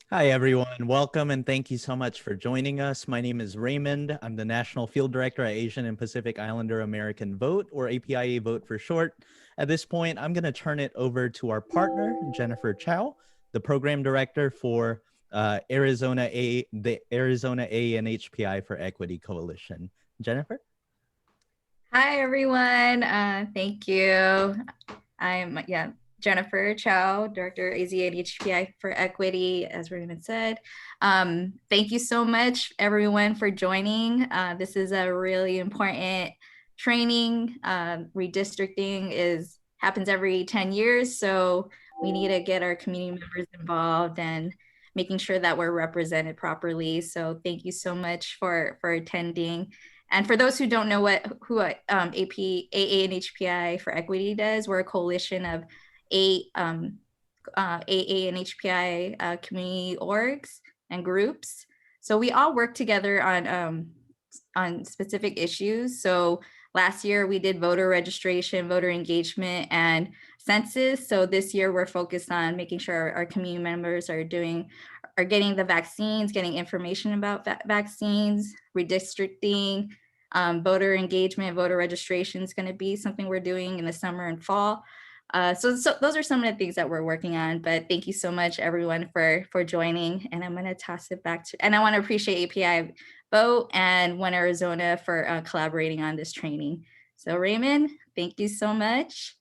Hi, everyone. Welcome and thank you so much for joining us. My name is Raymond. I'm the National Field Director at Asian and Pacific Islander American Vote, or APIA Vote for short. At this point, I'm going to turn it over to our partner, Jennifer Chow, the Program Director for the Arizona AANHPI for Equity Coalition. Jennifer? Hi, everyone. Thank you. I'm Jennifer Chow, Director AZA for Equity, as Raymond said. Thank you so much, everyone, for joining. This is a really important training. Redistricting happens every 10 years, so we need to get our community members involved and making sure that we're represented properly. So thank you so much for attending. And for those who don't know who AANHPI for Equity does, we're a coalition of eight AANHPI community orgs and groups. So we all work together on specific issues. So last year we did voter registration, voter engagement, and census. So this year we're focused on making sure our community members are getting the vaccines, getting information about vaccines, redistricting, voter engagement, voter registration is going to be something we're doing in the summer and fall. So those are some of the things that we're working on, but thank you so much everyone for joining, and I'm going to toss it back to, and I want to appreciate API Vote and One Arizona for collaborating on this training. So Raymond, thank you so much.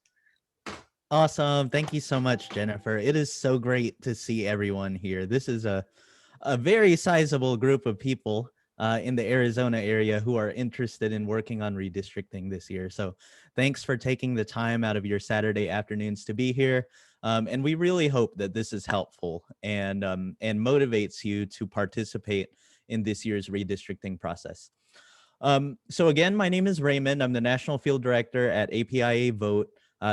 Awesome. Thank you so much, Jennifer. It is so great to see everyone here. This is a very sizable group of people in the Arizona area who are interested in working on redistricting this year. So thanks for taking the time out of your Saturday afternoons to be here. And we really hope that this is helpful and motivates you to participate in this year's redistricting process. So again, my name is Raymond. I'm the National Field Director at APIA Vote.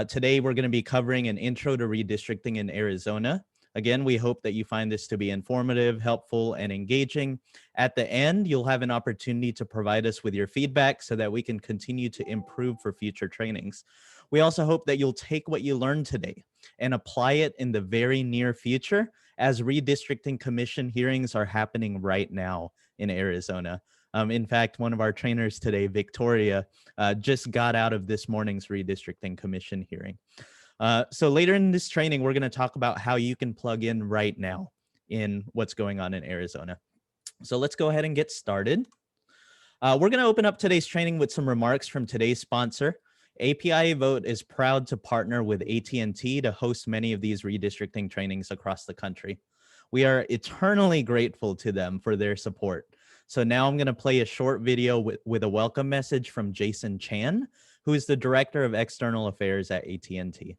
Today, we're going to be covering an intro to redistricting in Arizona. Again, we hope that you find this to be informative, helpful, and engaging. At the end, you'll have an opportunity to provide us with your feedback so that we can continue to improve for future trainings. We also hope that you'll take what you learned today and apply it in the very near future, as redistricting commission hearings are happening right now in Arizona. In fact, one of our trainers today, Victoria, just got out of this morning's redistricting commission hearing. So later in this training, we're going to talk about how you can plug in right now in what's going on in Arizona. So let's go ahead and get started. We're going to open up today's training with some remarks from today's sponsor. APIA Vote is proud to partner with AT&T to host many of these redistricting trainings across the country. We are eternally grateful to them for their support. So now I'm going to play a short video with a welcome message from Jason Chan, who is the Director of External Affairs at AT&T.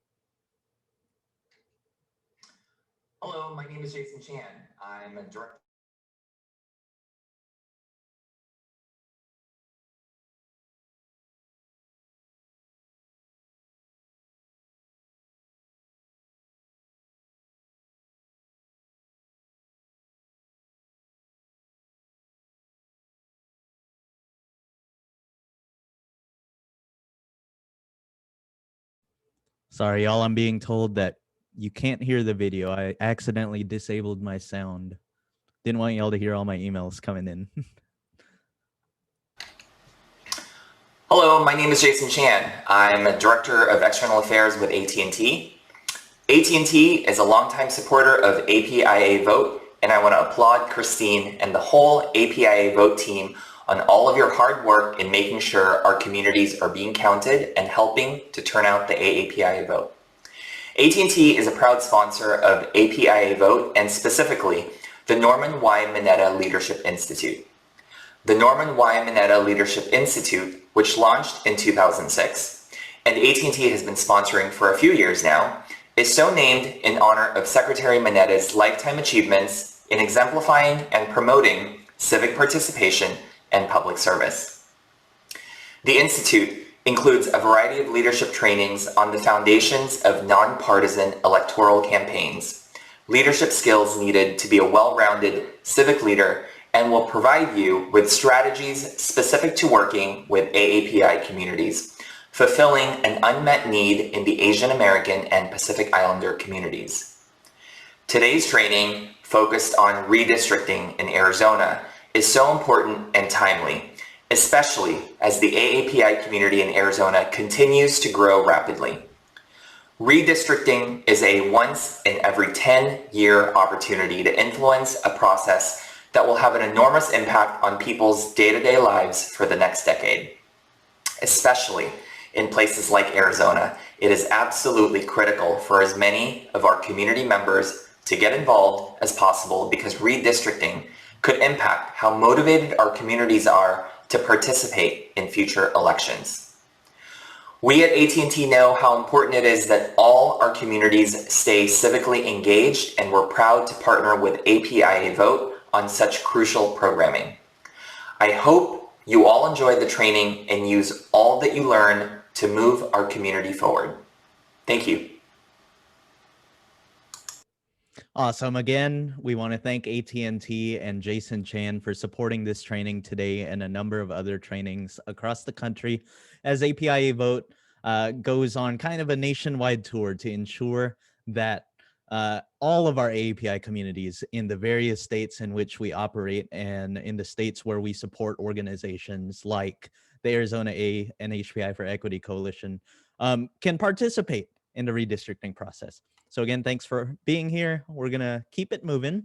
Hello, my name is Jason Chan. I'm a director. Sorry, y'all, I'm being told that you can't hear the video. I accidentally disabled my sound. Didn't want y'all to hear all my emails coming in. Hello, my name is Jason Chan. I'm a Director of External Affairs with AT&T. AT&T is a longtime supporter of APIA Vote, and I want to applaud Christine and the whole APIA Vote team on all of your hard work in making sure our communities are being counted and helping to turn out the AAPIA Vote. AT&T is a proud sponsor of APIA Vote, and specifically the Norman Y. Mineta Leadership Institute. The Norman Y. Mineta Leadership Institute, which launched in 2006, and AT&T has been sponsoring for a few years now, is so named in honor of Secretary Mineta's lifetime achievements in exemplifying and promoting civic participation and public service. The Institute includes a variety of leadership trainings on the foundations of nonpartisan electoral campaigns, leadership skills needed to be a well-rounded civic leader, and will provide you with strategies specific to working with AAPI communities, fulfilling an unmet need in the Asian American and Pacific Islander communities. Today's training focused on redistricting in Arizona is so important and timely, especially as the AAPI community in Arizona continues to grow rapidly. Redistricting is a once in every 10-year opportunity to influence a process that will have an enormous impact on people's day-to-day lives for the next decade. Especially in places like Arizona, it is absolutely critical for as many of our community members to get involved as possible, because redistricting could impact how motivated our communities are to participate in future elections. We at AT&T know how important it is that all our communities stay civically engaged, and we're proud to partner with APIA Vote on such crucial programming. I hope you all enjoy the training and use all that you learn to move our community forward. Thank you. Awesome. Again, we want to thank AT&T and Jason Chan for supporting this training today and a number of other trainings across the country as APIA Vote goes on kind of a nationwide tour to ensure that all of our API communities in the various states in which we operate and in the states where we support organizations like the Arizona AANHPI for Equity Coalition can participate in the redistricting process. So again, thanks for being here. We're gonna keep it moving.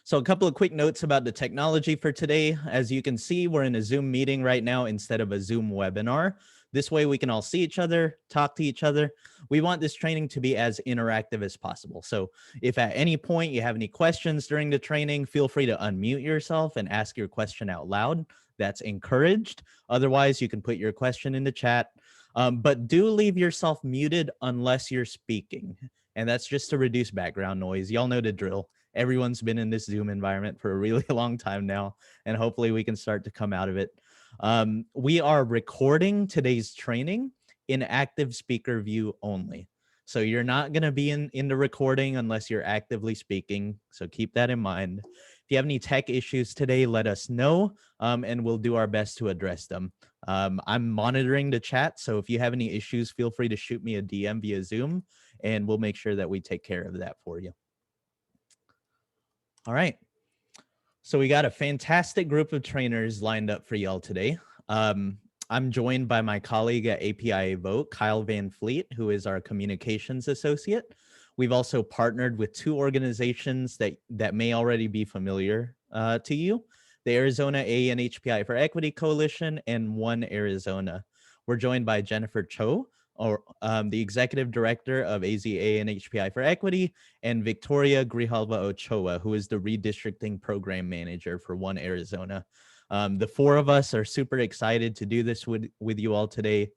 So a couple of quick notes about the technology for today. As you can see, we're in a Zoom meeting right now instead of a Zoom webinar. This way we can all see each other, talk to each other. We want this training to be as interactive as possible. So if at any point you have any questions during the training, feel free to unmute yourself and ask your question out loud. That's encouraged. Otherwise, you can put your question in the chat. But do leave yourself muted unless you're speaking. And that's just to reduce background noise. Y'all know the drill. Everyone's been in this Zoom environment for a really long time now, and hopefully we can start to come out of it. We are recording today's training in active speaker view only. So you're not going to be in the recording unless you're actively speaking. So keep that in mind. If you have any tech issues today, let us know, and we'll do our best to address them. I'm monitoring the chat, so if you have any issues, feel free to shoot me a DM via Zoom, and we'll make sure that we take care of that for you. All right. So we got a fantastic group of trainers lined up for y'all today. I'm joined by my colleague at APIA Vote, Kyle Van Fleet, who is our communications associate. We've also partnered with two organizations that may already be familiar to you, the Arizona AANHPI for Equity Coalition and One Arizona. We're joined by Jennifer Cho, the executive director of AANHPI for Equity, and Victoria Grijalva Ochoa, who is the redistricting program manager for One Arizona. The four of us are super excited to do this with you all today.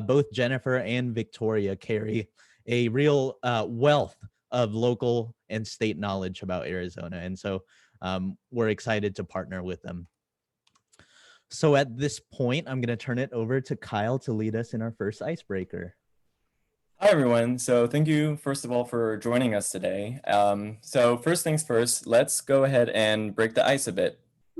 Both Jennifer and Victoria carry a real wealth of local and state knowledge about Arizona. And so we're excited to partner with them. So at this point, I'm going to turn it over to Kyle to lead us in our first icebreaker. Hi, everyone. So thank you, first of all, for joining us today. So first things first, let's go ahead and break the ice a bit.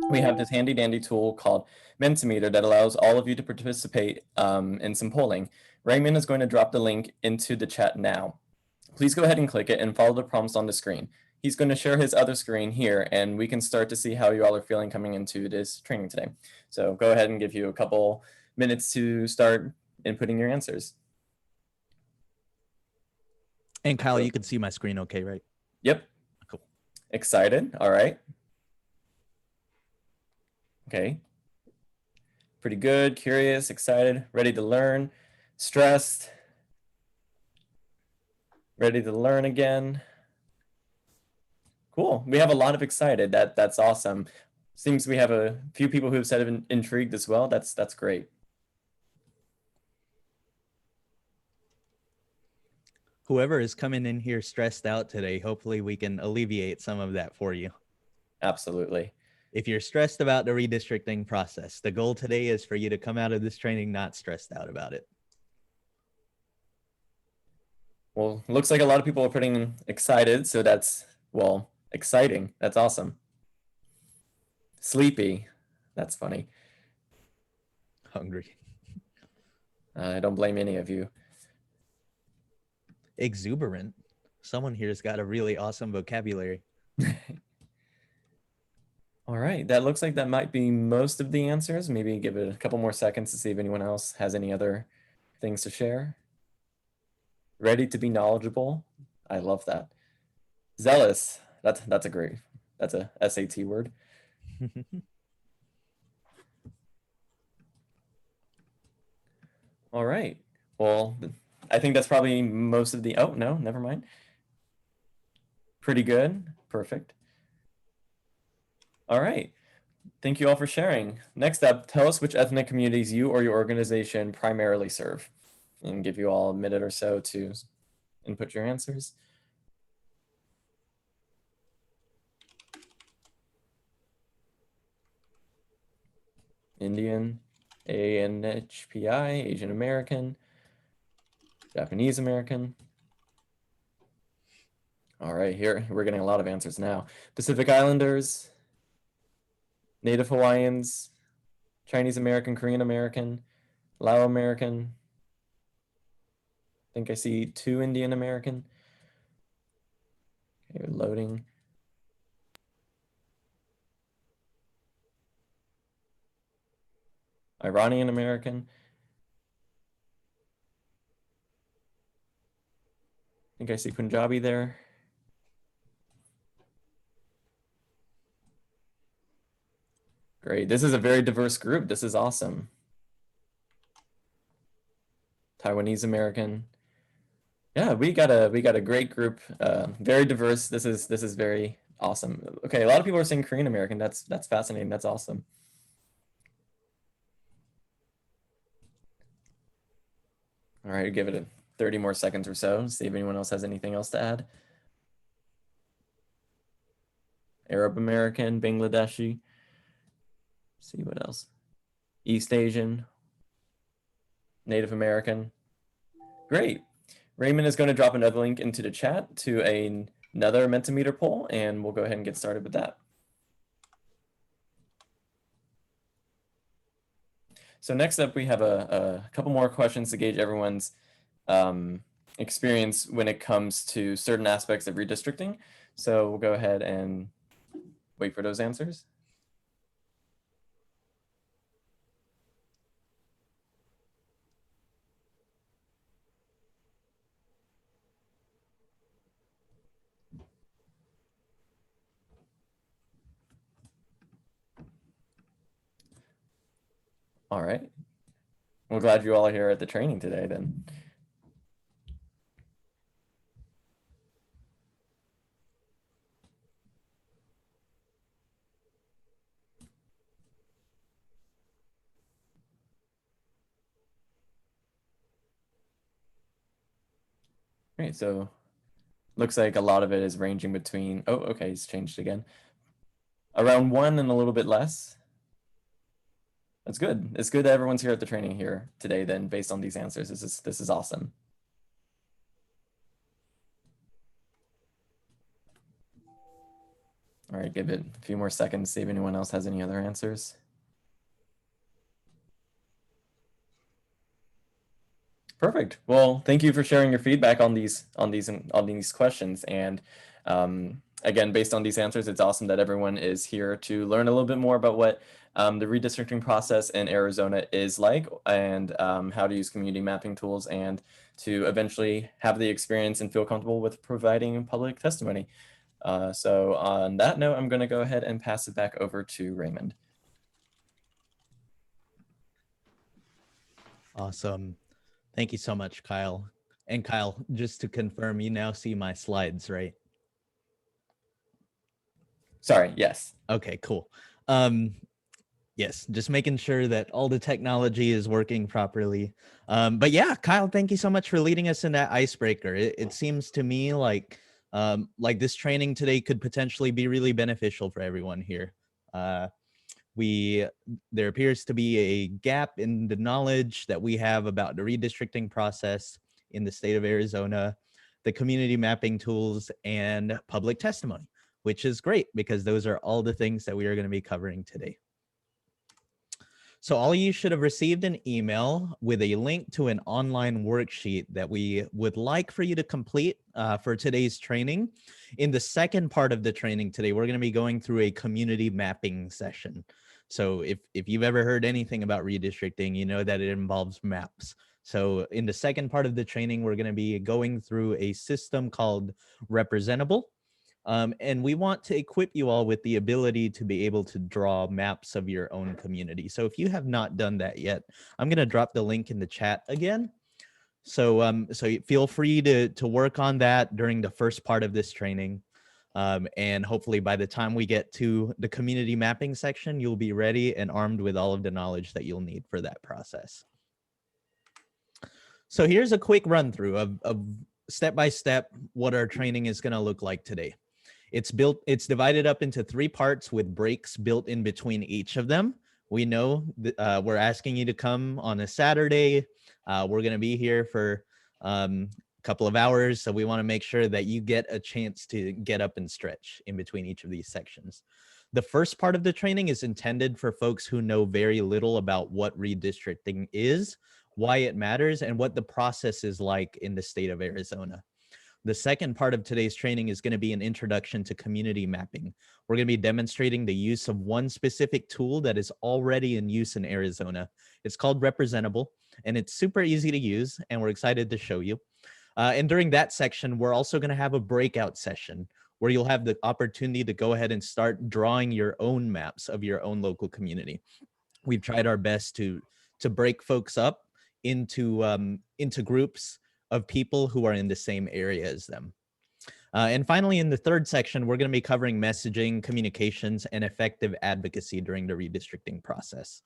We have this handy dandy tool called Mentimeter that allows all of you to participate in some polling. Raymond is going to drop the link into the chat now. Please go ahead and click it and follow the prompts on the screen. He's going to share his other screen here, and we can start to see how you all are feeling coming into this training today. So go ahead and give you a couple minutes to start inputting your answers. And Kyle, you can see my screen okay, right? Yep. Cool. Excited. All right. Okay. Pretty good. Curious, excited, ready to learn, stressed, ready to learn again. Cool. We have a lot of excited. That's awesome. Seems we have a few people who've said intrigued as well. That's great. Whoever is coming in here stressed out today, hopefully we can alleviate some of that for you. Absolutely. If you're stressed about the redistricting process, the goal today is for you to come out of this training not stressed out about it. Well, looks like a lot of people are putting excited, so that's, well, exciting. That's awesome. Sleepy. That's funny. Hungry. I don't blame any of you. Exuberant. Someone here's got a really awesome vocabulary. All right, that looks like that might be most of the answers. Maybe give it a couple more seconds to see if anyone else has any other things to share. Ready to be knowledgeable. I love that. Zealous. That's a SAT word. All right. Well, I think that's probably most of the, oh, no, never mind. Pretty good. Perfect. All right. Thank you all for sharing. Next up, tell us which ethnic communities you or your organization primarily serve. And give you all a minute or so to input your answers. Indian, AANHPI, Asian American, Japanese American. All right, here we're getting a lot of answers now. Pacific Islanders, Native Hawaiians, Chinese American, Korean American, Lao American. I think I see 2 Indian American. Okay, loading. Iranian American. I think I see Punjabi there. Great, this is a very diverse group. This is awesome. Taiwanese American. Yeah, we got a great group, very diverse. This is very awesome. Okay, a lot of people are saying Korean American. That's fascinating. That's awesome. All right, give it 30 more seconds or so, see if anyone else has anything else to add. Arab American, Bangladeshi. See what else. East Asian, Native American. Great. Raymond is going to drop another link into the chat to another Mentimeter poll, and we'll go ahead and get started with that. So next up, we have a couple more questions to gauge everyone's experience when it comes to certain aspects of redistricting. So we'll go ahead and wait for those answers. All right. We're glad you all are here at the training today then. Great, so looks like a lot of it is ranging between, oh, okay, it's changed again. Around 1 and a little bit less. That's good. It's good that everyone's here at the training here today then based on these answers. This is awesome. All right, give it a few more seconds, see if anyone else has any other answers. Perfect. Well, thank you for sharing your feedback on these questions. And again, based on these answers, it's awesome that everyone is here to learn a little bit more about what the redistricting process in Arizona is like, and how to use community mapping tools, and to eventually have the experience and feel comfortable with providing public testimony. So on that note, I'm going to go ahead and pass it back over to Raymond. Awesome. Thank you so much, Kyle. And Kyle, just to confirm, you now see my slides, right? Sorry, yes. Okay, cool. Yes, just making sure that all the technology is working properly. But yeah, Kyle, thank you so much for leading us in that icebreaker. It seems to me like this training today could potentially be really beneficial for everyone here. There appears to be a gap in the knowledge that we have about the redistricting process in the state of Arizona, the community mapping tools, and public testimony, which is great because those are all the things that we are going to be covering today. So all you should have received an email with a link to an online worksheet that we would like for you to complete for today's training. In the second part of the training today, we're going to be going through a community mapping session. So if you've ever heard anything about redistricting, you know that it involves maps. So in the second part of the training, we're going to be going through a system called Representable. And we want to equip you all with the ability to be able to draw maps of your own community. So if you have not done that yet, I'm going to drop the link in the chat again. So feel free to work on that during the first part of this training. And hopefully by the time we get to the community mapping section, you'll be ready and armed with all of the knowledge that you'll need for that process. So here's a quick run through of step by step what our training is going to look like today. It's divided up into 3 parts with breaks built in between each of them. We know that, we're asking you to come on a Saturday. We're going to be here for a couple of hours. So we want to make sure that you get a chance to get up and stretch in between each of these sections. The first part of the training is intended for folks who know very little about what redistricting is, why it matters, and what the process is like in the state of Arizona. The second part of today's training is going to be an introduction to community mapping. We're going to be demonstrating the use of one specific tool that is already in use in Arizona. It's called Representable, and it's super easy to use, and we're excited to show you. And during that section, we're also going to have a breakout session where you'll have the opportunity to go ahead and start drawing your own maps of your own local community. We've tried our best to break folks up into groups of people who are in the same area as them. And finally, in the third section, we're going to be covering messaging, communications, and effective advocacy during the redistricting process.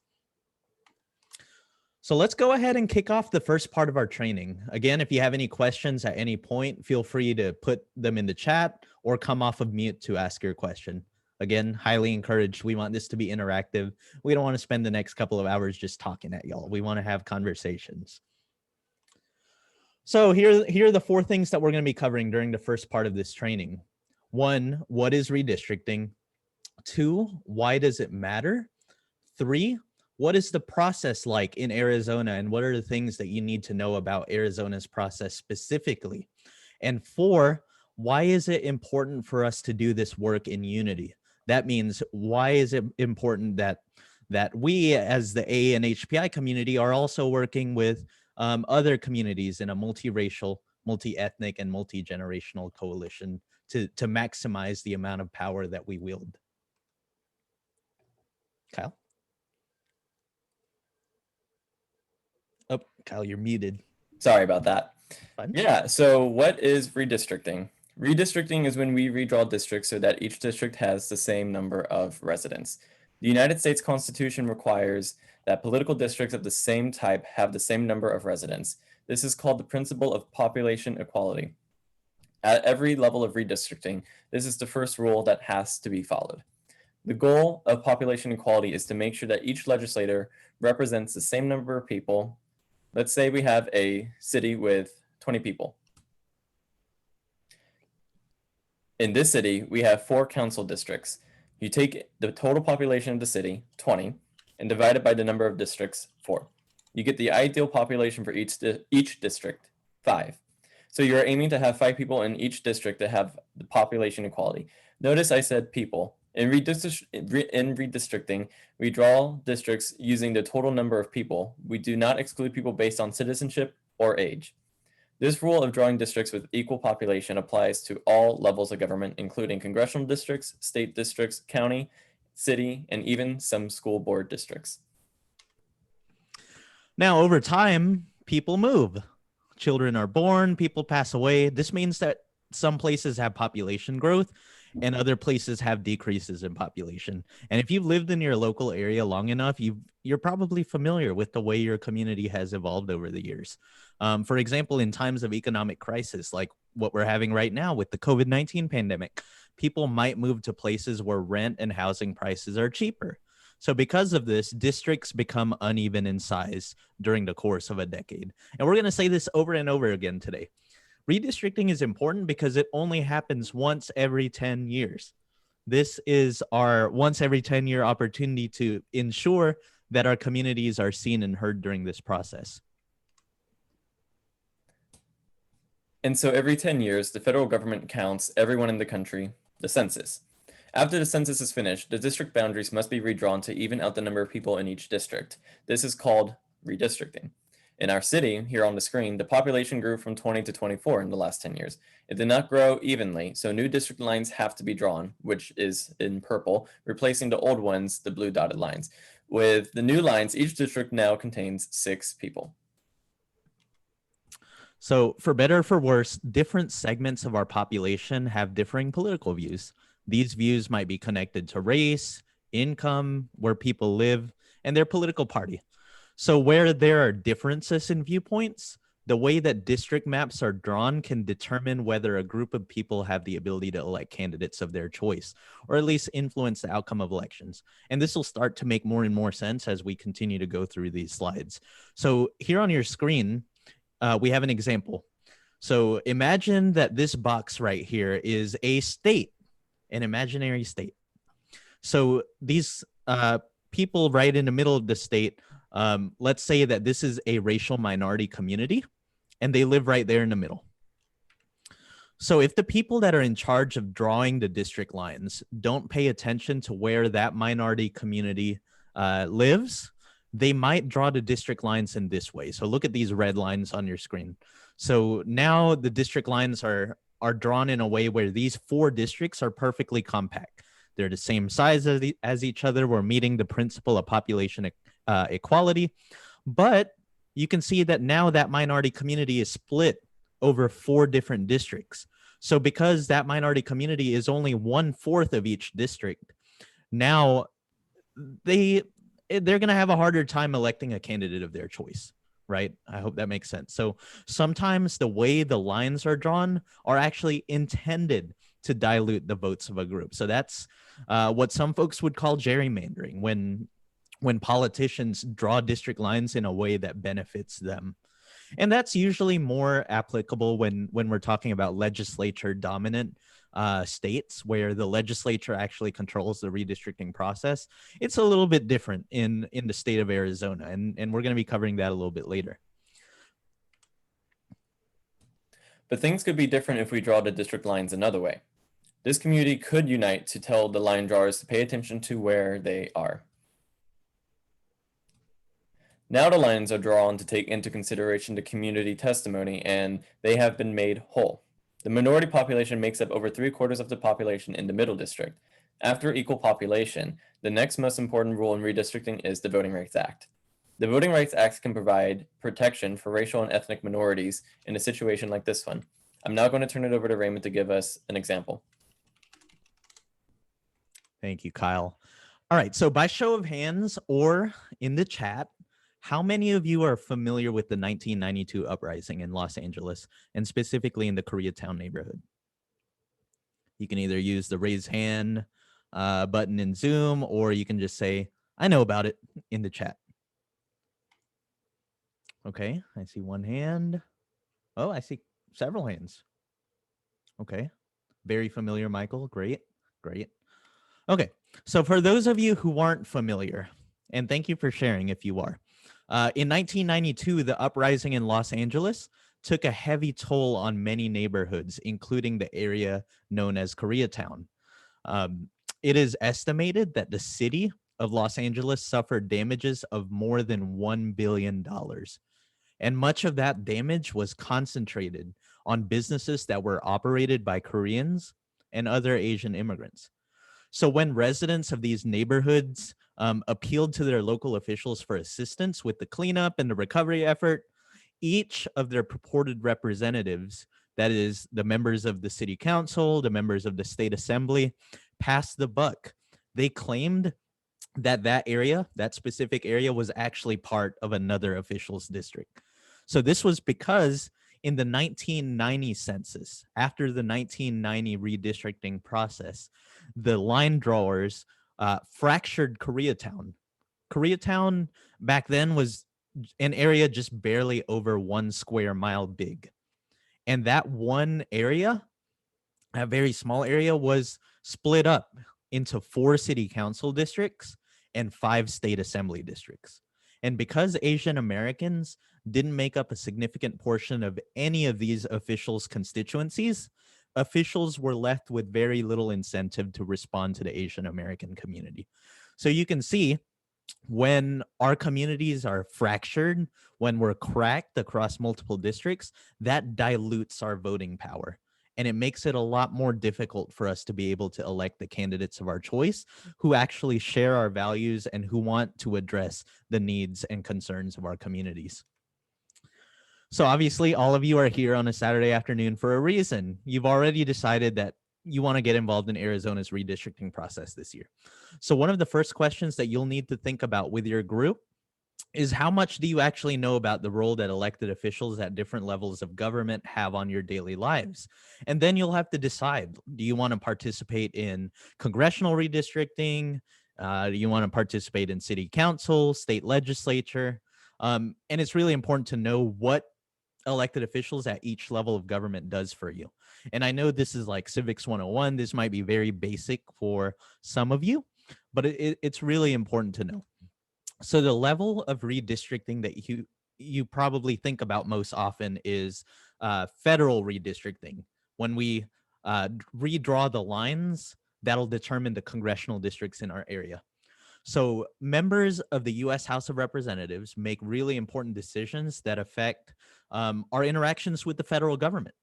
So let's go ahead and kick off the first part of our training. Again, if you have any questions at any point, feel free to put them in the chat or come off of mute to ask your question. Again, highly encouraged. We want this to be interactive. We don't want to spend the next couple of hours just talking at y'all. We want to have conversations. So here are the 4 things that we're going to be covering during the first part of this training. 1, what is redistricting? 2, why does it matter? 3, what is the process like in Arizona, and what are the things that you need to know about Arizona's process specifically? And 4, why is it important for us to do this work in unity? That means, why is it important that we as the AANHPI community are also working with other communities in a multiracial, multi-ethnic, and multi-generational coalition to maximize the amount of power that we wield? Kyle? Oh, Kyle, you're muted. Sorry about that. Fine. Yeah, so what is redistricting? Redistricting is when we redraw districts so that each district has the same number of residents. The United States Constitution requires that political districts of the same type have the same number of residents. This is called the principle of population equality. At every level of redistricting, this is the first rule that has to be followed. The goal of population equality is to make sure that each legislator represents the same number of people. Let's say we have a city with 20 people. In this city, we have 4 council districts. You take the total population of the city, 20, and divide it by the number of districts, 4. You get the ideal population for each district, 5. So you're aiming to have 5 people in each district to have the population equality. Notice I said people. In redistricting, we draw districts using the total number of people. We do not exclude people based on citizenship or age. This rule of drawing districts with equal population applies to all levels of government, including congressional districts, state districts, county, city, and even some school board districts. Now, over time, people move. Children are born, people pass away. This means that some places have population growth and other places have decreases in population. And if you've lived in your local area long enough, you're probably familiar with the way your community has evolved over the years. For example, in times of economic crisis, like what we're having right now with the COVID-19 pandemic, people might move to places where rent and housing prices are cheaper. So because of this, districts become uneven in size during the course of a decade. And we're going to say this over and over again today. Redistricting is important because it only happens once every 10 years. This is our once every 10-year opportunity to ensure that our communities are seen and heard during this process. And so every 10 years, the federal government counts everyone in the country, the census. After the census is finished, the district boundaries must be redrawn to even out the number of people in each district. This is called redistricting. In our city, here on the screen, the population grew from 20 to 24 in the last 10 years. It did not grow evenly, so new district lines have to be drawn, which is in purple, replacing the old ones, the blue dotted lines. With the new lines, each district now contains 6 people. So for better or for worse, different segments of our population have differing political views. These views might be connected to race, income, where people live, and their political party. So where there are differences in viewpoints, the way that district maps are drawn can determine whether a group of people have the ability to elect candidates of their choice, or at least influence the outcome of elections. And this will start to make more and more sense as we continue to go through these slides. So here on your screen, we have an example. So imagine that this box right here is a state, an imaginary state. So these people right in the middle of the state, let's say that this is a racial minority community and they live right there in the middle. So if the people that are in charge of drawing the district lines don't pay attention to where that minority community lives, they might draw the district lines in this way. So look at these red lines on your screen. So now the district lines are drawn in a way where these 4 districts are perfectly compact. They're the same size as each other. We're meeting the principle of population equality. But you can see that now that minority community is split over 4 different districts. So because that minority community is only 1/4 of each district, now they're going to have a harder time electing a candidate of their choice, right? I hope that makes sense. So sometimes the way the lines are drawn are actually intended to dilute the votes of a group. So that's what some folks would call gerrymandering, when politicians draw district lines in a way that benefits them. And that's usually more applicable when we're talking about legislature dominant states where the legislature actually controls the redistricting process. It's a little bit different in the state of Arizona, and we're going to be covering that a little bit later. But things could be different if we draw the district lines another way. This community could unite to tell the line drawers to pay attention to where they are. Now the lines are drawn to take into consideration the community testimony, and they have been made whole. The minority population makes up over 3/4 of the population in the middle district. After equal population, the next most important rule in redistricting is the Voting Rights Act. The Voting Rights Act can provide protection for racial and ethnic minorities in a situation like this one. I'm now going to turn it over to Raymond to give us an example. Thank you, Kyle. All right, so by show of hands or in the chat, how many of you are familiar with the 1992 uprising in Los Angeles, and specifically in the Koreatown neighborhood? You can either use the raise hand button in Zoom, or you can just say, I know about it, in the chat. Okay, I see one hand. Oh, I see several hands. Okay, very familiar, Michael. Great, great. Okay, so for those of you who aren't familiar, and thank you for sharing if you are, in 1992, the uprising in Los Angeles took a heavy toll on many neighborhoods, including the area known as Koreatown. It is estimated that the city of Los Angeles suffered damages of more than $1 billion. And much of that damage was concentrated on businesses that were operated by Koreans and other Asian immigrants. So when residents of these neighborhoods appealed to their local officials for assistance with the cleanup and the recovery effort, each of their purported representatives, that is the members of the city council, the members of the state assembly, passed the buck. They claimed that that specific area was actually part of another official's district. So this was because in the 1990 census, after the 1990 redistricting process, the line drawers fractured Koreatown. Koreatown back then was an area just barely over 1 square mile big. And that one area, a very small area, was split up into 4 city council districts and 5 state assembly districts. And because Asian Americans didn't make up a significant portion of any of these officials' constituencies, officials were left with very little incentive to respond to the Asian American community. So you can see when our communities are fractured, when we're cracked across multiple districts, that dilutes our voting power. And it makes it a lot more difficult for us to be able to elect the candidates of our choice who actually share our values and who want to address the needs and concerns of our communities. So obviously, all of you are here on a Saturday afternoon for a reason. You've already decided that you want to get involved in Arizona's redistricting process this year. So one of the first questions that you'll need to think about with your group is how much do you actually know about the role that elected officials at different levels of government have on your daily lives? And then you'll have to decide, do you want to participate in congressional redistricting? Do you want to participate in city council, state legislature? And it's really important to know what elected officials at each level of government does for you. And I know this is like Civics 101. This might be very basic for some of you, but it's really important to know. So the level of redistricting that you probably think about most often is federal redistricting. When we redraw the lines, that'll determine the congressional districts in our area. So members of the U.S. House of Representatives make really important decisions that affect our interactions with the federal government.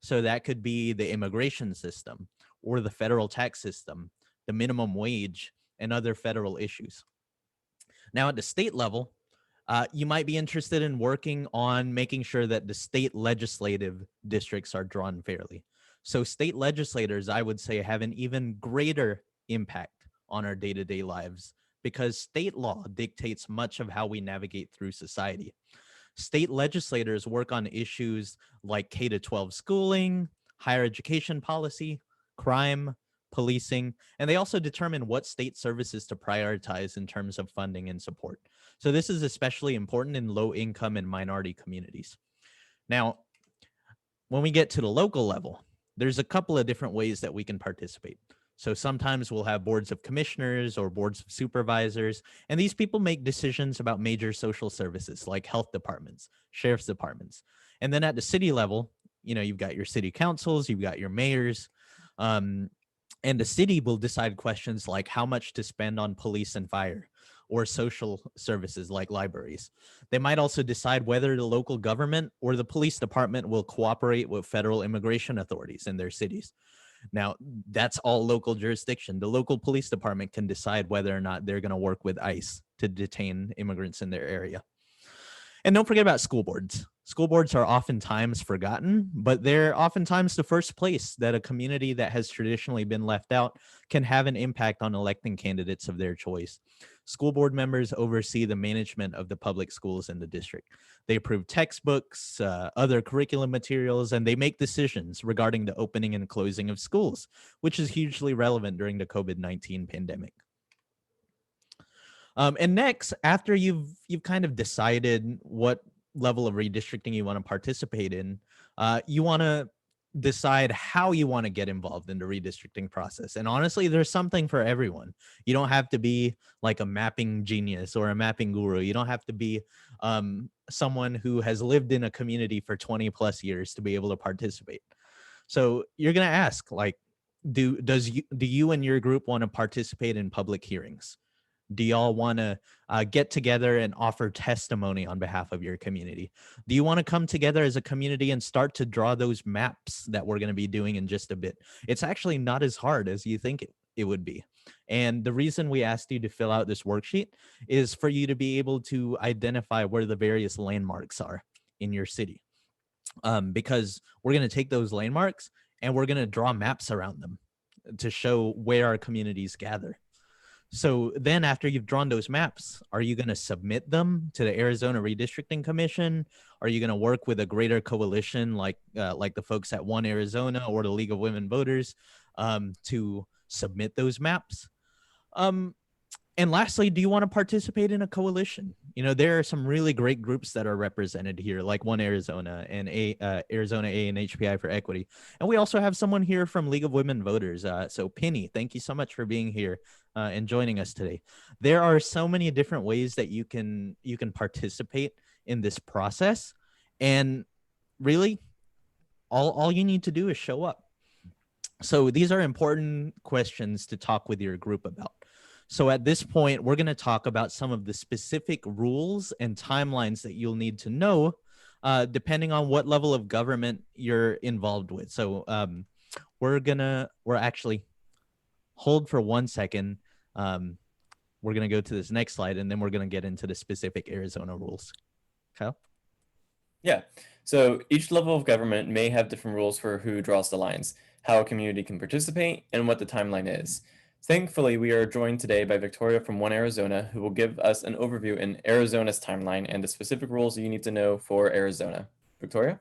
So that could be the immigration system or the federal tax system, the minimum wage, and other federal issues. Now, at the state level, you might be interested in working on making sure that the state legislative districts are drawn fairly. So state legislators, I would say, have an even greater impact on our day-to-day lives because state law dictates much of how we navigate through society. State legislators work on issues like K-12 schooling, higher education policy, crime, policing, and they also determine what state services to prioritize in terms of funding and support. So this is especially important in low income and minority communities. Now, when we get to the local level, there's a couple of different ways that we can participate. So sometimes we'll have boards of commissioners or boards of supervisors, and these people make decisions about major social services like health departments, sheriff's departments. And then at the city level, you know, you've got your city councils, you've got your mayors, and the city will decide questions like how much to spend on police and fire or social services like libraries. They might also decide whether the local government or the police department will cooperate with federal immigration authorities in their cities. Now, that's all local jurisdiction. The local police department can decide whether or not they're going to work with ICE to detain immigrants in their area. And don't forget about school boards. School boards are oftentimes forgotten, but they're oftentimes the first place that a community that has traditionally been left out can have an impact on electing candidates of their choice. School board members oversee the management of the public schools in the district. They approve textbooks, other curriculum materials, and they make decisions regarding the opening and closing of schools, which is hugely relevant during the COVID-19 pandemic. And next, after you've kind of decided what level of redistricting you want to participate in, you want to decide how you want to get involved in the redistricting process. And honestly, there's something for everyone. You don't have to be like a mapping genius or a mapping guru. You don't have to be someone who has lived in a community for 20 plus years to be able to participate. So you're going to ask, like, do you and your group want to participate in public hearings? Do y'all want to get together and offer testimony on behalf of your community? Do you want to come together as a community and start to draw those maps that we're going to be doing in just a bit? It's actually not as hard as you think it would be. And the reason we asked you to fill out this worksheet is for you to be able to identify where the various landmarks are in your city. Because we're going to take those landmarks and we're going to draw maps around them to show where our communities gather. So then after you've drawn those maps, are you going to submit them to the Arizona Redistricting Commission? Are you going to work with a greater coalition like the folks at One Arizona or the League of Women Voters to submit those maps? And And lastly, do you want to participate in a coalition? You know, there are some really great groups that are represented here, like One Arizona and Arizona AANHPI for Equity. And we also have someone here from League of Women Voters. So Penny, thank you so much for being here and joining us today. There are so many different ways that you can participate in this process. And really, all you need to do is show up. So these are important questions to talk with your group about. So at this point, we're going to talk about some of the specific rules and timelines that you'll need to know, depending on what level of government you're involved with. So we're actually hold for 1 second. We're going to go to this next slide, and then we're going to get into the specific Arizona rules. Kyle? Yeah, so each level of government may have different rules for who draws the lines, how a community can participate, and what the timeline is. Thankfully, we are joined today by Victoria from One Arizona, who will give us an overview in Arizona's timeline and the specific rules you need to know for Arizona. Victoria?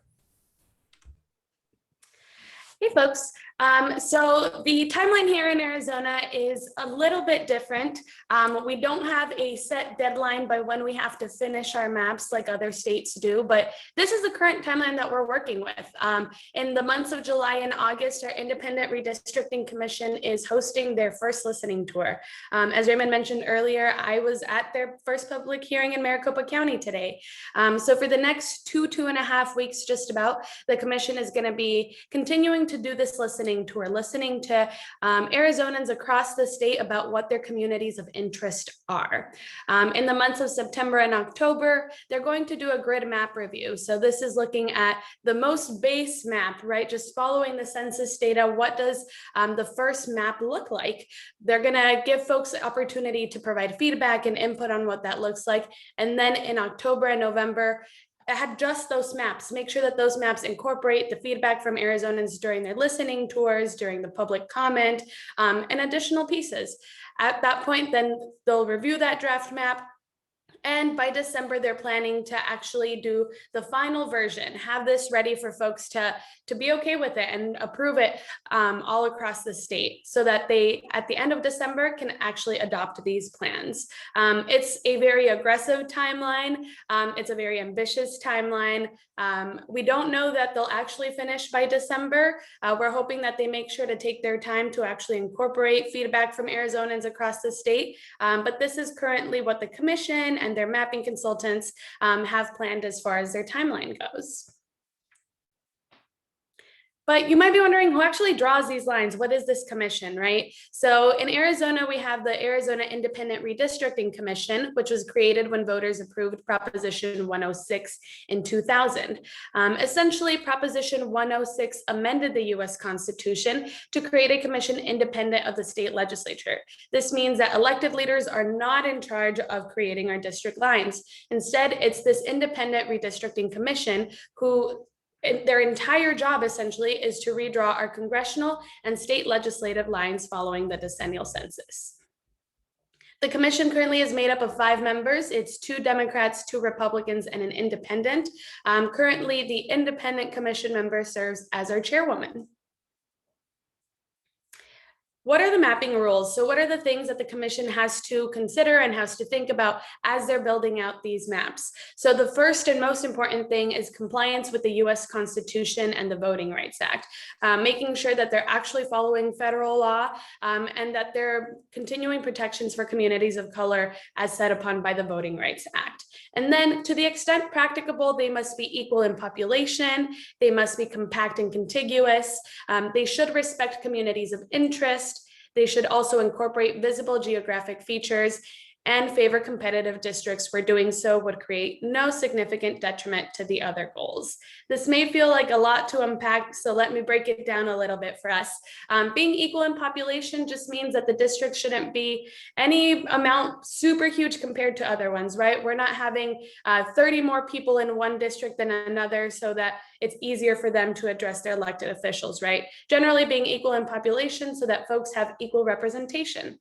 Hey folks, so the timeline here in Arizona is a little bit different. We don't have a set deadline by when we have to finish our maps like other states do, but this is the current timeline that we're working with. In the months of July and August, our Independent Redistricting Commission is hosting their first listening tour. As Raymond mentioned earlier, I was at their first public hearing in Maricopa County today. So for the next 2.5 weeks, just about, the commission is going to be continuing to do this listening tour, listening to Arizonans across the state about what their communities of interest are. In the months of September and October, they're going to do a grid map review. So this is looking at the most base map, right? Just following the census data. What does the first map look like? They're going to give folks the opportunity to provide feedback and input on what that looks like. And then in October and November, had just those maps, make sure that those maps incorporate the feedback from Arizonans during their listening tours, during the public comment, and additional pieces. At that point, then they'll review that draft map. And by December, they're planning to actually do the final version, have this ready for folks to be okay with it and approve it all across the state so that they, at the end of December, can actually adopt these plans. It's a very aggressive timeline. It's a very ambitious timeline. We don't know that they'll actually finish by December. We're hoping that they make sure to take their time to actually incorporate feedback from Arizonans across the state. But this is currently what the commission and their mapping consultants have planned as far as their timeline goes. But you might be wondering who actually draws these lines. What is this commission, right? So in Arizona, we have the Arizona Independent Redistricting Commission, which was created when voters approved Proposition 106 in 2000. Essentially, Proposition 106 amended the US Constitution to create a commission independent of the state legislature. This means that elected leaders are not in charge of creating our district lines. Instead, it's this independent redistricting commission who their entire job essentially is to redraw our congressional and state legislative lines following the decennial census. The commission currently is made up of 5 members. It's 2 Democrats, 2 Republicans, and an independent. Currently, the independent commission member serves as our chairwoman. What are the mapping rules? So what are the things that the commission has to consider and has to think about as they're building out these maps? So the first and most important thing is compliance with the US Constitution and the Voting Rights Act, making sure that they're actually following federal law and that they're continuing protections for communities of color as set upon by the Voting Rights Act. And then to the extent practicable, they must be equal in population, they must be compact and contiguous, they should respect communities of interest, they should also incorporate visible geographic features and favor competitive districts where doing so would create no significant detriment to the other goals. This may feel like a lot to unpack, so let me break it down a little bit for us. Being equal in population just means that the district shouldn't be any amount super huge compared to other ones, right? We're not having 30 more people in one district than another so that it's easier for them to address their elected officials, right? Generally being equal in population so that folks have equal representation.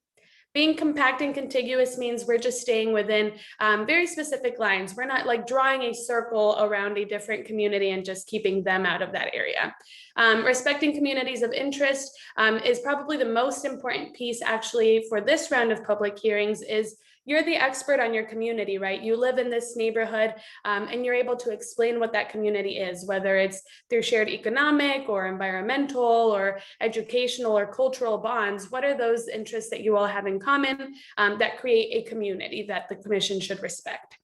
Being compact and contiguous means we're just staying within very specific lines. We're not like drawing a circle around a different community and just keeping them out of that area. Respecting communities of interest is probably the most important piece actually for this round of public hearings. Is you're the expert on your community, right? You live in this neighborhood and you're able to explain what that community is, whether it's through shared economic or environmental or educational or cultural bonds. What are those interests that you all have in common that create a community that the commission should respect?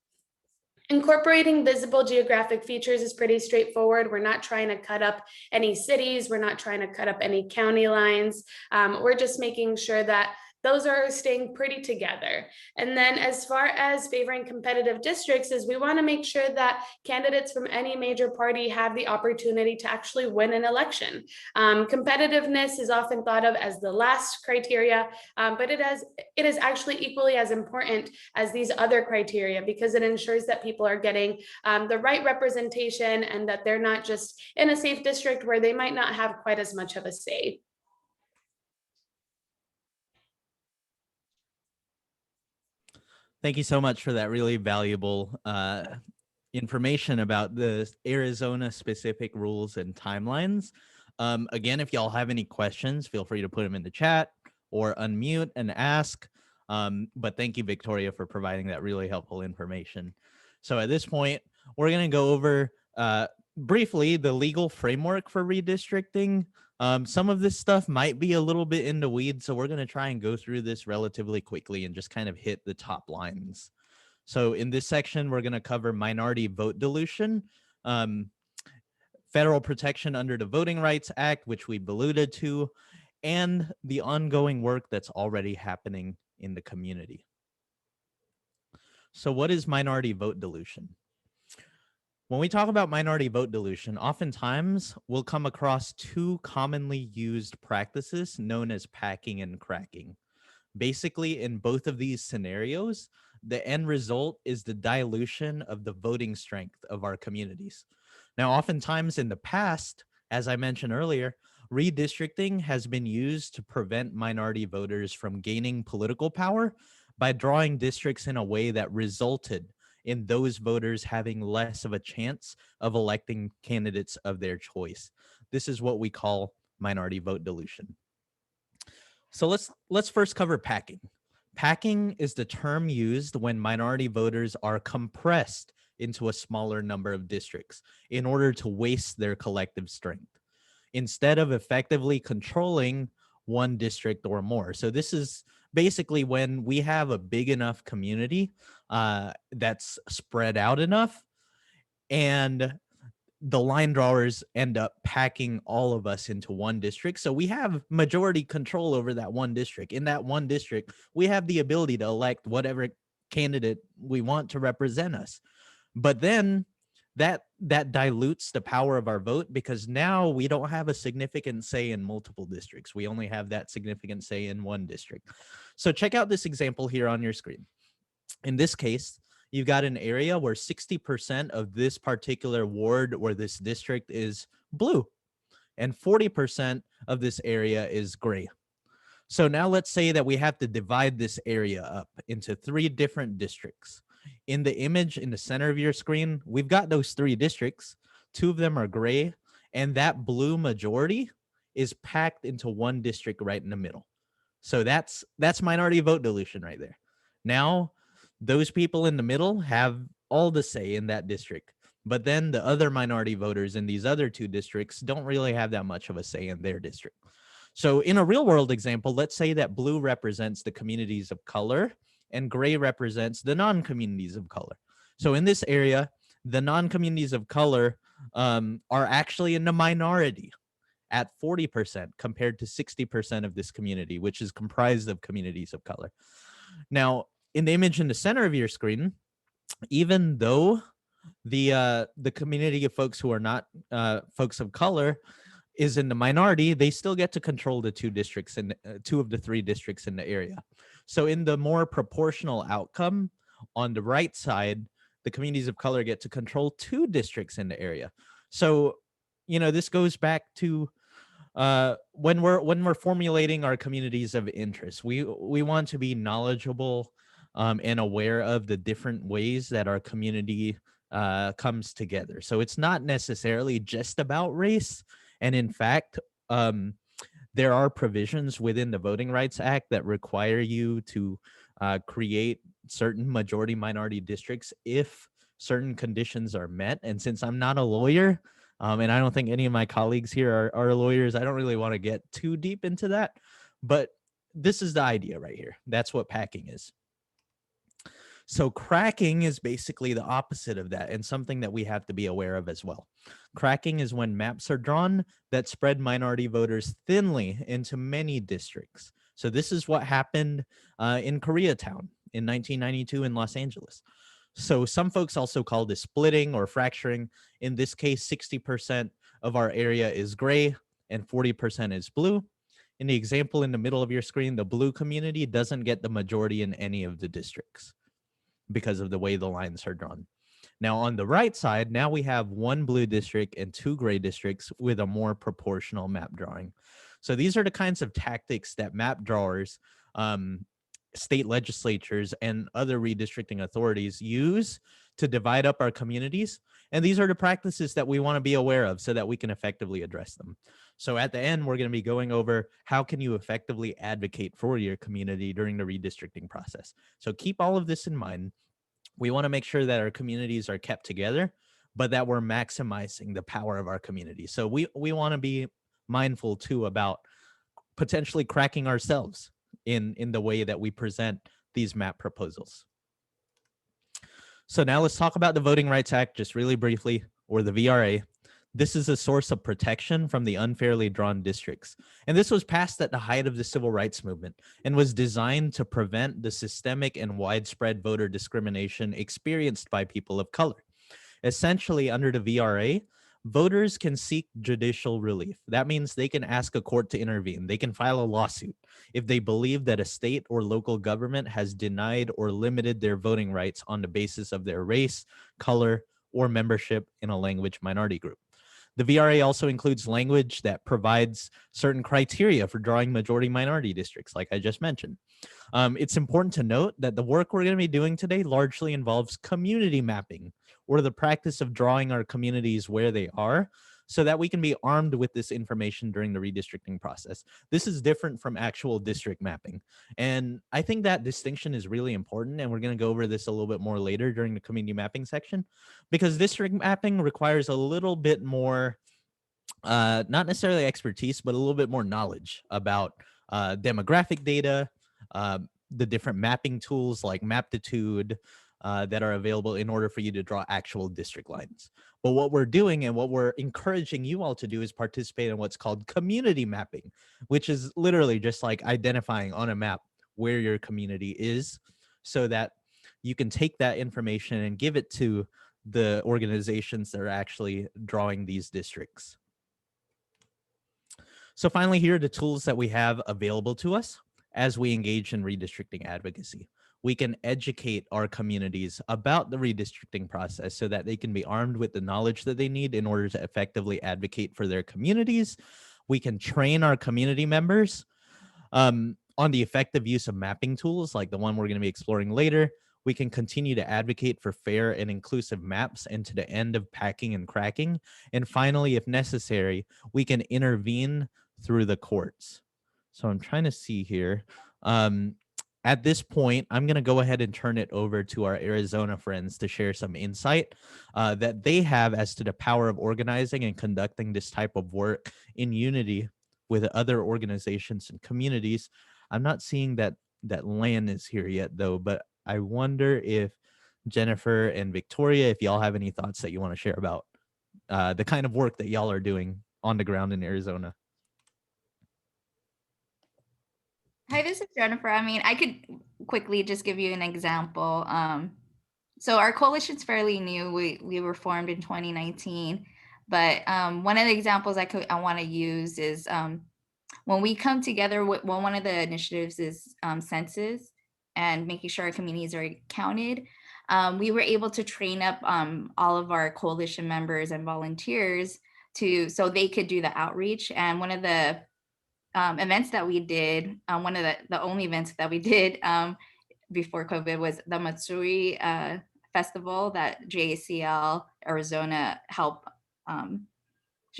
Incorporating visible geographic features is pretty straightforward. We're not trying to cut up any cities. We're not trying to cut up any county lines. We're just making sure that those are staying pretty together. And then as far as favoring competitive districts is we want to make sure that candidates from any major party have the opportunity to actually win an election. Competitiveness is often thought of as the last criteria, but it is actually equally as important as these other criteria because it ensures that people are getting the right representation and that they're not just in a safe district where they might not have quite as much of a say. Thank you so much for that really valuable information about the Arizona specific rules and timelines. Again, if y'all have any questions, feel free to put them in the chat or unmute and ask. But thank you, Victoria, for providing that really helpful information. So at this point, we're going to go over briefly the legal framework for redistricting. Some of this stuff might be a little bit in the weeds, so we're going to try and go through this relatively quickly and just kind of hit the top lines. So in this section, we're going to cover minority vote dilution, federal protection under the Voting Rights Act, which we've alluded to, and the ongoing work that's already happening in the community. So what is minority vote dilution? When we talk about minority vote dilution, oftentimes we'll come across two commonly used practices known as packing and cracking. Basically, in both of these scenarios, the end result is the dilution of the voting strength of our communities. Now, oftentimes in the past, as I mentioned earlier, redistricting has been used to prevent minority voters from gaining political power by drawing districts in a way that resulted in those voters having less of a chance of electing candidates of their choice. This is what we call minority vote dilution. So let's first cover packing. Packing is the term used when minority voters are compressed into a smaller number of districts in order to waste their collective strength, instead of effectively controlling one district or more. So this is basically when we have a big enough community that's spread out enough, and the line drawers end up packing all of us into one district. So we have majority control over that one district. In that one district, we have the ability to elect whatever candidate we want to represent us. But then that dilutes the power of our vote, because now we don't have a significant say in multiple districts. We only have that significant say in one district. So check out this example here on your screen. In this case, you've got an area where 60% of this particular ward or this district is blue, and 40% of this area is gray. So now let's say that we have to divide this area up into 3 different districts. In the image in the center of your screen, we've got those 3 districts. 2 of them are gray, and that blue majority is packed into one district right in the middle. So that's minority vote dilution right there. Now, those people in the middle have all the say in that district, but then the other minority voters in these other 2 districts don't really have that much of a say in their district. So in a real world example, let's say that blue represents the communities of color and gray represents the non-communities of color. So in this area, the non-communities of color are actually in the minority at 40% compared to 60% of this community, which is comprised of communities of color. Now, in the image in the center of your screen, even though the community of folks who are not folks of color is in the minority, they still get to control the 2 districts and 2 of the 3 districts in the area. So in the more proportional outcome, on the right side, the communities of color get to control 2 districts in the area. So, you know, this goes back to when we're formulating our communities of interest, we want to be knowledgeable and aware of the different ways that our community comes together. So it's not necessarily just about race, and in fact, um, there are provisions within the Voting Rights Act that require you to create certain majority minority districts if certain conditions are met. And since I'm not a lawyer, and I don't think any of my colleagues here are lawyers, I don't really want to get too deep into that. But this is the idea right here. That's what packing is. So cracking is basically the opposite of that, and something that we have to be aware of as well. Cracking is when maps are drawn that spread minority voters thinly into many districts. So this is what happened in Koreatown in 1992 in Los Angeles. So some folks also call this splitting or fracturing. In this case, 60% of our area is gray and 40% is blue. In the example in the middle of your screen, the blue community doesn't get the majority in any of the districts because of the way the lines are drawn. Now on the right side, now we have one blue district and two gray districts with a more proportional map drawing. So these are the kinds of tactics that map drawers, state legislatures, and other redistricting authorities use to divide up our communities. And these are the practices that we want to be aware of so that we can effectively address them. So at the end, we're going to be going over how can you effectively advocate for your community during the redistricting process. So keep all of this in mind. We want to make sure that our communities are kept together, but that we're maximizing the power of our community. So we want to be mindful too about potentially cracking ourselves in the way that we present these map proposals. So now let's talk about the Voting Rights Act just really briefly, or the VRA. This is a source of protection from the unfairly drawn districts. And this was passed at the height of the civil rights movement and was designed to prevent the systemic and widespread voter discrimination experienced by people of color. Essentially, under the VRA, voters can seek judicial relief. That means they can ask a court to intervene. They can file a lawsuit if they believe that a state or local government has denied or limited their voting rights on the basis of their race, color, or membership in a language minority group. The VRA also includes language that provides certain criteria for drawing majority minority districts, like I just mentioned. It's important to note that the work we're going to be doing today largely involves community mapping, or the practice of drawing our communities where they are so that we can be armed with this information during the redistricting process. This is different from actual district mapping. And I think that distinction is really important. And we're going to go over this a little bit more later during the community mapping section, because district mapping requires a little bit more, not necessarily expertise, but a little bit more knowledge about demographic data, the different mapping tools like Maptitude, that are available in order for you to draw actual district lines. But what we're doing and what we're encouraging you all to do is participate in what's called community mapping, which is literally just like identifying on a map where your community is so that you can take that information and give it to the organizations that are actually drawing these districts. So finally, here are the tools that we have available to us as we engage in redistricting advocacy. We can educate our communities about the redistricting process so that they can be armed with the knowledge that they need in order to effectively advocate for their communities. We can train our community members on the effective use of mapping tools like the one we're going to be exploring later. We can continue to advocate for fair and inclusive maps and to the end of packing and cracking. And finally, if necessary, we can intervene through the courts. So I'm trying to see here. At this point, I'm going to go ahead and turn it over to our Arizona friends to share some insight that they have as to the power of organizing and conducting this type of work in unity with other organizations and communities. I'm not seeing that Lan is here yet, though, but I wonder if Jennifer and Victoria, if y'all have any thoughts that you want to share about the kind of work that y'all are doing on the ground in Arizona. Hi, this is Jennifer. I mean, I could quickly just give you an example. So our coalition's fairly new. We were formed in 2019, but one of the examples I want to use is when we come together. One of the initiatives is census and making sure our communities are counted. We were able to train up all of our coalition members and volunteers so they could do the outreach. And one of the events that we did, one of the only events that we did before COVID was the Matsuri festival that JACL Arizona helped.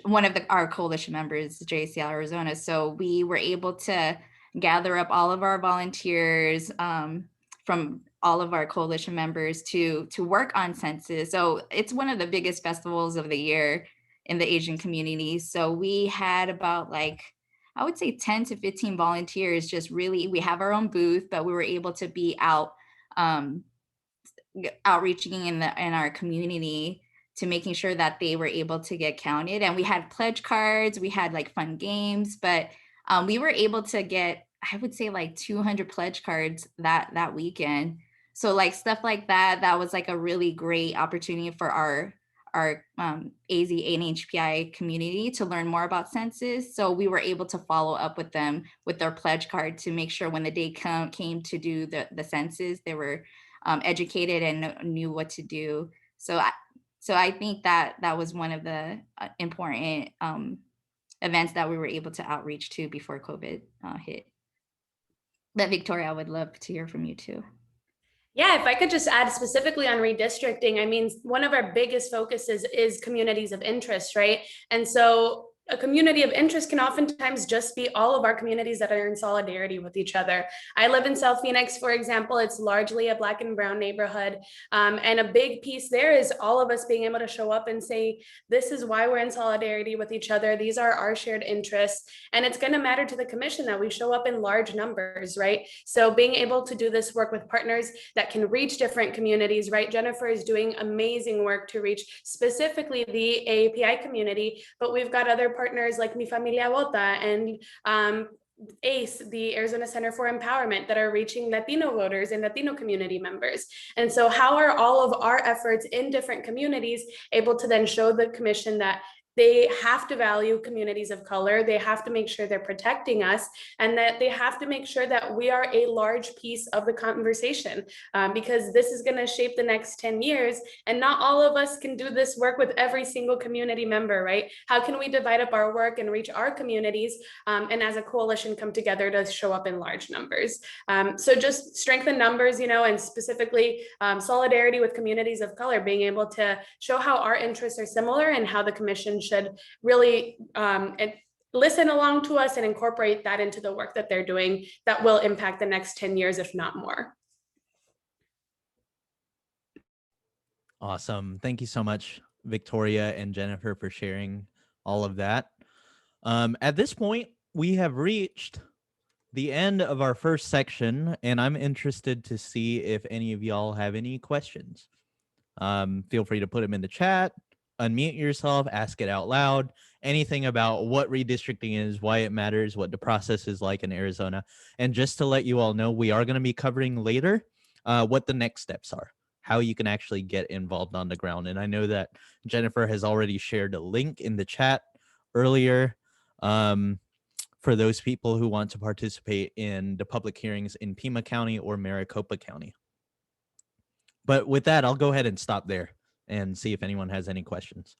One of our coalition members, JACL Arizona. So we were able to gather up all of our volunteers from all of our coalition members to work on census. So it's one of the biggest festivals of the year in the Asian community. So we had about I would say 10 to 15 volunteers. Just really, we have our own booth, but we were able to be out outreaching in our community to making sure that they were able to get counted. And we had pledge cards, we had fun games, but we were able to get, I would say 200 pledge cards that weekend. So stuff like that, that was a really great opportunity for our AANHPI community to learn more about census. So we were able to follow up with them with their pledge card to make sure when the day came to do the census, they were educated and knew what to do. So I think that was one of the important events that we were able to outreach to before COVID hit. But Victoria, I would love to hear from you too. Yeah, if I could just add specifically on redistricting, I mean, one of our biggest focuses is communities of interest, right? And so a community of interest can oftentimes just be all of our communities that are in solidarity with each other. I live in South Phoenix, for example. It's largely a Black and brown neighborhood. And a big piece there is all of us being able to show up and say, this is why we're in solidarity with each other. These are our shared interests. And it's going to matter to the commission that we show up in large numbers, right? So being able to do this work with partners that can reach different communities, right? Jennifer is doing amazing work to reach specifically the API community, but we've got other partners like Mi Familia Vota and ACE, the Arizona Center for Empowerment, that are reaching Latino voters and Latino community members. And so how are all of our efforts in different communities able to then show the commission that they have to value communities of color, they have to make sure they're protecting us, and that they have to make sure that we are a large piece of the conversation, because this is going to shape the next 10 years, and not all of us can do this work with every single community member, right? How can we divide up our work and reach our communities, and as a coalition come together to show up in large numbers? So just strengthen numbers, and specifically solidarity with communities of color, being able to show how our interests are similar and how the commission should really listen along to us and incorporate that into the work that they're doing that will impact the next 10 years, if not more. Awesome. Thank you so much, Victoria and Jennifer, for sharing all of that. At this point, we have reached the end of our first section, and I'm interested to see if any of y'all have any questions. Feel free to put them in the chat, unmute yourself, ask it out loud, anything about what redistricting is, why it matters, what the process is like in Arizona. And just to let you all know, we are going to be covering later what the next steps are, how you can actually get involved on the ground. And I know that Jennifer has already shared a link in the chat earlier for those people who want to participate in the public hearings in Pima County or Maricopa County. But with that, I'll go ahead and stop there and see if anyone has any questions.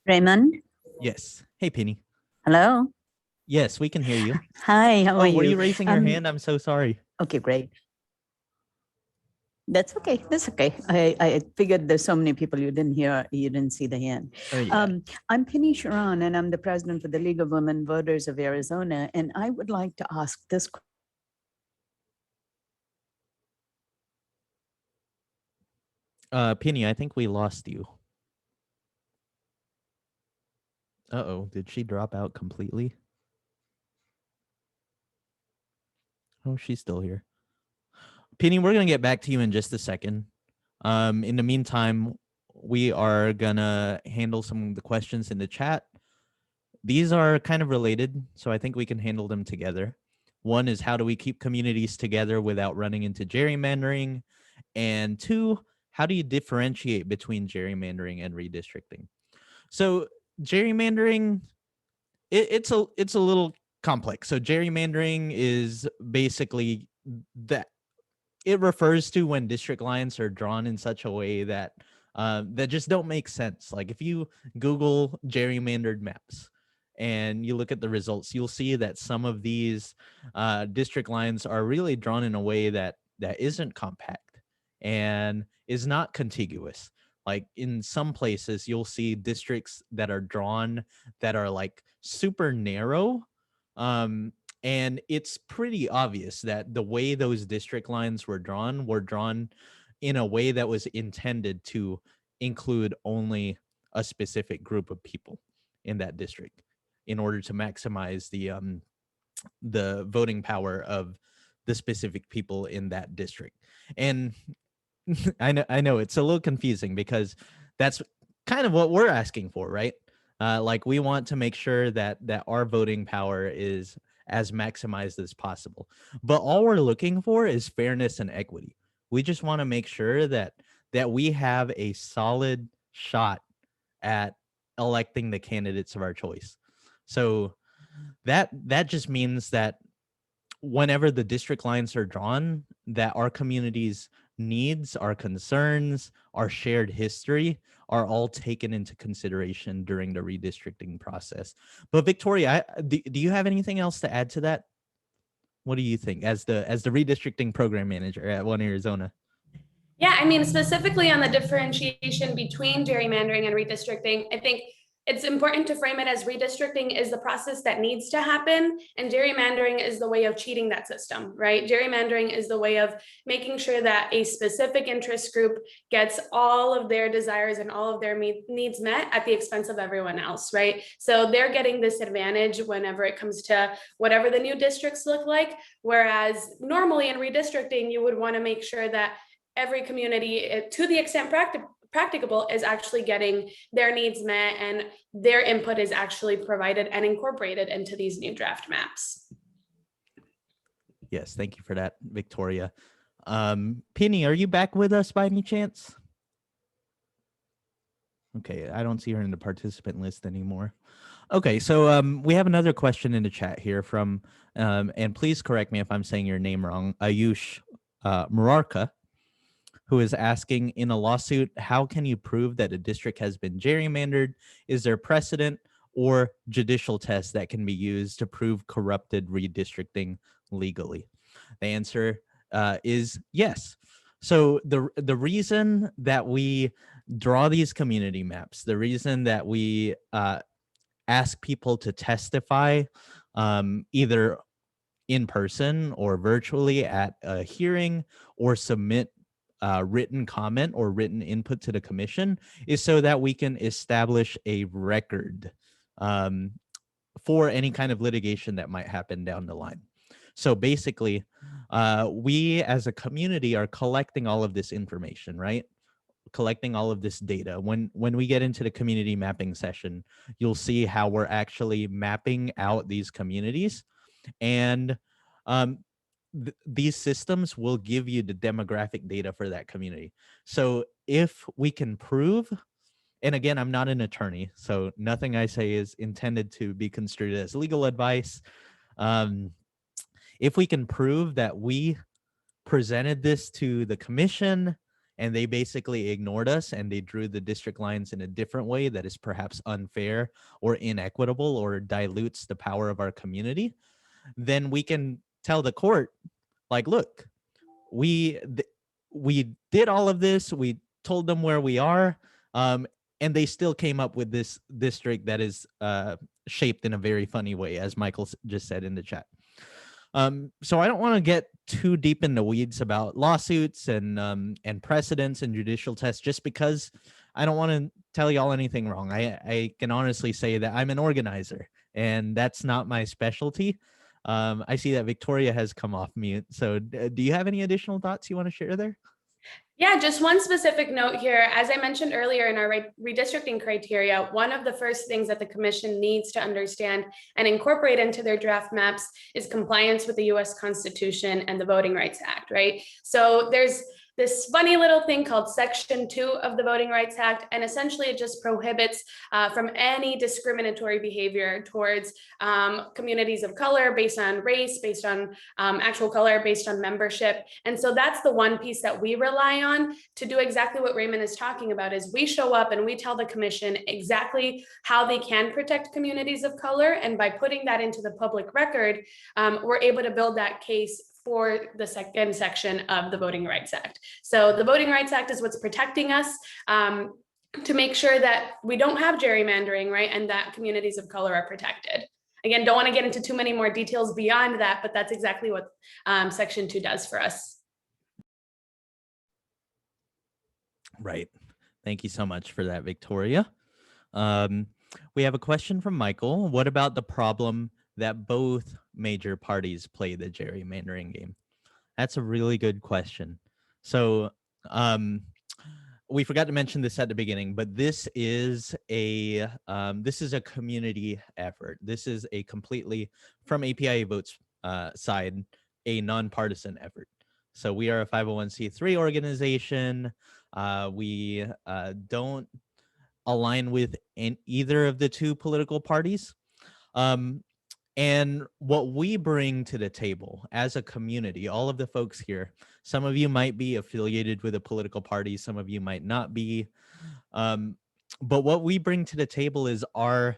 Raymond? Yes. Hey, Penny. Hello? Yes, we can hear you. Hi, how are you? Were you raising your hand? I'm so sorry. Okay, great. That's okay. That's okay. I figured there's so many people you didn't see the hand. Oh, yeah. I'm Penny Sharon, and I'm the president for the League of Women Voters of Arizona. And I would like to ask this question. Penny, I think we lost you. Uh-oh, did she drop out completely? Oh, she's still here. Penny, we're going to get back to you in just a second. In the meantime, we are going to handle some of the questions in the chat. These are kind of related, so I think we can handle them together. One is, how do we keep communities together without running into gerrymandering? And two, how do you differentiate between gerrymandering and redistricting? So gerrymandering, it's a little complex. So gerrymandering is basically that it refers to when district lines are drawn in such a way that that just don't make sense. Like if you Google gerrymandered maps and you look at the results, you'll see that some of these district lines are really drawn in a way that isn't compact and is not contiguous. Like in some places, you'll see districts that are drawn that are like super narrow. Um, and it's pretty obvious that the way those district lines were drawn in a way that was intended to include only a specific group of people in that district in order to maximize the voting power of the specific people in that district. And I know it's a little confusing because that's kind of what we're asking for, right? Like we want to make sure that our voting power is as maximized as possible. But all we're looking for is fairness and equity. We just want to make sure that we have a solid shot at electing the candidates of our choice. So that just means that whenever the district lines are drawn, that our community's needs, our concerns, our shared history are all taken into consideration during the redistricting process. But Victoria, do you have anything else to add to that? What do you think as the redistricting program manager at One Arizona? Yeah, I mean, specifically on the differentiation between gerrymandering and redistricting, I think it's important to frame it as redistricting is the process that needs to happen, and gerrymandering is the way of cheating that system, right? Gerrymandering is the way of making sure that a specific interest group gets all of their desires and all of their needs met at the expense of everyone else, right? So they're getting this advantage whenever it comes to whatever the new districts look like, whereas normally in redistricting, you would want to make sure that every community, to the extent practicable, is actually getting their needs met and their input is actually provided and incorporated into these new draft maps. Yes, thank you for that, Victoria. Penny, are you back with us by any chance? Okay, I don't see her in the participant list anymore. Okay, so we have another question in the chat here from, and please correct me if I'm saying your name wrong, Ayush Murarka, who is asking, in a lawsuit, how can you prove that a district has been gerrymandered? Is there precedent or judicial tests that can be used to prove corrupted redistricting legally? The answer is yes. So the reason that we draw these community maps, the reason that we ask people to testify either in person or virtually at a hearing or submit written comment or written input to the commission is so that we can establish a record for any kind of litigation that might happen down the line. So basically, we as a community are collecting all of this information, right? Collecting all of this data. When we get into the community mapping session, you'll see how we're actually mapping out these communities, and these systems will give you the demographic data for that community. So if we can prove, and again, I'm not an attorney, so nothing I say is intended to be construed as legal advice. If we can prove that we presented this to the commission and they basically ignored us and they drew the district lines in a different way that is perhaps unfair or inequitable or dilutes the power of our community, then we can tell the court, like, look, we did all of this, we told them where we are, and they still came up with this district that is shaped in a very funny way, as Michael just said in the chat. So I don't want to get too deep in the weeds about lawsuits and precedents and judicial tests, just because I don't want to tell y'all anything wrong. I can honestly say that I'm an organizer, and that's not my specialty. I see that Victoria has come off mute. So do you have any additional thoughts you want to share there? Yeah, just one specific note here. As I mentioned earlier in our redistricting criteria, one of the first things that the commission needs to understand and incorporate into their draft maps is compliance with the US Constitution and the Voting Rights Act, right? So there's this funny little thing called Section 2 of the Voting Rights Act, and essentially it just prohibits from any discriminatory behavior towards communities of color based on race, based on actual color, based on membership. And so that's the one piece that we rely on to do exactly what Raymond is talking about, is we show up and we tell the commission exactly how they can protect communities of color. And by putting that into the public record, we're able to build that case for the second section of the Voting Rights Act. So the Voting Rights Act is what's protecting us to make sure that we don't have gerrymandering, right? And that communities of color are protected. Again, don't want to get into too many more details beyond that, but that's exactly what Section 2 does for us. Right. Thank you so much for that, Victoria. We have a question from Michael. What about the problem that both major parties play the gerrymandering game? That's a really good question. So we forgot to mention this at the beginning, but this is a community effort. This is a completely, from APIA Vote's side, a nonpartisan effort. So we are a 501c3 organization. We don't align with either of the two political parties. And what we bring to the table as a community, all of the folks here, some of you might be affiliated with a political party, some of you might not be. But what we bring to the table is our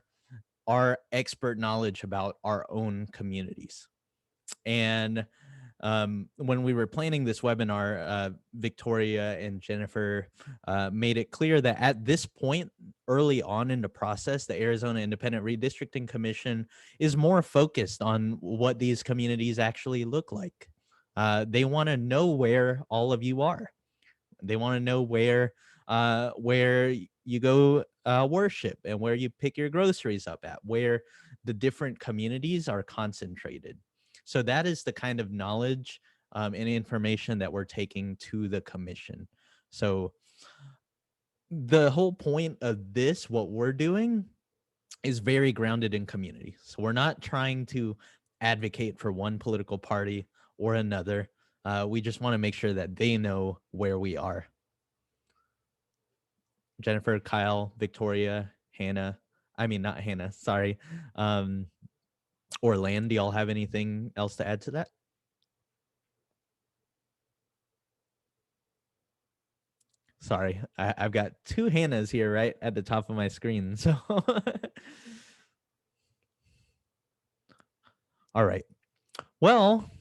expert knowledge about our own communities. And when we were planning this webinar, Victoria and Jennifer made it clear that at this point, early on in the process, the Arizona Independent Redistricting Commission is more focused on what these communities actually look like. They want to know where all of you are. They want to know where you go worship and where you pick your groceries up at, where the different communities are concentrated. So that is the kind of knowledge and information that we're taking to the commission. So the whole point of this, what we're doing, is very grounded in community. So we're not trying to advocate for one political party or another. We just want to make sure that they know where we are. Jennifer, Kyle, Victoria, Hannah. I mean, not Hannah, sorry. Or Lan, do y'all have anything else to add to that? Sorry, I've got two Hannahs here right at the top of my screen. So, all right. Well,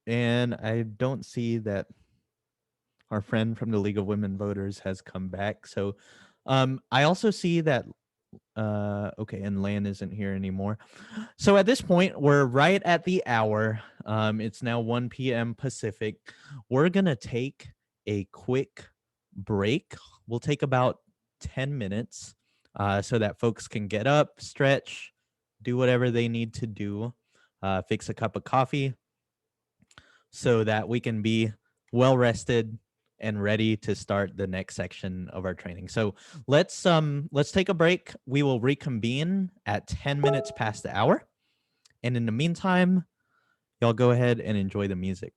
and I don't see that our friend from the League of Women Voters has come back. So I also see that, okay, and Lan isn't here anymore. So at this point, we're right at the hour. It's now 1 p.m. Pacific. We're going to take a quick break. We'll take about 10 minutes so that folks can get up, stretch, do whatever they need to do, fix a cup of coffee so that we can be well rested and ready to start the next section of our training. So let's take a break. We will reconvene at 10 minutes past the hour. And in the meantime, y'all go ahead and enjoy the music.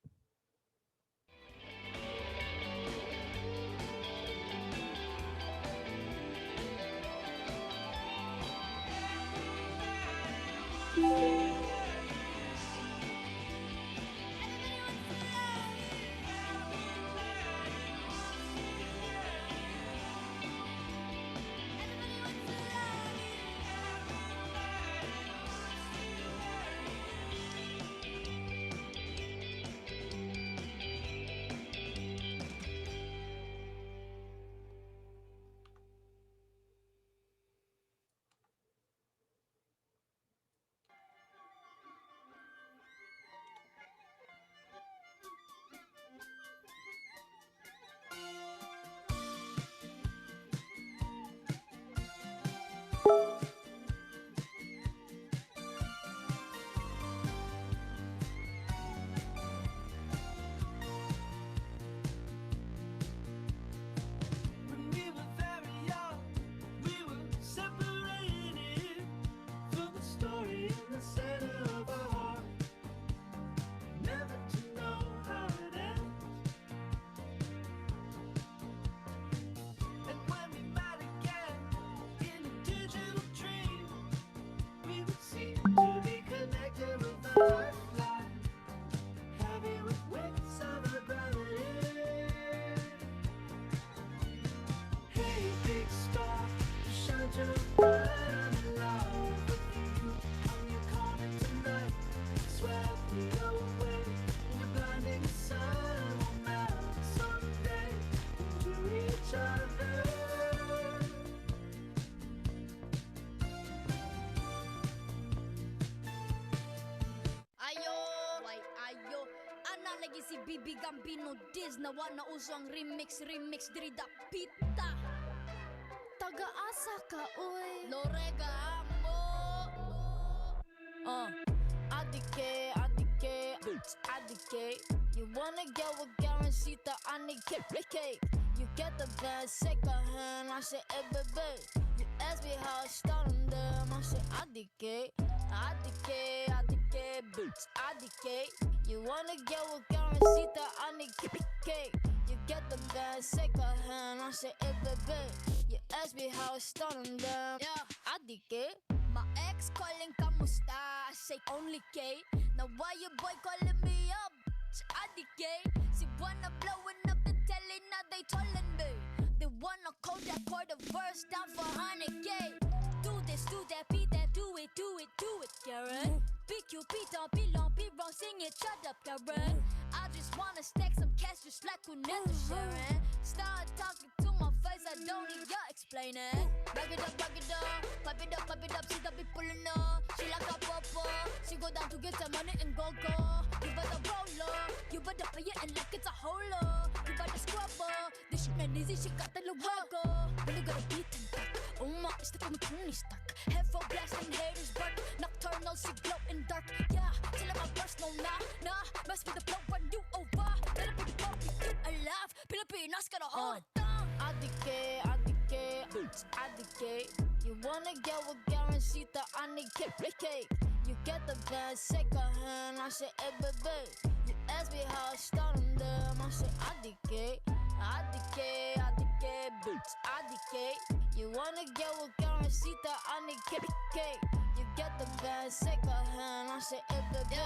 Lagi si Bibi Gambino Diz na wana usang remix diri dapita. Taga-asa ka uy Lorega amo. Adike you wanna get with guarantee that I need cake. You get the best second hand, I say baby. You ask me how I start on them, I say adike you wanna get with guarantee that I need cake. You get the best second hand, I say baby. You ask me how I start on them, yeah, adike. My ex calling kamusta, I say only K. Now why your boy calling me up? Adike. See wanna blowing up the telly, now they telling me they wanna call that quarter verse down for 100K. Do this, do that, beat that, do it, Karen. BQP don't belong, be wrong, sing it, shut up, Karen. I just wanna stack some cash just like we never sharing. Start talking to my face, I don't need your explaining. Back it up, pop it up, she don't be pulling up. She like a papa, she go down to get the money and go. You better roll up, you better pay it and like it's a hole up. You better scrub up, this shit man easy, she got the luego. When you gotta beat and back, oh my, it's the Tony stuck. Head for blasting haters, but nocturnal, she glow in dark. Yeah, till my personal, nah, mess with the flow, run you over. Better be the bump, you alive. Pilipinas gotta hold it down. Adike. You wanna get with guarantee that I need cake. You get the best second hand, I say baby. You ask me how I start on them, I say adike. You wanna get with guarantee that I need cake. You get the best second hand, I say baby.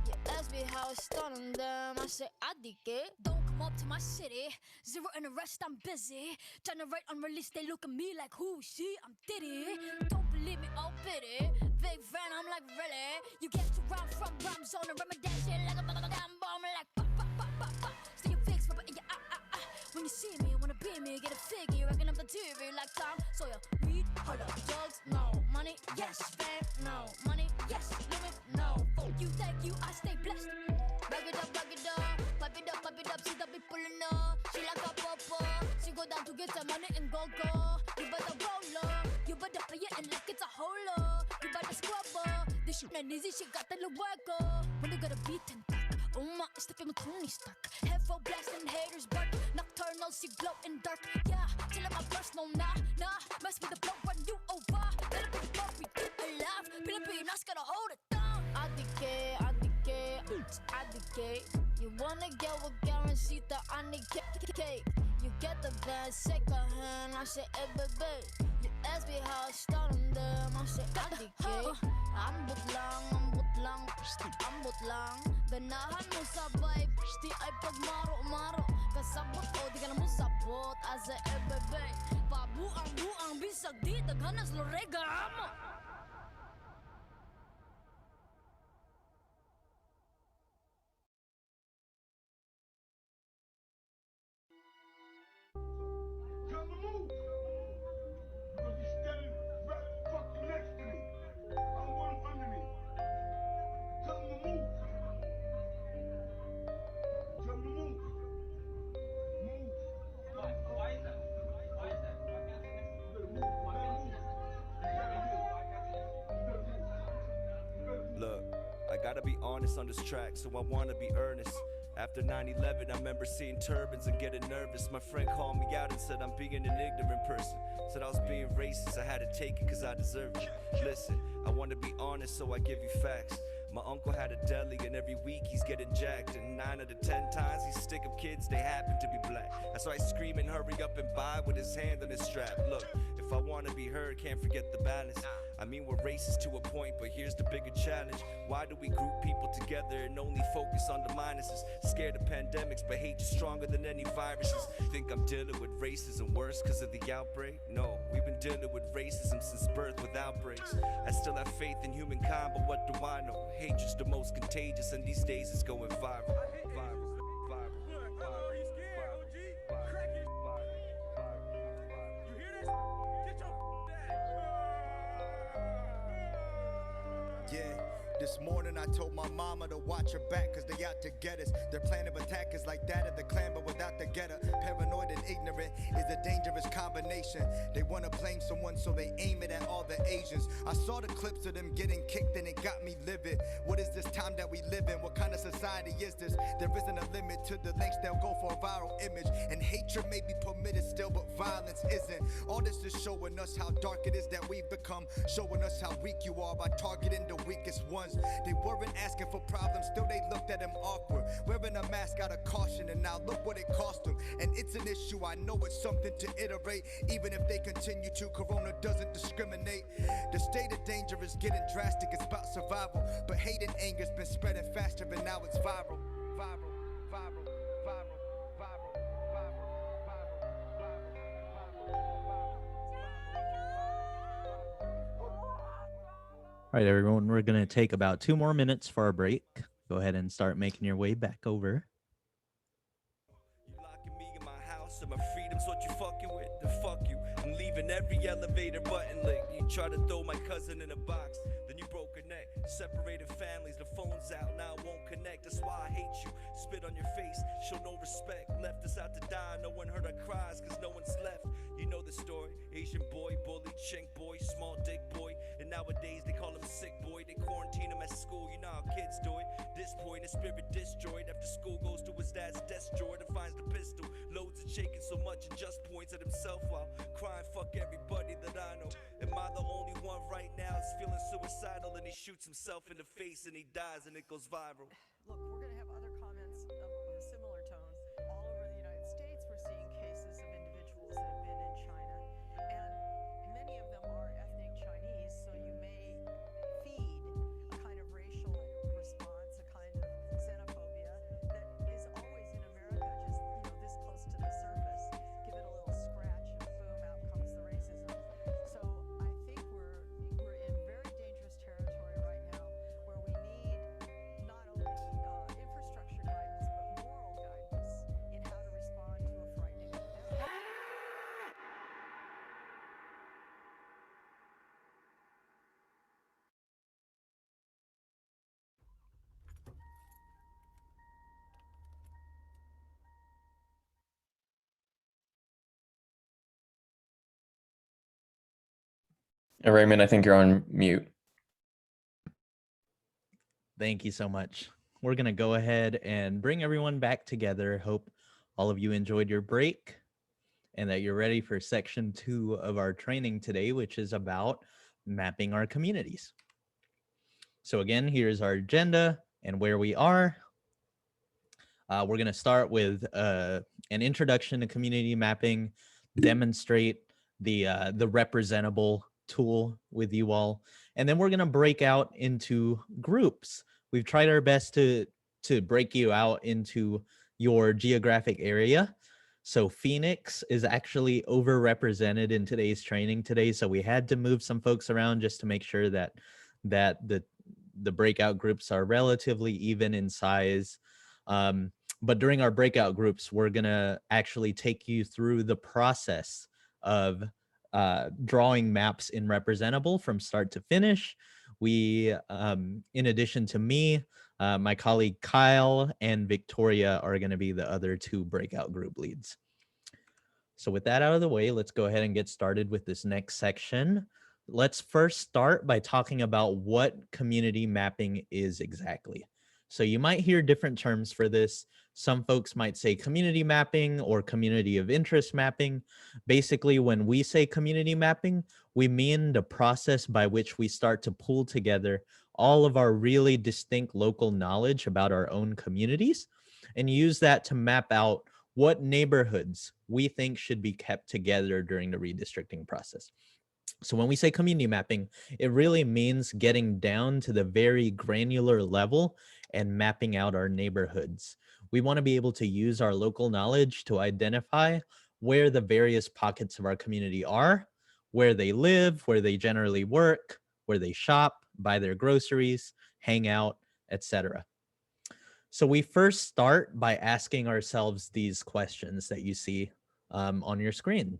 You ask me how I start on them, I say adike. Don't come up to my city, zero in the rest, I'm busy. Generate unreleased, they look at me like who is she? I'm Diddy. Don't believe me, oh pity. Big fan, I'm like really. You get to rhyme from rhyme zone and Ramadan shit like a damn bomb, like pop. See you fix, rubber in your When you see me, wanna be me, get a figure, racking up the TV like Tom Sawyer. Weed, hold up, drugs, no. Money, yes. Fame, no. Money, yes. Limit, no. Fuck you, thank you, I stay blessed. Back it up, pop it up, she don't be pulling up. She like a papa, she go down to get the money and go. You better roll up, you better pay it and like it's a hole up. You better scrub up, this shit not easy, she got the luego. When you gotta beat and back, oh my, it's the Tony stuck. Head for blasting haters, but nocturnal, she glow in dark. Yeah, till my personal, nah, mess with the flow, run you over. Better be the bump, we keep alive. Pilipinas gotta hold it down. Adike. You wanna get with guarantee that I need cake. You get the best second hand, I say baby. You ask me how I start on them, I say adike. Ambot lang. Ganahan mo sabay, di ay pagmaro-maro. Kasabot o di ka na mo sabot, I say baby. Pabuang bisag di daghanas lorega amo. Gotta be honest on this track, so I wanna be earnest. After 9/11, I remember seeing turbans and getting nervous. My friend called me out and said I'm being an ignorant person. Said I was being racist, I had to take it cause I deserved it. Listen, I wanna be honest, so I give you facts. My uncle had a deli and every week he's getting jacked. And 9 out of 10 times he stick up kids, they happen to be black. That's why I scream and hurry up and buy with his hand on his strap. Look, if I wanna be heard, can't forget the balance. I mean, we're racist to a point, but here's the bigger challenge. Why do we group people together and only focus on the minuses? Scared of pandemics, but hate is stronger than any viruses. Think I'm dealing with racism worse because of the outbreak? No, we've been dealing with racism since birth with outbreaks. I still have faith in humankind, but what do I know? Hatred's the most contagious, and these days it's going viral. Yeah, this morning I told my mama to watch her back cause they out to get us. Their plan of attack is like that of the clan but without the getter. Paranoid and ignorant is a dangerous combination. They wanna blame someone so they aim it at all the Asians. I saw the clips of them getting kicked and it got me livid. What is this time that we live in? What kind of society is this? There isn't a limit to the lengths they'll go for a viral image. And hatred may be permitted still but violence isn't. All this is showing us how dark it is that we've become. Showing us how weak you are by targeting the weakest ones. They weren't asking for problems, still they looked at him awkward. Wearing a mask out of caution, and now look what it cost them. And it's an issue, I know it's something to iterate. Even if they continue to, Corona doesn't discriminate. The state of danger is getting drastic, it's about survival. But hate and anger's been spreading faster, and now it's viral. Viral, viral, viral, viral, viral, viral, viral. All right, everyone, we're going to take about 2 more minutes for our break. Go ahead and start making your way back over. You locking me in my house and my freedom's what you fucking with? Then fuck you. I'm leaving every elevator button licked. You try to throw my cousin in a box, then you broke her neck. Separated families, the phone's out, now it won't connect. That's why I hate you. Spit on your face, show no respect. Left us out to die, no one heard our cries, cause no one's left. You know the story, Asian boy, bully, chink boy, small dick boy. And nowadays they call him sick boy, they quarantine him at school, you know how kids do it. This point, his spirit destroyed, after school goes to his dad's desk drawer and finds the pistol. Loads of shaking so much and just points at himself while crying, fuck everybody that I know. Am I the only one right now that's feeling suicidal? And he shoots himself in the face and he dies and it goes viral. Look, we're going to have other comments of a similar tone. All over the United States, we're seeing cases of individuals that have been in China, and many of them are ethnic Chinese, so you may feed a kind of racial response, a kind of xenophobia that is always in America, just this close to the surface. Give it a little scratch and boom, out comes the racism. So I think we're in very dangerous territory right now, where we need not only infrastructure guidance, but moral guidance in how to respond to a frightening epidemic. And Raymond, I think you're on mute. Thank you so much. We're going to go ahead and bring everyone back together. Hope all of you enjoyed your break and that you're ready for section 2 of our training today, which is about mapping our communities. So again, here's our agenda and where we are. We're going to start with an introduction to community mapping, demonstrate the representable tool with you all, and then we're going to break out into groups. We've tried our best to break you out into your geographic area. So Phoenix is actually overrepresented in today's training today, so we had to move some folks around just to make sure that the breakout groups are relatively even in size. But during our breakout groups, we're going to actually take you through the process of drawing maps in Representable from start to finish. We, in addition to me, my colleague Kyle and Victoria are going to be the other 2 breakout group leads. So with that out of the way, let's go ahead and get started with this next section. Let's first start by talking about what community mapping is exactly. So you might hear different terms for this. Some folks might say community mapping or community of interest mapping. Basically, when we say community mapping, we mean the process by which we start to pull together all of our really distinct local knowledge about our own communities and use that to map out what neighborhoods we think should be kept together during the redistricting process. So when we say community mapping, it really means getting down to the very granular level and mapping out our neighborhoods. We want to be able to use our local knowledge to identify where the various pockets of our community are, where they live, where they generally work, where they shop, buy their groceries, hang out, etc. So we first start by asking ourselves these questions that you see on your screen.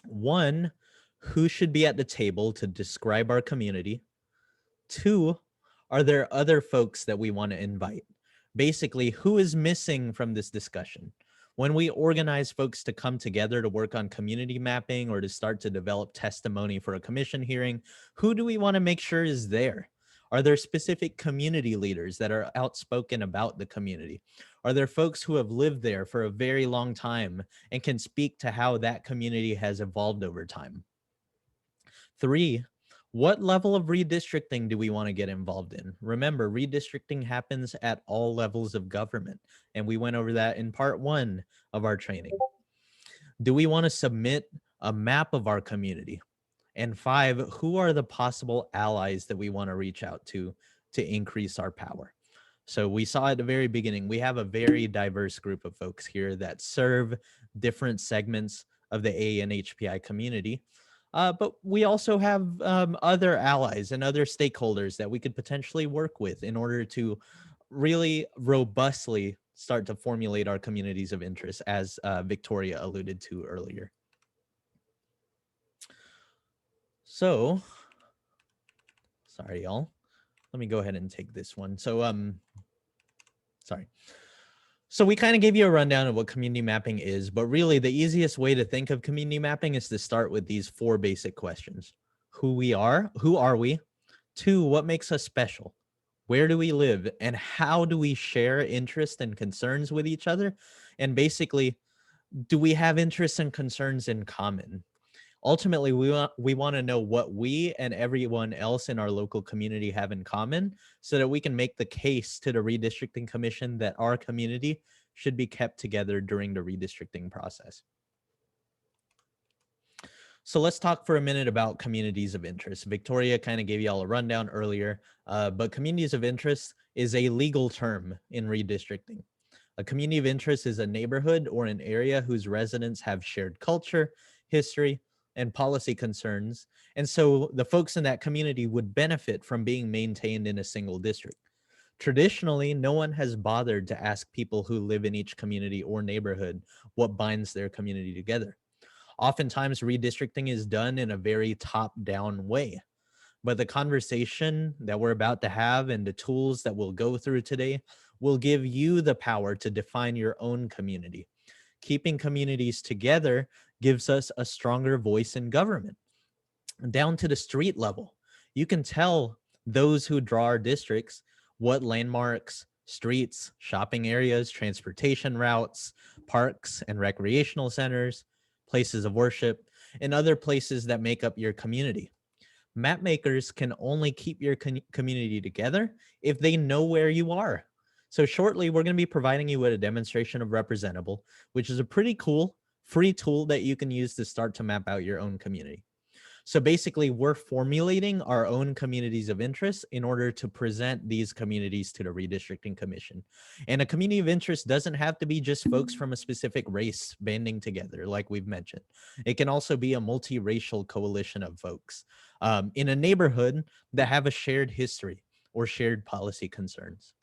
One, who should be at the table to describe our community? Two, are there other folks that we want to invite? Basically, who is missing from this discussion? When we organize folks to come together to work on community mapping or to start to develop testimony for a commission hearing, who do we want to make sure is there? Are there specific community leaders that are outspoken about the community? Are there folks who have lived there for a very long time and can speak to how that community has evolved over time? Three, what level of redistricting do we want to get involved in? Remember, redistricting happens at all levels of government, and we went over that in part 1 of our training. Do we want to submit a map of our community? And 5, who are the possible allies that we want to reach out to increase our power? So we saw at the very beginning, we have a very diverse group of folks here that serve different segments of the AANHPI community. But we also have other allies and other stakeholders that we could potentially work with in order to really robustly start to formulate our communities of interest, as Victoria alluded to earlier. So, sorry, y'all. Let me go ahead and take this one. So, sorry. So we kind of gave you a rundown of what community mapping is, but really the easiest way to think of community mapping is to start with these 4 basic questions. Who are we? 2, what makes us special? Where do we live? And how do we share interests and concerns with each other? And basically, do we have interests and concerns in common? Ultimately, we want to know what we and everyone else in our local community have in common so that we can make the case to the Redistricting Commission that our community should be kept together during the redistricting process. So let's talk for a minute about communities of interest. Victoria kind of gave you all a rundown earlier, but communities of interest is a legal term in redistricting. A community of interest is a neighborhood or an area whose residents have shared culture, history, and policy concerns. And so the folks in that community would benefit from being maintained in a single district. Traditionally, no one has bothered to ask people who live in each community or neighborhood what binds their community together. Oftentimes, redistricting is done in a very top-down way. But the conversation that we're about to have and the tools that we'll go through today will give you the power to define your own community. Keeping communities together gives us a stronger voice in government. Down to the street level, you can tell those who draw our districts what landmarks, streets, shopping areas, transportation routes, parks and recreational centers, places of worship, and other places that make up your community. Map makers can only keep your community together if they know where you are. So shortly, we're going to be providing you with a demonstration of Representable, which is a pretty cool free tool that you can use to start to map out your own community. So basically, we're formulating our own communities of interest in order to present these communities to the Redistricting Commission. And a community of interest doesn't have to be just folks from a specific race banding together, like we've mentioned. It can also be a multiracial coalition of folks in a neighborhood that have a shared history or shared policy concerns.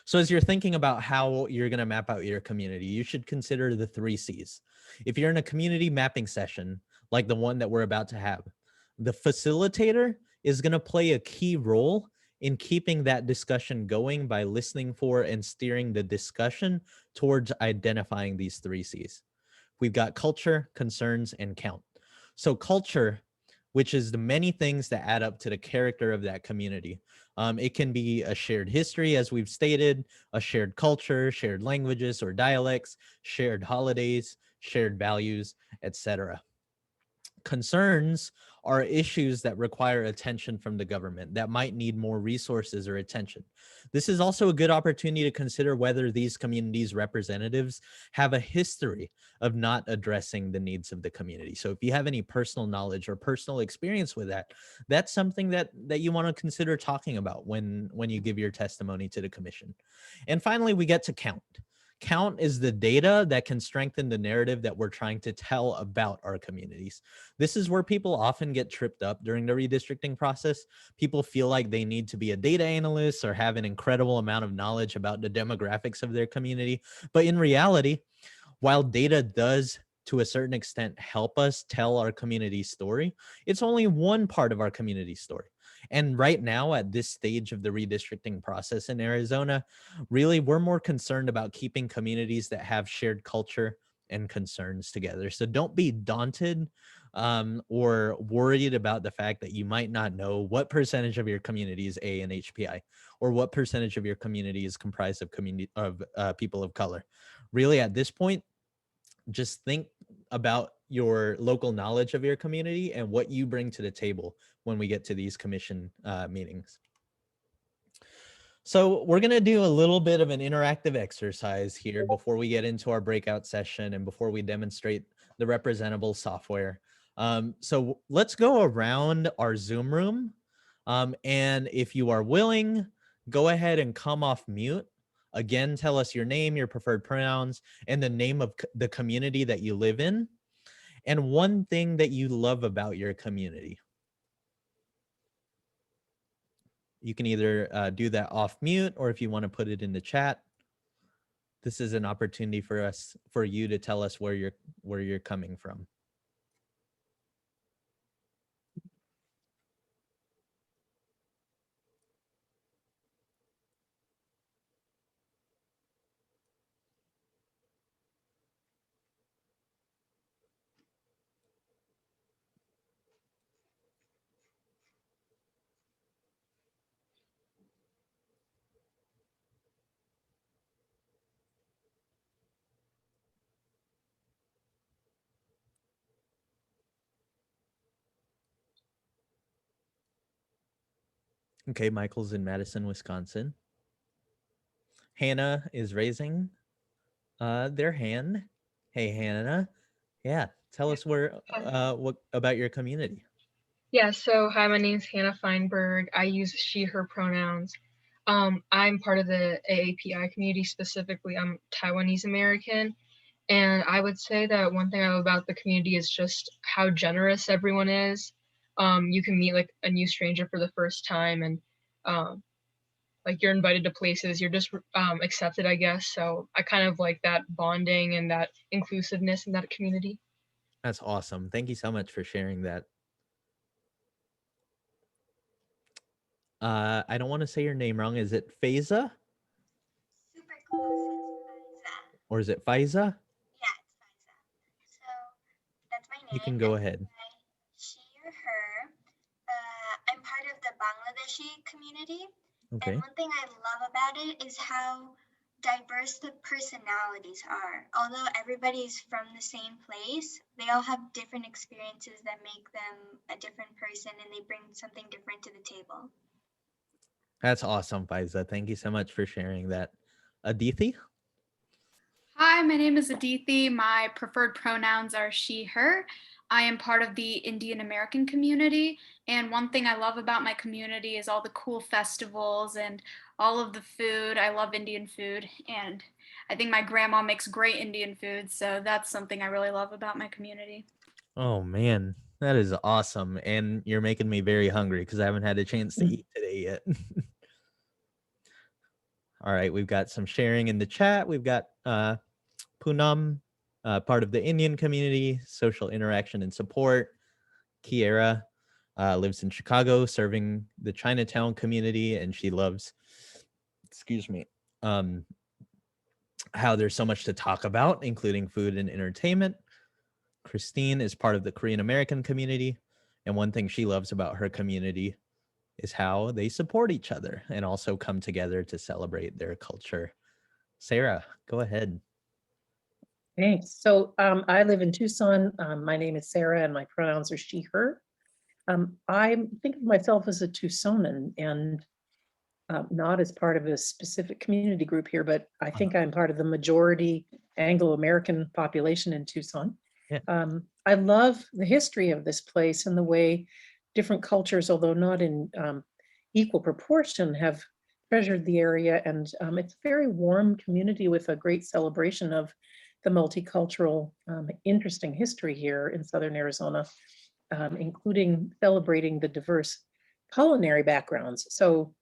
So as you're thinking about how you're going to map out your community, you should consider the 3 C's. If you're in a community mapping session, like the one that we're about to have, the facilitator is going to play a key role in keeping that discussion going by listening for and steering the discussion towards identifying these 3 C's. We've got culture, concerns, and count. So culture, which is the many things that add up to the character of that community. It can be a shared history, as we've stated, a shared culture, shared languages or dialects, shared holidays, shared values, etc. concerns are issues that require attention from the government that might need more resources or attention. This is also a good opportunity to consider whether these communities' representatives have a history of not addressing the needs of the community. So if you have any personal knowledge or personal experience with that, that's something that you want to consider talking about when you give your testimony to the commission. And finally, we get to count. Count is the data that can strengthen the narrative that we're trying to tell about our communities. This is where people often get tripped up during the redistricting process. People feel like they need to be a data analyst or have an incredible amount of knowledge about the demographics of their community. But in reality, while data does to a certain extent help us tell our community story, it's only one part of our community story. And right now, at this stage of the redistricting process in Arizona, really, we're more concerned about keeping communities that have shared culture and concerns together. So don't be daunted or worried about the fact that you might not know what percentage of your community is AANHPI or what percentage of your community is comprised of people of color. Really, at this point, just think about your local knowledge of your community and what you bring to the table when we get to these commission meetings. So we're going to do a little bit of an interactive exercise here before we get into our breakout session and before we demonstrate the representable software. So let's go around our Zoom room. And if you are willing, go ahead and come off mute. Again, tell us your name, your preferred pronouns, and the name of the community that you live in, and one thing that you love about your community. You can either do that off mute, or if you want to put it in the chat, this is an opportunity for you to tell us where you're coming from. Okay, Michael's in Madison, Wisconsin. Hannah is raising their hand. Hey, Hannah. Yeah, tell us what about your community. Yeah, so hi, my name's Hannah Feinberg. I use she, her pronouns. I'm part of the AAPI community, specifically I'm Taiwanese American. And I would say that one thing I love about the community is just how generous everyone is. You can meet like a new stranger for the first time and like you're invited to places, you're just accepted, I guess. So I kind of like that bonding and that inclusiveness in that community. That's awesome. Thank you so much for sharing that. I don't want to say your name wrong. Is it Faiza? Super close. It's Faiza. Or is it Faiza? Yeah, it's Faiza. So that's my name. You can go ahead. She or her. I'm part of the Bangladeshi community. Okay. And one thing I love about it is how diverse the personalities are. Although everybody's from the same place, they all have different experiences that make them a different person, and they bring something different to the table. That's awesome, Faiza. Thank you so much for sharing that. Adithi? Hi, my name is Adithi. My preferred pronouns are she, her. I am part of the Indian American community. And one thing I love about my community is all the cool festivals and all of the food. I love Indian food. And I think my grandma makes great Indian food. So that's something I really love about my community. Oh, man. That is awesome. And you're making me very hungry because I haven't had a chance to eat today yet. All right, we've got some sharing in the chat. We've got Poonam, part of the Indian community, social interaction and support. Kiera lives in Chicago, serving the Chinatown community, and she loves, how there's so much to talk about, including food and entertainment. Christine is part of the Korean American community, and one thing she loves about her community is how they support each other and also come together to celebrate their culture. Sarah, go ahead. Thanks. So I live in Tucson. My name is Sarah and my pronouns are she, her. I think of myself as a Tucsonan and not as part of a specific community group here, but I think I'm part of the majority Anglo-American population in Tucson. Yeah. I love the history of this place and the way different cultures, although not in equal proportion, have treasured the area. And it's a very warm community with a great celebration of the multicultural, interesting history here in Southern Arizona, including celebrating the diverse culinary backgrounds. So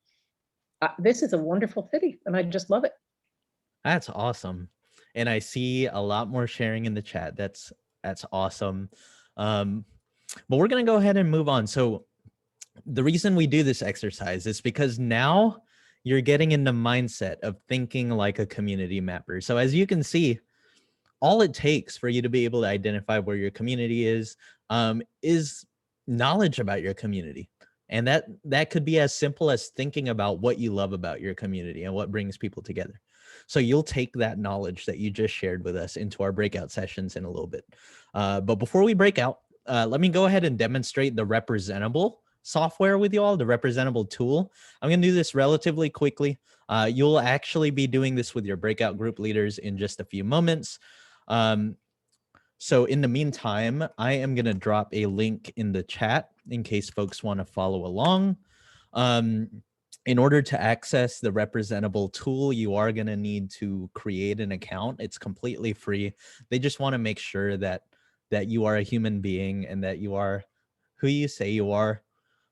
this is a wonderful city and I just love it. That's awesome. And I see a lot more sharing in the chat. That's awesome. But we're going to go ahead and move on. So the reason we do this exercise is because now you're getting in the mindset of thinking like a community mapper. So as you can see, all it takes for you to be able to identify where your community is knowledge about your community. And that could be as simple as thinking about what you love about your community and what brings people together. So you'll take that knowledge that you just shared with us into our breakout sessions in a little bit. But before we break out, let me go ahead and demonstrate the Representable software with you all, the Representable tool. I'm going to do this relatively quickly. You'll actually be doing this with your breakout group leaders in just a few moments. So in the meantime, I am going to drop a link in the chat in case folks want to follow along. In order to access the Representable tool, you are going to need to create an account. It's completely free. They just want to make sure that you are a human being and that you are who you say you are.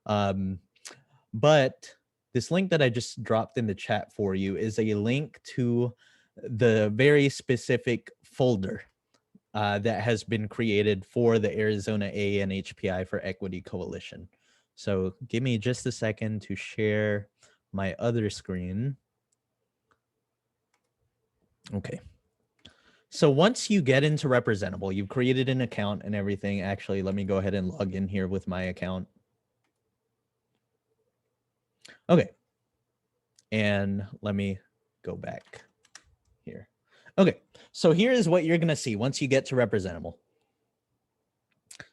But this link that I just dropped in the chat for you is a link to the very specific folder that has been created for the Arizona AANHPI for Equity Coalition. So give me just a second to share my other screen. Okay. So once you get into Representable, you've created an account and everything. Actually, let me go ahead and log in here with my account. Okay. And let me go back here. Okay. So here is what you're going to see once you get to Representable.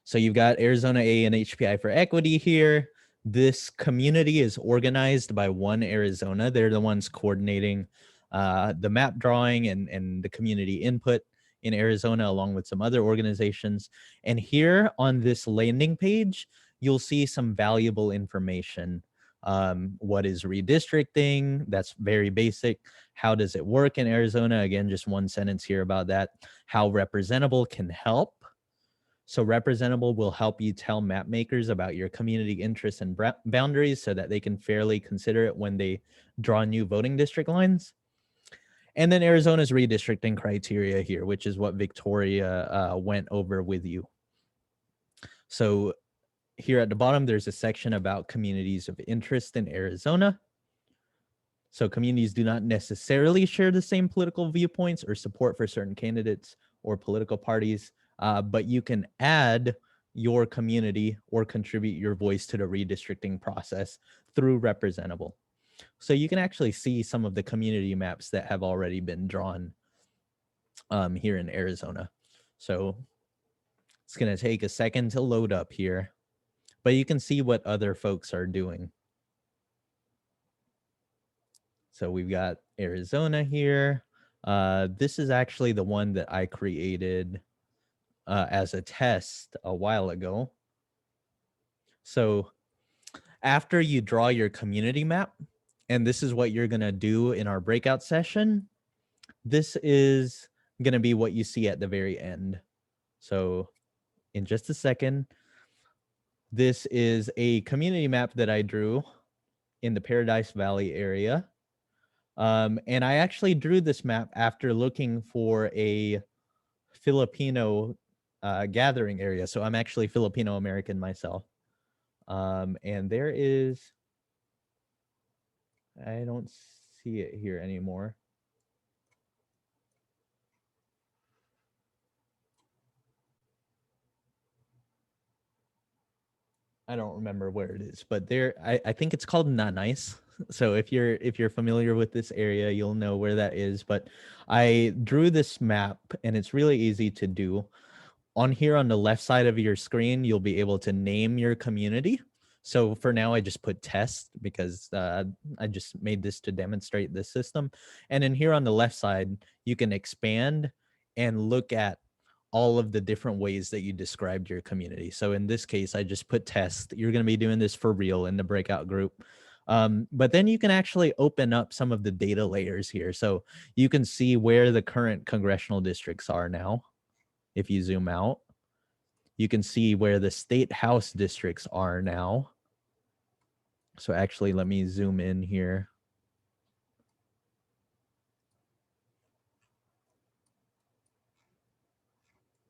So you've got Arizona AANHPI for Equity here. This community is organized by One Arizona. They're the ones coordinating the map drawing and the community input in Arizona, along with some other organizations. And here on this landing page, you'll see some valuable information. What is redistricting? That's very basic. How does it work in Arizona? Again, just one sentence here about that. How Representable can help. So Representable will help you tell map makers about your community interests and boundaries so that they can fairly consider it when they draw new voting district lines. And then Arizona's redistricting criteria here, which is what Victoria went over with you. So here at the bottom, there's a section about communities of interest in Arizona. So communities do not necessarily share the same political viewpoints or support for certain candidates or political parties. But you can add your community or contribute your voice to the redistricting process through Representable. So you can actually see some of the community maps that have already been drawn here in Arizona. So it's going to take a second to load up here, but you can see what other folks are doing. So we've got Arizona here. This is actually the one that I created as a test a while ago. So after you draw your community map, and this is what you're going to do in our breakout session, this is going to be what you see at the very end. So in just a second, this is a community map that I drew in the Paradise Valley area. And I actually drew this map after looking for a Filipino gathering area. So I'm actually Filipino American myself. And there is, I don't see it here anymore. I don't remember where it is, but there, I think it's called Not Nice. So if you're familiar with this area, you'll know where that is. But I drew this map, and it's really easy to do. On here on the left side of your screen, you'll be able to name your community. So for now, I just put test because I just made this to demonstrate this system. And then here on the left side, you can expand and look at all of the different ways that you described your community. So in this case, I just put test. You're going to be doing this for real in the breakout group. But then you can actually open up some of the data layers here. So you can see where the current congressional districts are now. If you zoom out, you can see where the state house districts are now. So actually, let me zoom in here.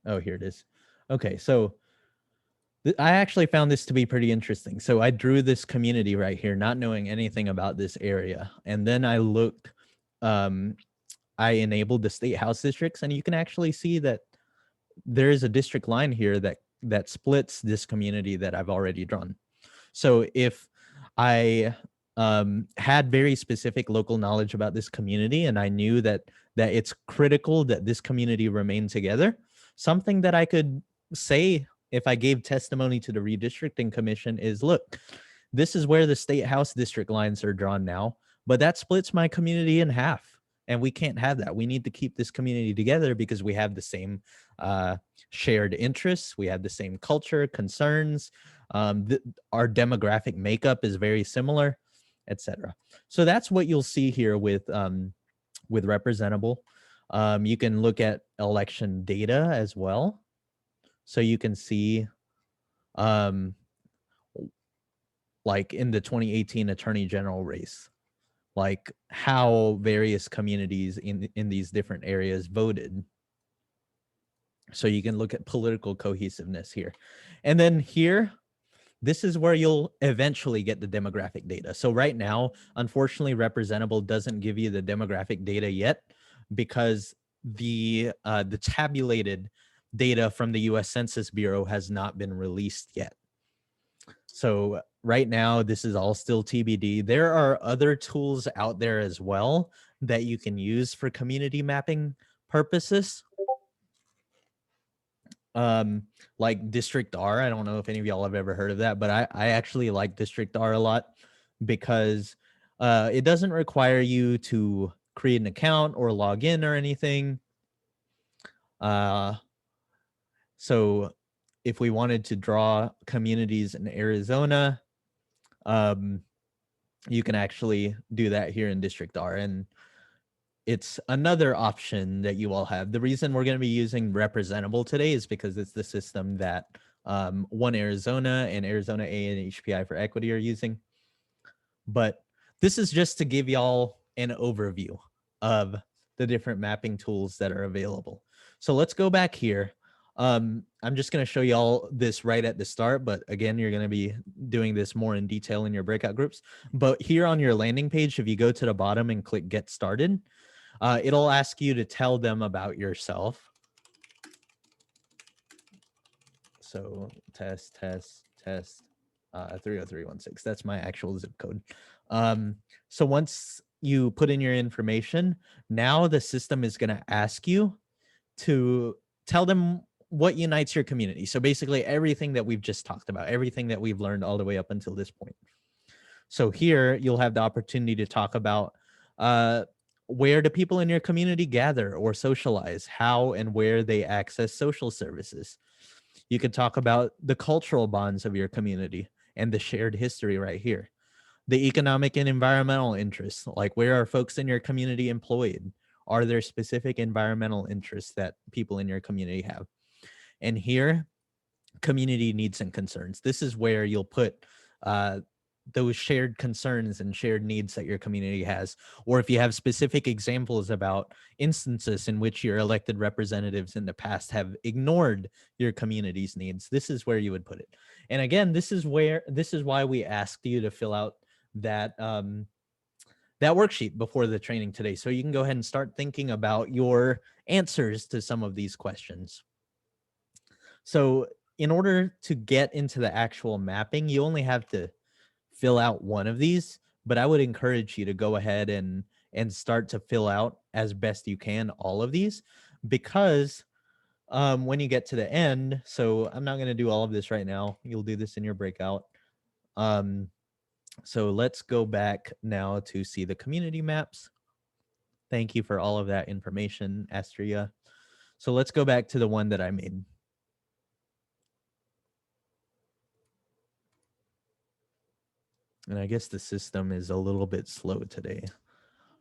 Oh, here it is. Okay, so I actually found this to be pretty interesting. So I drew this community right here, not knowing anything about this area. And then I looked, I enabled the state house districts, and you can actually see that there is a district line here that splits this community that I've already drawn. So if I had very specific local knowledge about this community, and I knew that it's critical that this community remain together, something that I could say if I gave testimony to the Redistricting Commission is, look, this is where the state house district lines are drawn now, but that splits my community in half. And we can't have that. We need to keep this community together because we have the same shared interests. We have the same culture, concerns. Our demographic makeup is very similar, etc. So that's what you'll see here with Representable. You can look at election data as well. So you can see like in the 2018 Attorney General race, like how various communities in these different areas voted. So you can look at political cohesiveness here. And then here, this is where you'll eventually get the demographic data. So right now, unfortunately, Representable doesn't give you the demographic data yet because the tabulated data from the US Census Bureau has not been released yet. So right now, this is all still TBD. There are other tools out there as well that you can use for community mapping purposes. Like District R. I don't know if any of y'all have ever heard of that, but I actually like District R a lot because it doesn't require you to create an account or log in or anything. So if we wanted to draw communities in Arizona, you can actually do that here in District R. And it's another option that you all have. The reason we're going to be using Representable today is because it's the system that One Arizona and Arizona AANHPI for Equity are using. But this is just to give y'all an overview of the different mapping tools that are available. So let's go back here. I'm just going to show y'all this right at the start, but again, you're going to be doing this more in detail in your breakout groups. But here on your landing page, if you go to the bottom and click Get Started, it'll ask you to tell them about yourself. So test 30316. That's my actual zip code. So once you put in your information, now the system is going to ask you to tell them what unites your community. So basically everything that we've just talked about, everything that we've learned all the way up until this point. So here you'll have the opportunity to talk about where do people in your community gather or socialize, how and where they access social services. You could talk about the cultural bonds of your community and the shared history right here. The economic and environmental interests, like where are folks in your community employed? Are there specific environmental interests that people in your community have? And here, community needs and concerns. This is where you'll put those shared concerns and shared needs that your community has. Or if you have specific examples about instances in which your elected representatives in the past have ignored your community's needs, this is where you would put it. And again, this is why we asked you to fill out that that worksheet before the training today, so you can go ahead and start thinking about your answers to some of these questions. So in order to get into the actual mapping, you only have to fill out one of these, but I would encourage you to go ahead and start to fill out as best you can all of these, because when you get to the end, so I'm not going to do all of this right now. You'll do this in your breakout. So let's go back now to see the community maps. Thank you for all of that information, Astria. So let's go back to the one that I made. And I guess the system is a little bit slow today.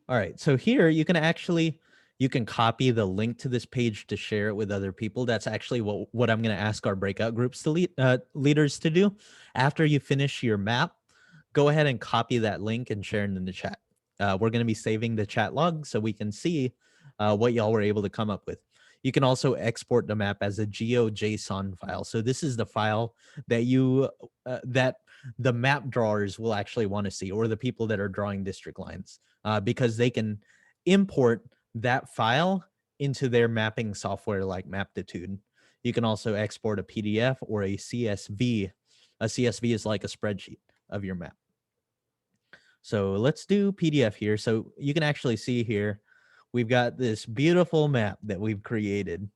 All right, so here you can copy the link to this page to share it with other people. That's actually what I'm going to ask our breakout groups to leaders to do. After you finish your map, go ahead and copy that link and share it in the chat. We're going to be saving the chat log so we can see what y'all were able to come up with. You can also export the map as a GeoJSON file. So this is the file that that the map drawers will actually want to see, or the people that are drawing district lines, because they can import that file into their mapping software like Maptitude. You can also export a PDF or a CSV. A CSV is like a spreadsheet of your map. So let's do PDF here. So you can actually see here, we've got this beautiful map that we've created.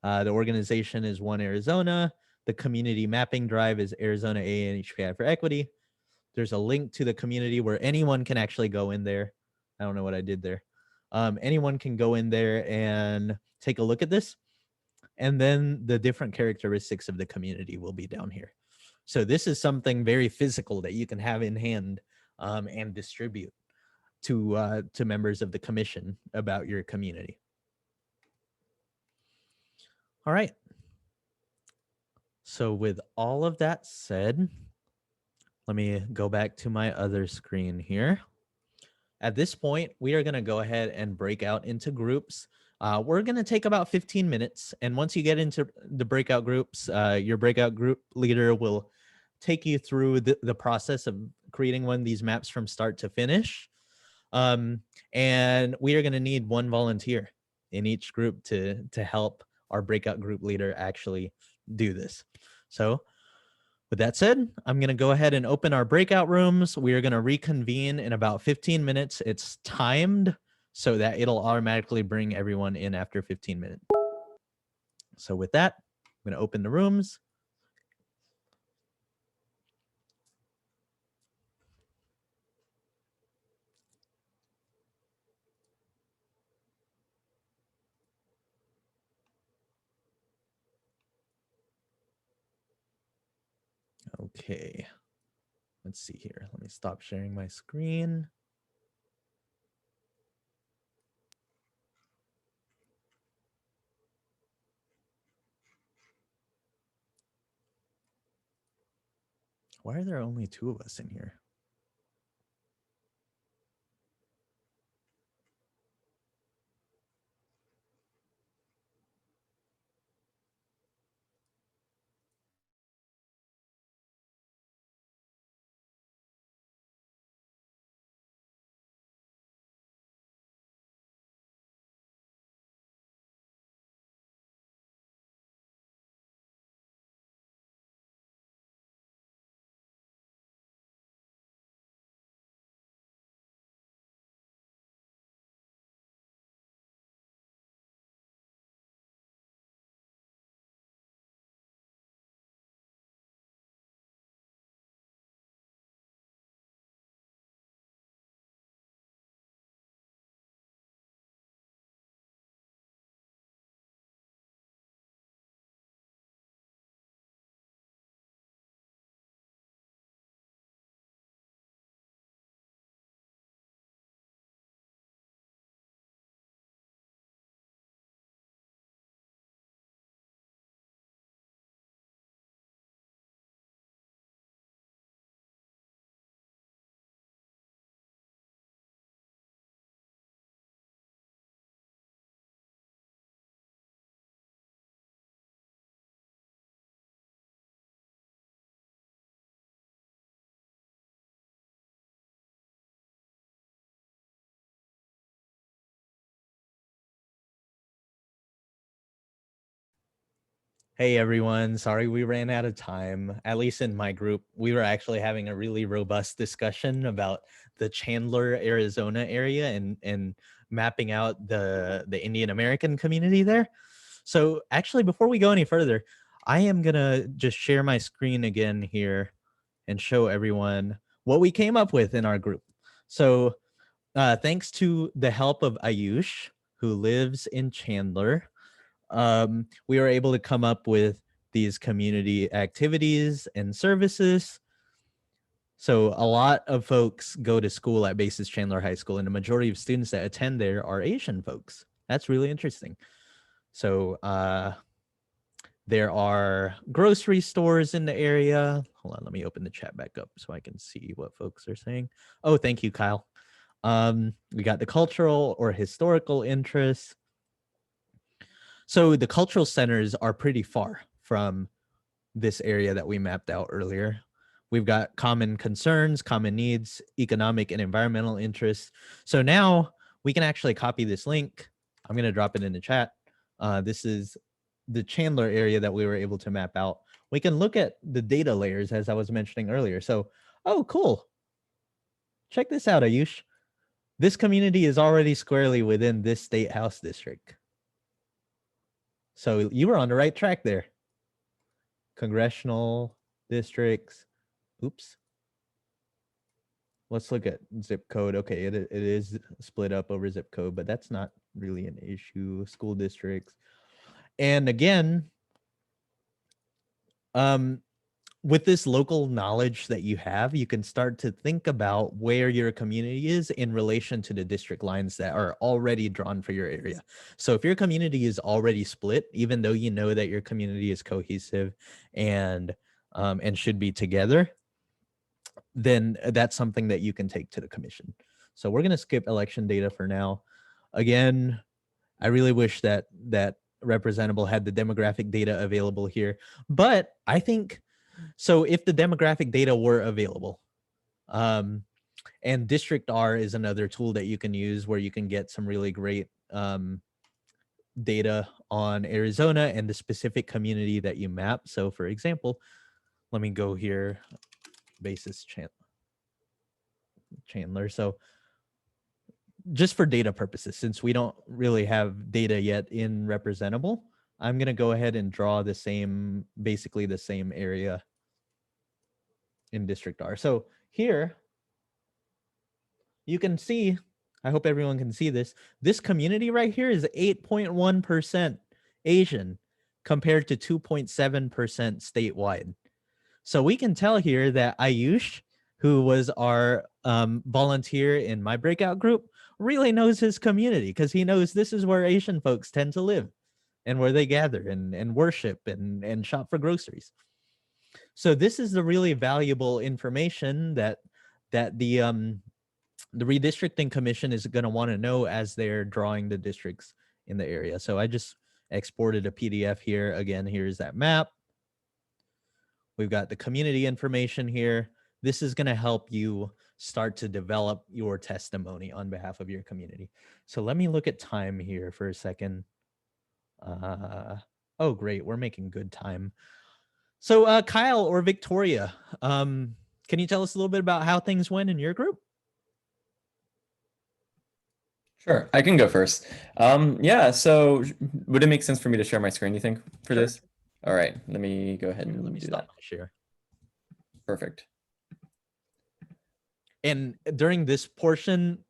The organization is One Arizona. The community mapping drive is Arizona AANHPI for Equity. There's a link to the community where anyone can actually go in there. I don't know what I did there. Anyone can go in there and take a look at this. And then the different characteristics of the community will be down here. So this is something very physical that you can have in hand and distribute to members of the commission about your community. All right. So with all of that said, let me go back to my other screen here. At this point, we are going to go ahead and break out into groups. We're going to take about 15 minutes. And once you get into the breakout groups, your breakout group leader will take you through the process of creating one of these maps from start to finish. And we are going to need one volunteer in each group to help our breakout group leader actually do this. So with that said, I'm going to go ahead and open our breakout rooms. We are going to reconvene in about 15 minutes. It's timed so that it'll automatically bring everyone in after 15 minutes. So with that, I'm going to open the rooms. Okay. Let's see here. Let me stop sharing my screen. Why are there only 2 of us in here? Hey everyone, sorry we ran out of time. At least in my group, we were actually having a really robust discussion about the Chandler, Arizona area and mapping out the Indian American community there. So actually, before we go any further, I am gonna just share my screen again here and show everyone what we came up with in our group. So thanks to the help of Ayush, who lives in Chandler, we were able to come up with these community activities and services. So a lot of folks go to school at Basis Chandler High School, and the majority of students that attend there are Asian folks. That's really interesting. So there are grocery stores in the area. Hold on, let me open the chat back up so I can see what folks are saying. Oh, thank you, Kyle. We got the cultural or historical interests. So the cultural centers are pretty far from this area that we mapped out earlier. We've got common concerns, common needs, economic and environmental interests. So now we can actually copy this link. I'm going to drop it in the chat. This is the Chandler area that we were able to map out. We can look at the data layers as I was mentioning earlier. So, oh, cool. Check this out, Ayush. This community is already squarely within this state house district. So you were on the right track there. Congressional districts. Oops. Let's look at zip code. Okay, it is split up over zip code, but that's not really an issue. School districts. And again, with this local knowledge that you have, you can start to think about where your community is in relation to the district lines that are already drawn for your area. So if your community is already split, even though you know that your community is cohesive and should be together, then that's something that you can take to the commission. So we're going to skip election data for now. Again, I really wish that Representable had the demographic data available here, but I think so if the demographic data were available, and District R is another tool that you can use where you can get some really great data on Arizona and the specific community that you map. So for example, let me go here, Basis Chandler. So just for data purposes, since we don't really have data yet in Representable, I'm going to go ahead and draw the same, basically the same area in District R. So here you can see, I hope everyone can see this. This community right here is 8.1% Asian compared to 2.7% statewide. So we can tell here that Ayush, who was our volunteer in my breakout group, really knows his community because he knows this is where Asian folks tend to live and where they gather and worship and shop for groceries. So this is the really valuable information that the Redistricting Commission is going to want to know as they're drawing the districts in the area. So I just exported a PDF here. Again, here's that map. We've got the community information here. This is going to help you start to develop your testimony on behalf of your community. So let me look at time here for a second. Oh, great. We're making good time. So Kyle or Victoria, can you tell us a little bit about how things went in your group? Sure, I can go first. Yeah, so would it make sense for me to share my screen, you think, for Sure. this? All right, let me go ahead and Let me do stop that. my share. Perfect. And during this portion,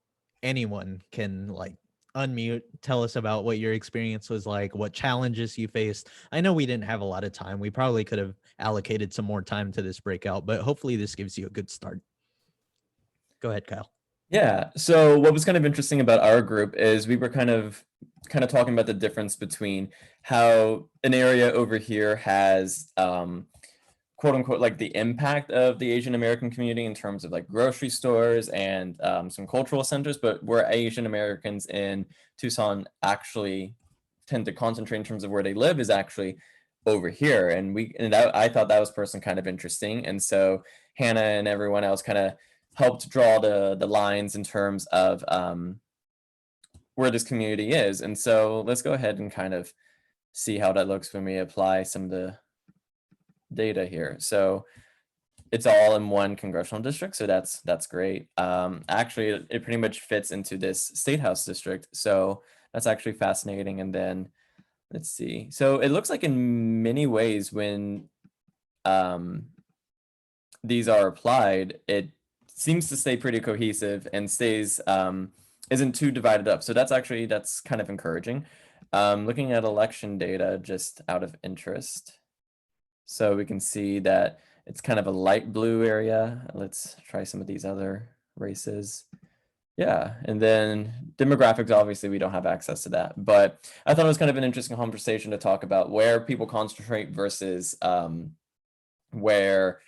anyone can like unmute, tell us about what your experience was like, what challenges you faced. I know we didn't have a lot of time. We probably could have allocated some more time to this breakout, but hopefully this gives you a good start. Go ahead, Kyle. Yeah, so what was kind of interesting about our group is we were kind of talking about the difference between how an area over here has quote unquote like the impact of the Asian American community in terms of like grocery stores and some cultural centers, but where Asian Americans in Tucson actually tend to concentrate in terms of where they live is actually over here. And I thought that was personally kind of interesting. And so Hannah and everyone else kind of helped draw the lines in terms of where this community is. And so let's go ahead and kind of see how that looks when we apply some of the data here. So it's all in one congressional district, so that's great. Actually, it pretty much fits into this state house district, so that's actually fascinating. And then let's see. So it looks like in many ways when these are applied, it seems to stay pretty cohesive and stays isn't too divided up. So that's kind of encouraging. Looking at election data just out of interest. So we can see that it's kind of a light blue area. Let's try some of these other races. Yeah, and then demographics, obviously we don't have access to that, but I thought it was kind of an interesting conversation to talk about where people concentrate versus where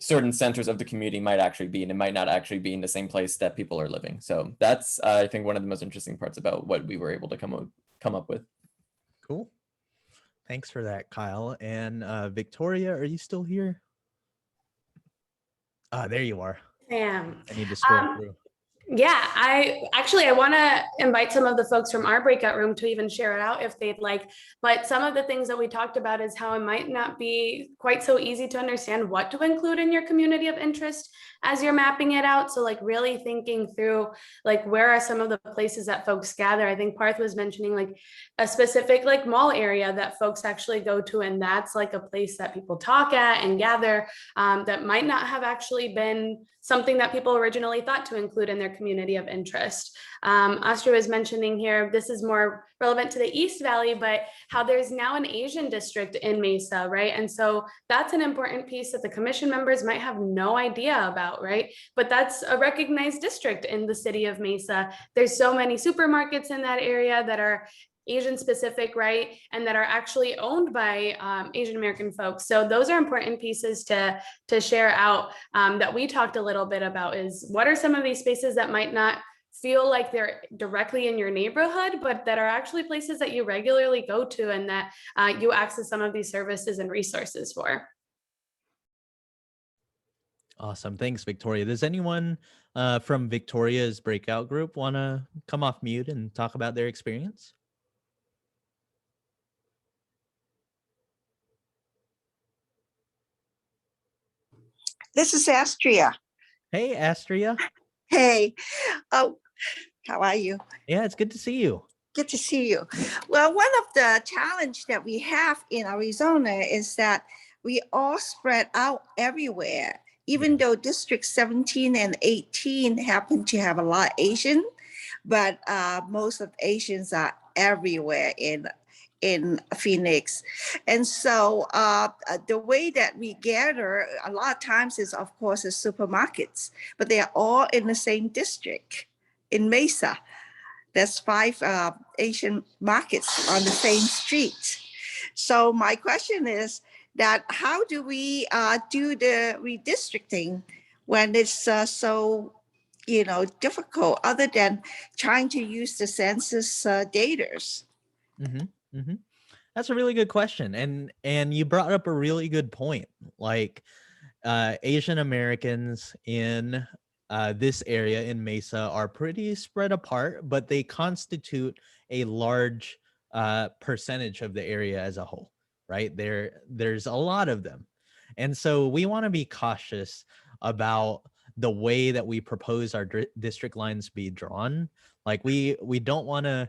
certain centers of the community might actually be, and it might not actually be in the same place that people are living. So that's, I think, one of the most interesting parts about what we were able to come up with. Cool. Thanks for that, Kyle. And Victoria, are you still here? There you are. I am. I need to scroll through. Yeah, I want to invite some of the folks from our breakout room to even share it out if they'd like. But some of the things that we talked about is how it might not be quite so easy to understand what to include in your community of interest as you're mapping it out. So like really thinking through like where are some of the places that folks gather. I think Parth was mentioning like a specific like mall area that folks actually go to, and that's like a place that people talk at and gather that might not have actually been something that people originally thought to include in their community of interest. Astrid was mentioning here, this is more relevant to the East Valley, but how there's now an Asian district in Mesa, right? And so that's an important piece that the commission members might have no idea about, right? But that's a recognized district in the city of Mesa. There's so many supermarkets in that area that are Asian specific, right? And that are actually owned by Asian American folks. So those are important pieces to share out that we talked a little bit about is what are some of these spaces that might not feel like they're directly in your neighborhood, but that are actually places that you regularly go to and that you access some of these services and resources for. Awesome. Thanks, Victoria. Does anyone from Victoria's breakout group want to come off mute and talk about their experience? This is Astria. Hey, Astria. Hey. Oh, how are you? Yeah, it's good to see you. Good to see you. Well, one of the challenge that we have in Arizona is that we all spread out everywhere, even though District 17 and 18 happen to have a lot of Asian, but most of Asians are everywhere in Phoenix. And so the way that we gather a lot of times is, of course, is supermarkets, but they are all in the same district in Mesa. There's 5 Asian markets on the same street. So my question is that how do we do the redistricting when it's so difficult, other than trying to use the census data? Mm-hmm. Mm-hmm. That's a really good question, and you brought up a really good point. Like Asian Americans in this area in Mesa are pretty spread apart, but they constitute a large percentage of the area as a whole, right? There's a lot of them, and so we want to be cautious about the way that we propose our district lines be drawn. Like we don't want to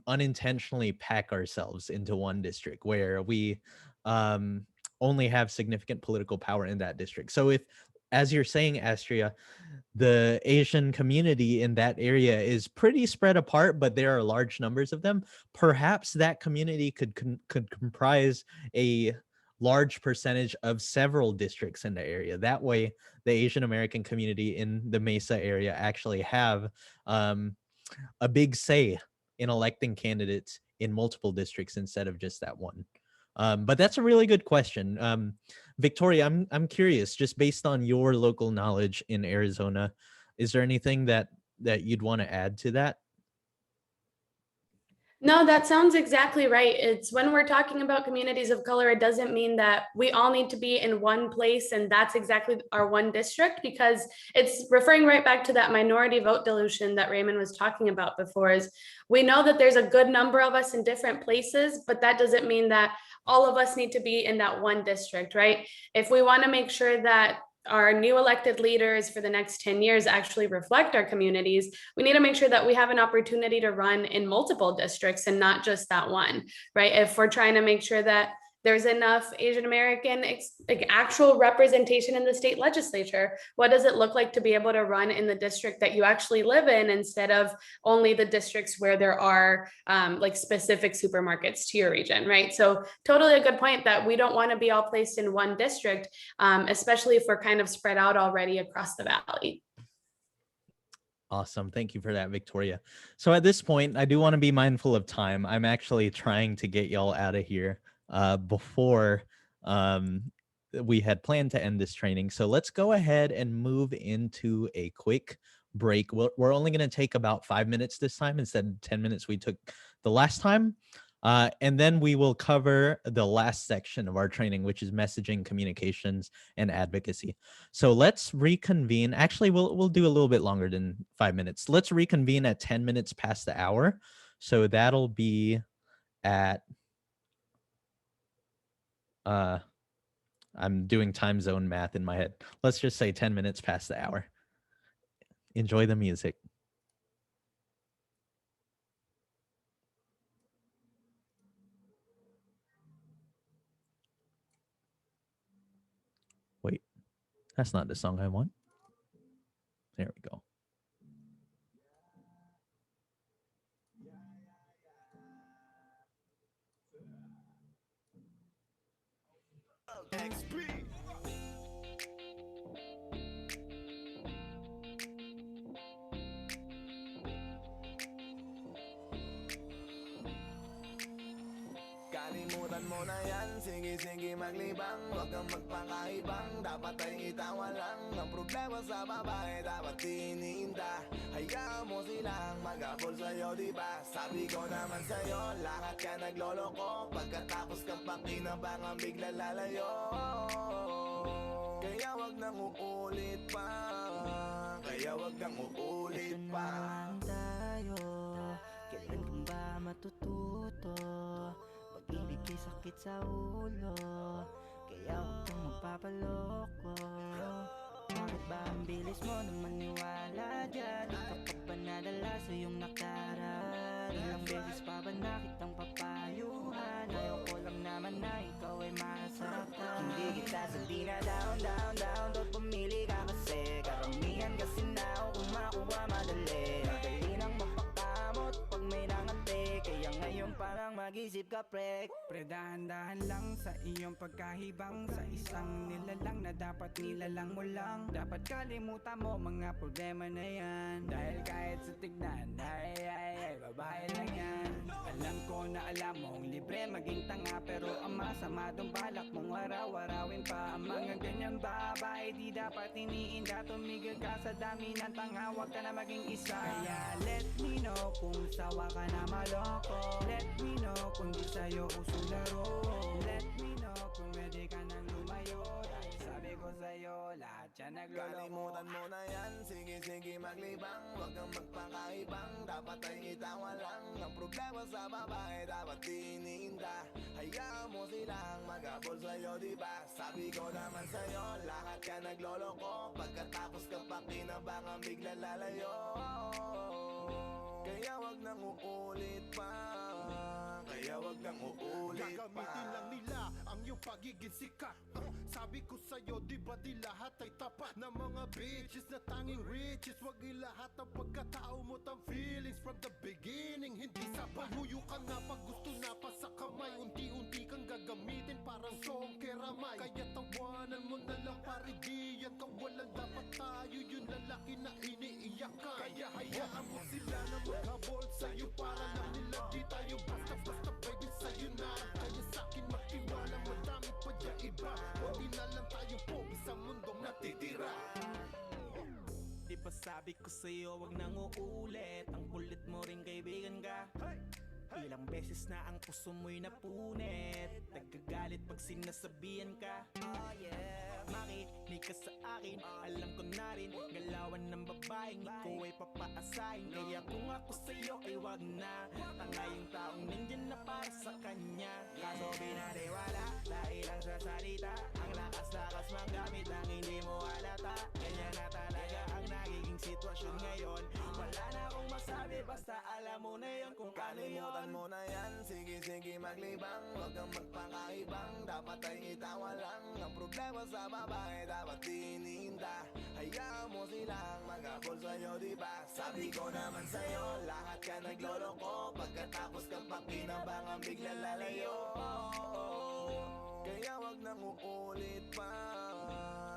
unintentionally pack ourselves into one district where we only have significant political power in that district. So if, as you're saying, Astria, the Asian community in that area is pretty spread apart, but there are large numbers of them, perhaps that community could comprise a large percentage of several districts in the area. That way, the Asian American community in the Mesa area actually have a big say in electing candidates in multiple districts instead of just that one. But that's a really good question. Victoria, I'm curious, just based on your local knowledge in Arizona, is there anything that you'd want to add to that? No, that sounds exactly right. It's when we're talking about communities of color, it doesn't mean that we all need to be in one place and that's exactly our one district, because it's referring right back to that minority vote dilution that Raymond was talking about before. Is we know that there's a good number of us in different places, but that doesn't mean that all of us need to be in that one district, right? If we want to make sure that our new elected leaders for the next 10 years actually reflect our communities, we need to make sure that we have an opportunity to run in multiple districts and not just that one, right? If we're trying to make sure that there's enough Asian American like actual representation in the state legislature, what does it look like to be able to run in the district that you actually live in instead of only the districts where there are like specific supermarkets to your region, right? So totally a good point that we don't want to be all placed in one district, especially if we're kind of spread out already across the valley. Awesome. Thank you for that, Victoria. So at this point, I do want to be mindful of time. I'm actually trying to get y'all out of here before we had planned to end this training. So let's go ahead and move into a quick break. We're only going to take about 5 minutes this time instead of 10 minutes we took the last time. And then we will cover the last section of our training, which is messaging, communications, and advocacy. So let's reconvene. Actually, we'll do a little bit longer than 5 minutes. Let's reconvene at 10 minutes past the hour. So that'll be at, I'm doing time zone math in my head. Let's just say 10 minutes past the hour. Enjoy the music. Wait, that's not the song I want. There we go. Kalimutan mo na yan, sige maglibang. Huwag kang magpakaibang, dapat ay itawa lang. Ang problema sa babae, dapat tiniinda. Hayaan mo silang mag-abol sa'yo, diba? Sabi ko naman sa'yo, lahat ka nagloloko. Pagkatapos kang pakinabangan, bigla lalayo. Kaya wag nang uulit pa. Kaya wag nang uulit pa. Tayo, kailan ka ba matututo? Pag-ibig kay sakit sa ulo, kaya huwag kang magpapaloko. Bakit ba ang bilis mo na maniwala dyan? Di ka pa ba nadala sa iyong nakaraan? Ilang beses pa ba nakitang papayuhan? Ayaw ko lang naman na ikaw ay masaktan. Hindi kita sabi na down, down, down. Dapat pumili ka kasi karamihan kasi na kung makuha madali. Madali nang mapakamot pag may nangante. Kaya ngayon parang mag-isip ka, pre. Pre, dahan-dahan lang sa iyong pagkahibang. Sa isang nilalang na dapat nilalang mo lang. Dapat kalimutan mo mga problema na yan. Dahil kahit sa tignan, ay, babae lang yan. Alam ko na alam mong libre maging tanga, pero ang masama dong balak mong araw-arawin pa. Ang mga ganyang babae di dapat iniinda. Tumigil ka sa dami ng tanga, wag ka na maging isa. Kaya let me know kung sawa ka na maloko. Let me know kung di sa'yo uso laro. Let me know kung pwede ka nang lumayo. Dahil sabi ko sa'yo, lahat yan nagloloko. Kalimutan mo na yan, sige maglibang. Huwag kang magpakaibang, dapat ay itawa lang. Ang problema sa babae, dapat tiniinda. Hayaan mo silang mag-abol sa'yo, diba? Sabi ko naman sa'yo, lahat ka nagloloko. Pagkatapos ka pakinabangan, bigla lalayo. Kaya wag nang uulit pa. Kaya wag nang uulit pa. Gagamitin lang nila ang iyong pagiging sikat. Sabi ko sa'yo, di ba di lahat ay tapat na mga bitches na tanging riches. Wag ilahat ang pagkatao mo tang feelings from the beginning. Hindi sapat, huyo ka na pag gusto na pa sa kamay. Unti-unti kang gagamitin parang song keramay. Kaya tawanan mo na lang pare, di yan kawalan. Dapat tayo yung lalaki na iniiyakan. Kaya hayaan mo sila na maghabol sa'yo. Para lang nila di tayo basta-basta baby sa'yo na. Kaya sa'kin magtiwala, madami pa dyan iba. Huwag na lang tayo pogi sa mundong natitira. Di ba sabi ko sa'yo, wag nang uulit. Ang kulit mo rin kaibigan ka. Ilang beses na ang puso mo'y napunit, nagkagalit pag sinasabihan ka. Oh yeah, makinig ka sa akin, alam ko na rin galawan ng babaeng ikaw ay papaasahin. Kaya kung ako sa'yo ay wag na, tanga yung taong nandyan na para sa kanya. Kaso binariwala dahil lang sa salita, ang lakas-lakas manggamit ang hindi mo halata. Ganyan na talaga ang nagiging sitwasyon ngayon. Wala na akong masabi, basta alam mo na yun kung paano yun. Kalimutan mo na yan, sige maglibang, huwag kang magpakaibang, dapat ay itawa lang. Ang problema sa babae dapat tininda, hayaan mo silang maghabol sa'yo, diba? Sabi ko naman sa'yo, lahat ka nagloloko, pagkatapos kang pakinabangan bigla lalayo. Kaya wag nang uulit pa,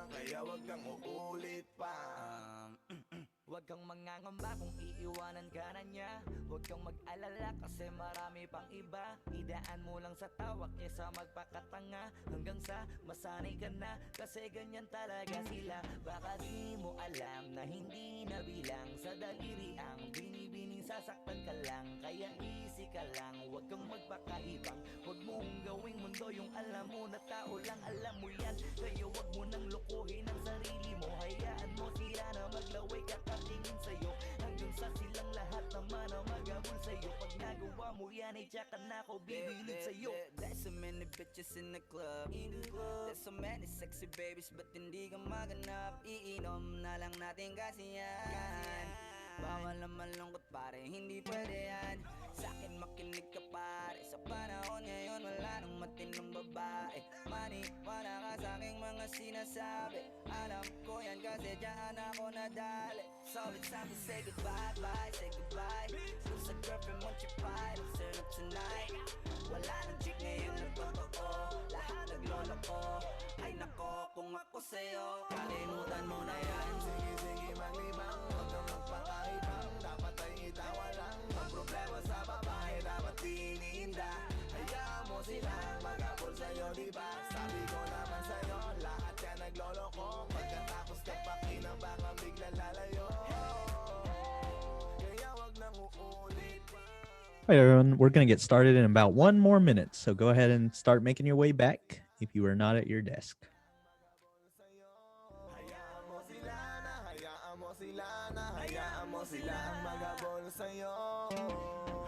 kaya wag kang uulit pa. Huwag kang mangangamba kung iiwanan ka na niya. Huwag kang mag-alala kasi marami pang iba. Idaan mo lang sa tawag kesa magpakatanga, hanggang sa masanay ka na, kasi ganyan talaga sila. Baka di mo alam na hindi na bilang sa daliri ang binibining sasaktan ka lang. Kaya easy ka lang, huwag kang magpakaibang, huwag mong gawing mundo yung alam mo na tao lang alam mo yan. Kaya huwag mo nang lokohin ang sarili mo, hayaan mo sila na maglaway kakatingin sa'yo, hanggang sa silang lahat naman ang magabol sa'yo. Pag nagawa mo yan ay tsaka na ako bibilid sa'yo. There's so many bitches in the club, there's so many sexy babies, ba't hindi ka maganap? Iinom na lang natin kasi yan. Bawal na malungkot pare, hindi pwede yan. Sa'kin makinig ka pare, sa panahon ngayon wala nang matinong babae. Maniwala ka sa'king mga sinasabi, alam ko yan kasi dyan ako nadali. So it's time to say goodbye, bye, say goodbye. Kung sa girlfriend mo chipay, turn up tonight. Wala nang chick ngayon nagtotoo, lahat naglolo ko. Ay nako, kung ako sa'yo, kalimutan mo na yan. Sige maglibang, huwag kang magpakaibang, dapat ay itawa lang. Ang problema sa babae dapat tininda, hayaan mo silang maghabol sa'yo, diba? Sabi ko naman sa'yo, lahat ka nagloloko, pagkatapos ka pakinabangan bigla lalayo. Kaya wag nang uulit pa. All right, everyone, we're going to get started in about 1 more minute. So go ahead and start making your way back if you are not at your desk. Hayaan mo sila maghabol sa'yo.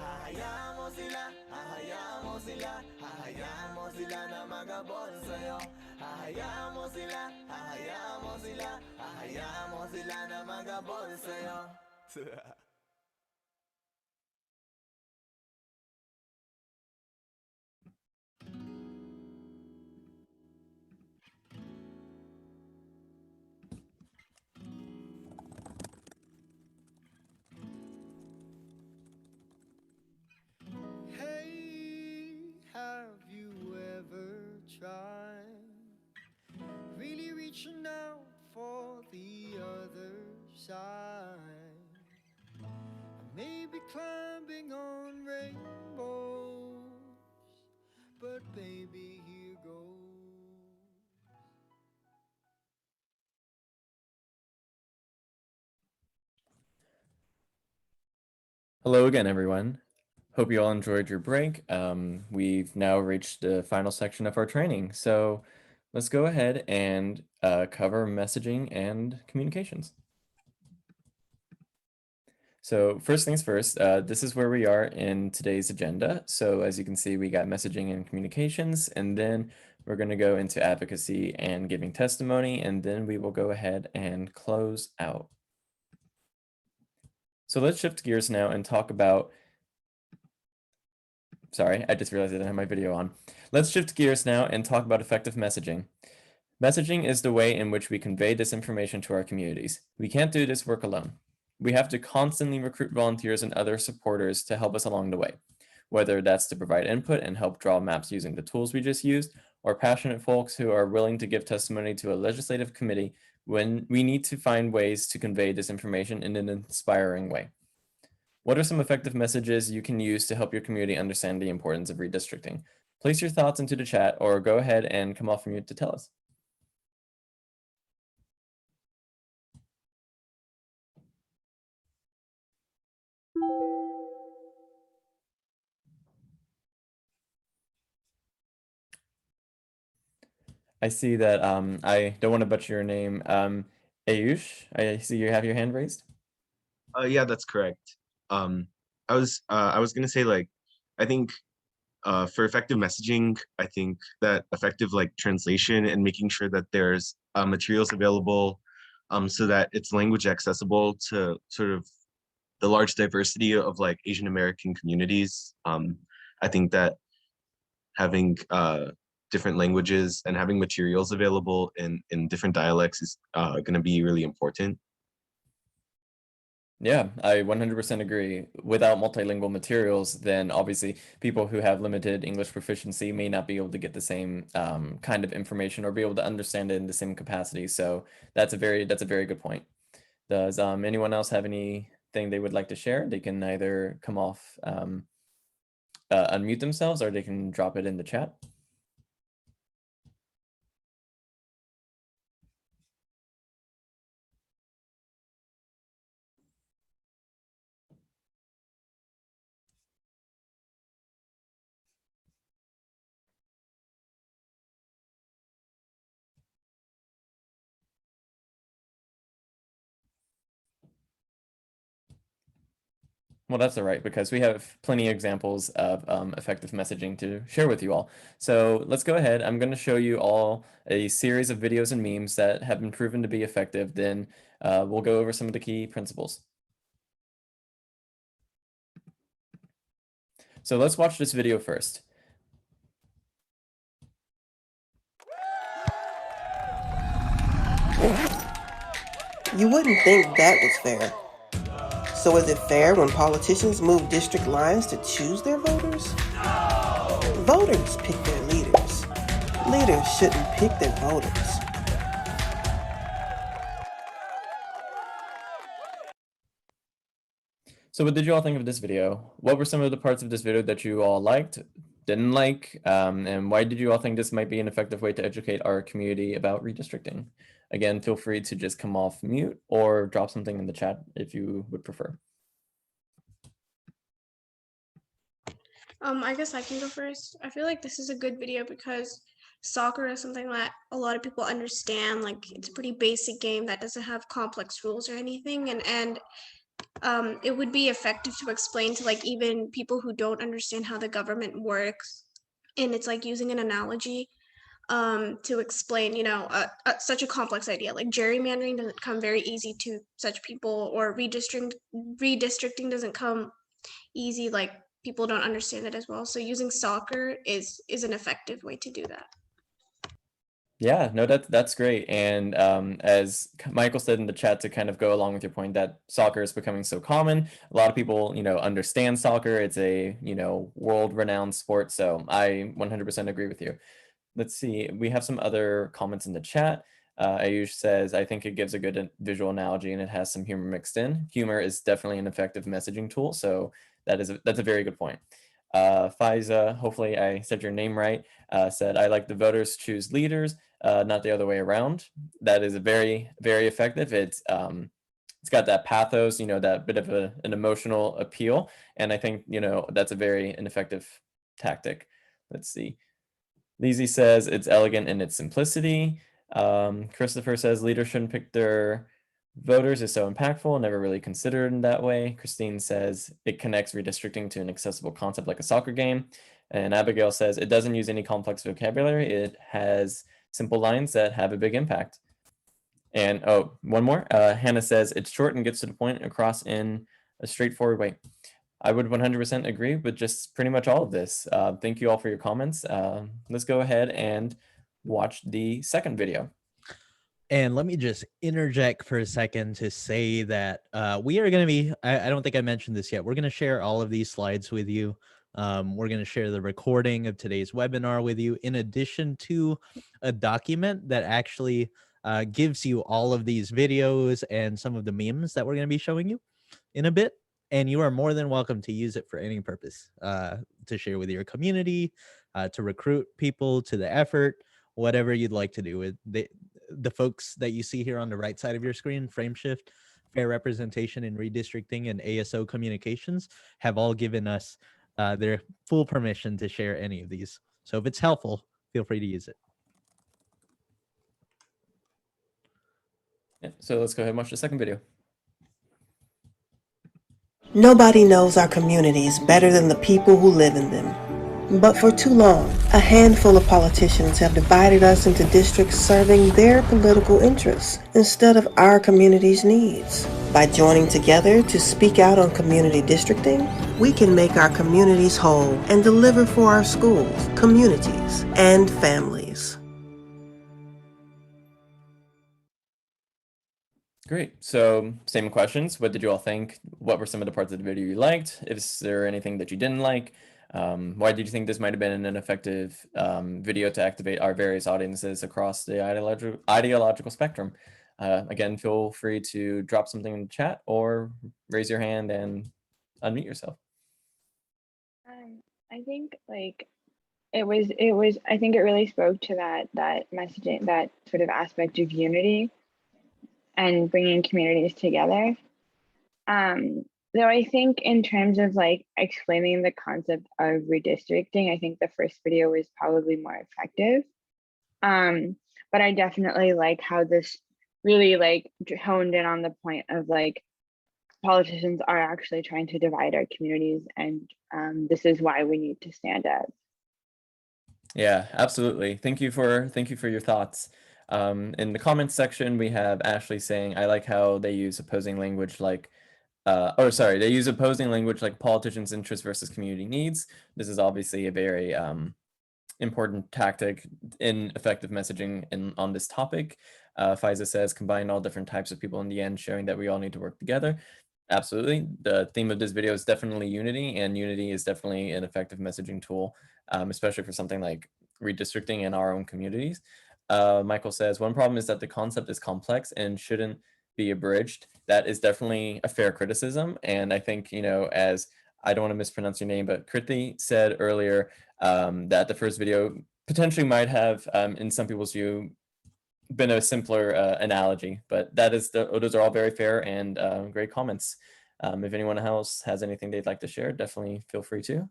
Hayaan mo sila, hayaan mo sila, hayaan mo sila na maghabol sa'yo. Hayaan mo sila, hayaan mo sila, hayaan mo sila na maghabol sa'yo. Hey, have you ever tried really reaching out for the other side? Maybe climbing on rainbows, but baby, here goes. Hello again, everyone. Hope you all enjoyed your break. We've now reached the final section of our training. So let's go ahead and cover messaging and communications. So first things first, this is where we are in today's agenda. So as you can see, we got messaging and communications, and then we're going to go into advocacy and giving testimony, and then we will go ahead and close out. So let's shift gears now and talk about, sorry, I just realized I didn't have my video on. Let's shift gears now and talk about effective messaging. Messaging is the way in which we convey disinformation to our communities. We can't do this work alone. We have to constantly recruit volunteers and other supporters to help us along the way, whether that's to provide input and help draw maps using the tools we just used, or passionate folks who are willing to give testimony to a legislative committee when we need to find ways to convey disinformation in an inspiring way. What are some effective messages you can use to help your community understand the importance of redistricting? Place your thoughts into the chat or go ahead and come off mute to tell us. I see that I don't want to butcher your name. Ayush, I see you have your hand raised. Yeah, that's correct. I was gonna say, like, I think for effective messaging, I think that effective like translation and making sure that there's materials available, so that it's language accessible to sort of the large diversity of like Asian American communities. I think that having different languages and having materials available in different dialects is going to be really important. Yeah, I 100% agree. Without multilingual materials, then obviously people who have limited English proficiency may not be able to get the same kind of information or be able to understand it in the same capacity. So that's a very good point. Does anyone else have anything they would like to share? They can either come off, unmute themselves, or they can drop it in the chat. Well, that's all right, because we have plenty of examples of effective messaging to share with you all. So let's go ahead. I'm going to show you all a series of videos and memes that have been proven to be effective. Then we'll go over some of the key principles. So let's watch this video first. You wouldn't think that was fair. So is it fair when politicians move district lines to choose their voters? Voters pick their leaders. Leaders shouldn't pick their voters. So what did you all think of this video? What were some of the parts of this video that you all liked, didn't like, and why did you all think this might be an effective way to educate our community about redistricting? Again, feel free to just come off mute or drop something in the chat if you would prefer. I guess I can go first. I feel like this is a good video because soccer is something that a lot of people understand. Like, it's a pretty basic game that doesn't have complex rules or anything, and it would be effective to explain to like even people who don't understand how the government works. And it's like using an analogy to explain, such a complex idea. Like gerrymandering doesn't come very easy to such people, or redistricting doesn't come easy. Like, people don't understand it as well. So using soccer is an effective way to do that. Yeah, no, that's great. And as Michael said in the chat, to kind of go along with your point that soccer is becoming so common, a lot of people, understand soccer. It's a, world-renowned sport. So I 100% agree with you. Let's see, we have some other comments in the chat. Ayush says, I think it gives a good visual analogy and it has some humor mixed in. Humor is definitely an effective messaging tool. So that's a very good point. Faiza, hopefully I said your name right, said, I like the voters choose leaders, not the other way around. That is a very, very effective. It's got that pathos, that bit of an emotional appeal. And I think, that's an effective tactic. Let's see. Lizzie says it's elegant in its simplicity. Christopher says leaders shouldn't pick their voters is so impactful, never really considered in that way. Christine says it connects redistricting to an accessible concept like a soccer game. And Abigail says it doesn't use any complex vocabulary. It has simple lines that have a big impact. And one more. Hannah says it's short and gets to the point across in a straightforward way. I would 100% agree with just pretty much all of this. Thank you all for your comments. Let's go ahead and watch the second video. And let me just interject for a second to say that we are going to be, I don't think I mentioned this yet, we're going to share all of these slides with you. We're going to share the recording of today's webinar with you, in addition to a document that actually gives you all of these videos and some of the memes that we're going to be showing you in a bit. And you are more than welcome to use it for any purpose, to share with your community, to recruit people to the effort, whatever you'd like to do. With the folks that you see here on the right side of your screen, Frameshift, Fair Representation in Redistricting, and ASO Communications, have all given us their full permission to share any of these. So if it's helpful, feel free to use it. Yeah, so let's go ahead and watch the second video. Nobody knows our communities better than the people who live in them. But for too long, a handful of politicians have divided us into districts serving their political interests instead of our community's needs. By joining together to speak out on community districting, we can make our communities whole and deliver for our schools, communities, and families. Great. So same questions. What did you all think? What were some of the parts of the video you liked? Is there anything that you didn't like? Why did you think this might have been an effective video to activate our various audiences across the ideological spectrum? Again, feel free to drop something in the chat or raise your hand and unmute yourself. I think like it was I think it really spoke to that messaging, that sort of aspect of unity and bringing communities together. Though I think in terms of like explaining the concept of redistricting, I think the first video was probably more effective. But I definitely like how this really like honed in on the point of like politicians are actually trying to divide our communities, and this is why we need to stand up. Yeah, absolutely. Thank you for your thoughts. In the comments section, we have Ashley saying, "I like how they use opposing language like." They use opposing language like politicians' interests versus community needs. This is obviously a very important tactic in effective messaging on this topic. FISA says, combine all different types of people in the end, showing that we all need to work together. Absolutely. The theme of this video is definitely unity, and unity is definitely an effective messaging tool, especially for something like redistricting in our own communities. Michael says, one problem is that the concept is complex and shouldn't be abridged. That is definitely a fair criticism. And I think, as I don't want to mispronounce your name, but Kriti said earlier that the first video potentially might have, in some people's view, been a simpler analogy, but those are all very fair and great comments. If anyone else has anything they'd like to share, definitely feel free to.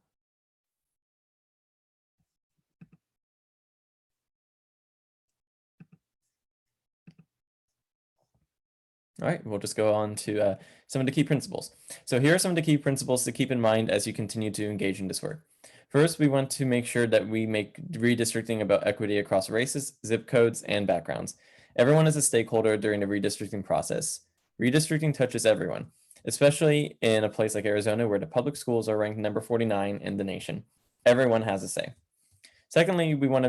All right, we'll just go on to some of the key principles. So here are some of the key principles to keep in mind as you continue to engage in this work. First, we want to make sure that we make redistricting about equity across races, zip codes, and backgrounds. Everyone is a stakeholder during the redistricting process. Redistricting touches everyone, especially in a place like Arizona where the public schools are ranked number 49 in the nation. Everyone has a say. Secondly, we want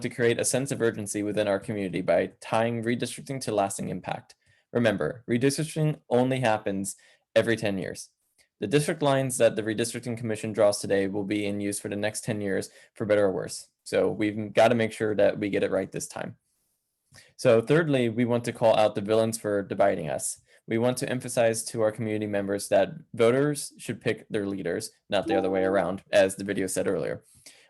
to create a sense of urgency within our community by tying redistricting to lasting impact. Remember, redistricting only happens every 10 years. The district lines that the Redistricting Commission draws today will be in use for the next 10 years, for better or worse. So we've got to make sure that we get it right this time. So thirdly, we want to call out the villains for dividing us. We want to emphasize to our community members that voters should pick their leaders, not the other way around, as the video said earlier.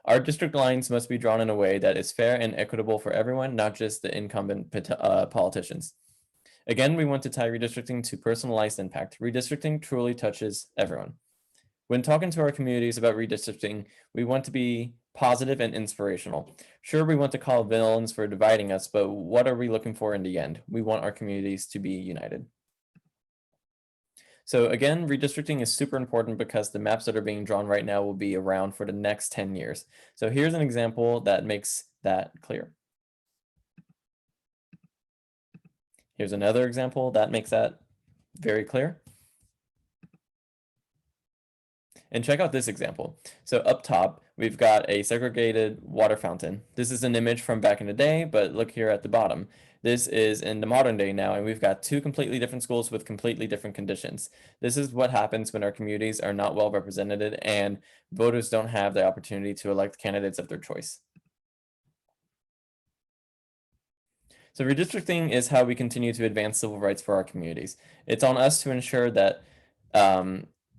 Our district lines must be drawn in a way that is fair and equitable for everyone, not just the incumbent politicians. Again, we want to tie redistricting to personalized impact. Redistricting truly touches everyone. When talking to our communities about redistricting, we want to be positive and inspirational. Sure, we want to call villains for dividing us, but what are we looking for in the end? We want our communities to be united. So again, redistricting is super important because the maps that are being drawn right now will be around for the next 10 years. So here's an example that makes that clear. Here's another example that makes that very clear. And check out this example. So up top, we've got a segregated water fountain. This is an image from back in the day, but look here at the bottom. This is in the modern day now, and we've got two completely different schools with completely different conditions. This is what happens when our communities are not well represented and voters don't have the opportunity to elect candidates of their choice. So redistricting is how we continue to advance civil rights for our communities. It's on us to ensure that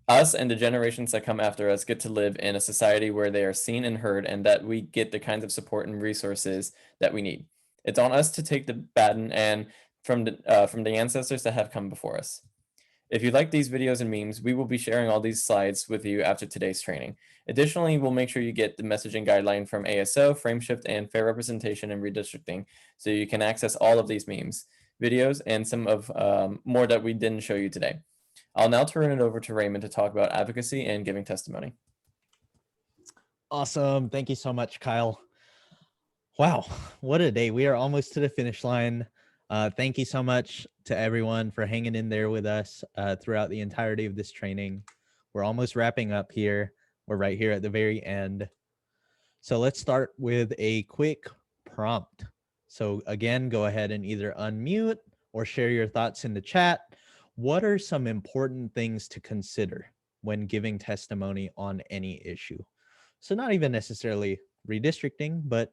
us and the generations that come after us get to live in a society where they are seen and heard, and that we get the kinds of support and resources that we need. It's on us to take the baton and from the ancestors that have come before us. If you like these videos and memes, we will be sharing all these slides with you after today's training. Additionally, we'll make sure you get the messaging guideline from ASO, Frameshift, and Fair Representation and Redistricting, so you can access all of these memes, videos, and some of more that we didn't show you today. I'll now turn it over to Raymond to talk about advocacy and giving testimony. Awesome. Thank you so much, Kyle. Wow, what a day. We are almost to the finish line. Thank you so much to everyone for hanging in there with us throughout the entirety of this training. We're almost wrapping up here. We're right here at the very end. So let's start with a quick prompt. So again, go ahead and either unmute or share your thoughts in the chat. What are some important things to consider when giving testimony on any issue? So not even necessarily redistricting, but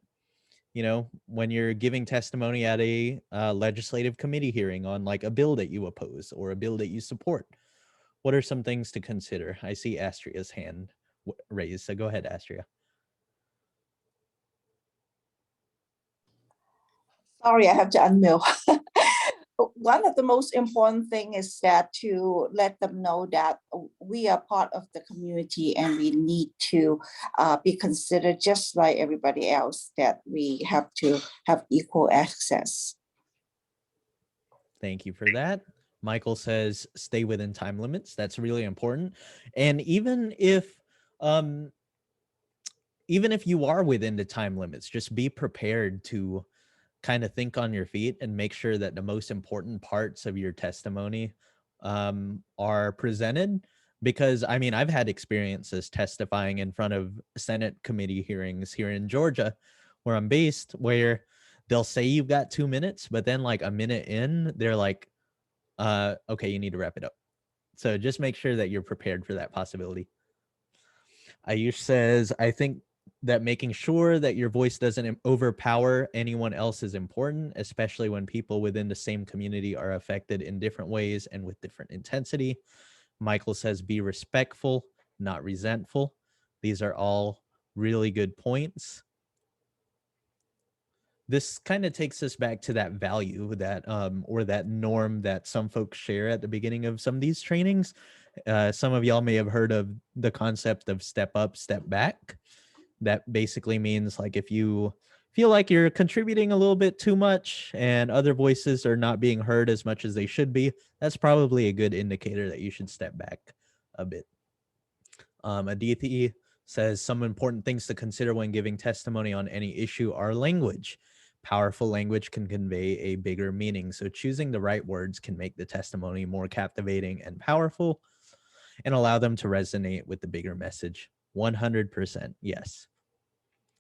when you're giving testimony at a legislative committee hearing on like a bill that you oppose or a bill that you support, what are some things to consider? I see Astria's hand raised, so go ahead, Astria. Sorry, I have to unmute. One of the most important thing is that to let them know that we are part of the community and we need to be considered just like everybody else, that we have to have equal access. Thank you for that. Michael says, stay within time limits. That's really important. And even if you are within the time limits, just be prepared to kind of think on your feet and make sure that the most important parts of your testimony are presented. Because I mean, I've had experiences testifying in front of Senate committee hearings here in Georgia, where I'm based, where they'll say you've got 2 minutes, but then like a minute in, they're like, okay, you need to wrap it up. So just make sure that you're prepared for that possibility. Ayush says, I think that making sure that your voice doesn't overpower anyone else is important, especially when people within the same community are affected in different ways and with different intensity. Michael says, be respectful, not resentful. These are all really good points. This kind of takes us back to that value that or that norm that some folks share at the beginning of some of these trainings. Some of y'all may have heard of the concept of step up, step back. That basically means like if you feel like you're contributing a little bit too much and other voices are not being heard as much as they should be, that's probably a good indicator that you should step back a bit. Aditi says some important things to consider when giving testimony on any issue are language. Powerful language can convey a bigger meaning, so choosing the right words can make the testimony more captivating and powerful and allow them to resonate with the bigger message. 100% yes.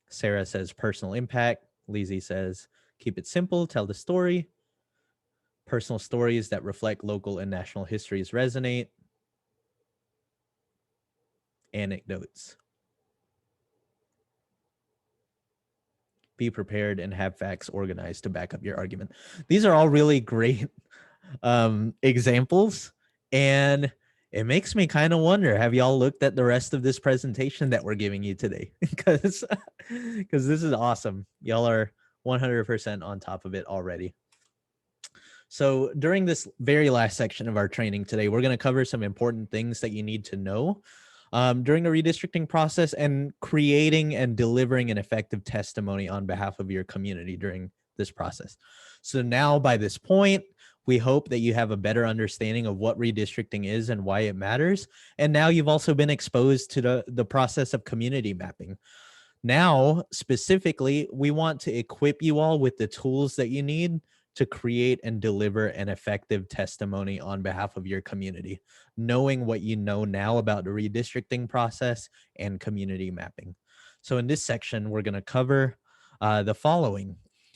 Sarah says personal impact. Lizzie says keep it simple, tell the story. Personal stories that reflect local and national histories resonate. Anecdotes. Be prepared and have facts organized to back up your argument. These are all really great examples, and it makes me kind of wonder, have y'all looked at the rest of this presentation that we're giving you today? Because this is awesome. Y'all are 100% on top of it already. So during this very last section of our training today, we're going to cover some important things that you need to know during the redistricting process and creating and delivering an effective testimony on behalf of your community during this process. So now by this point, we hope that you have a better understanding of what redistricting is and why it matters. And now you've also been exposed to the process of community mapping. Now, specifically, we want to equip you all with the tools that you need to create and deliver an effective testimony on behalf of your community, knowing what you know now about the redistricting process and community mapping. So in this section, we're going to cover the following.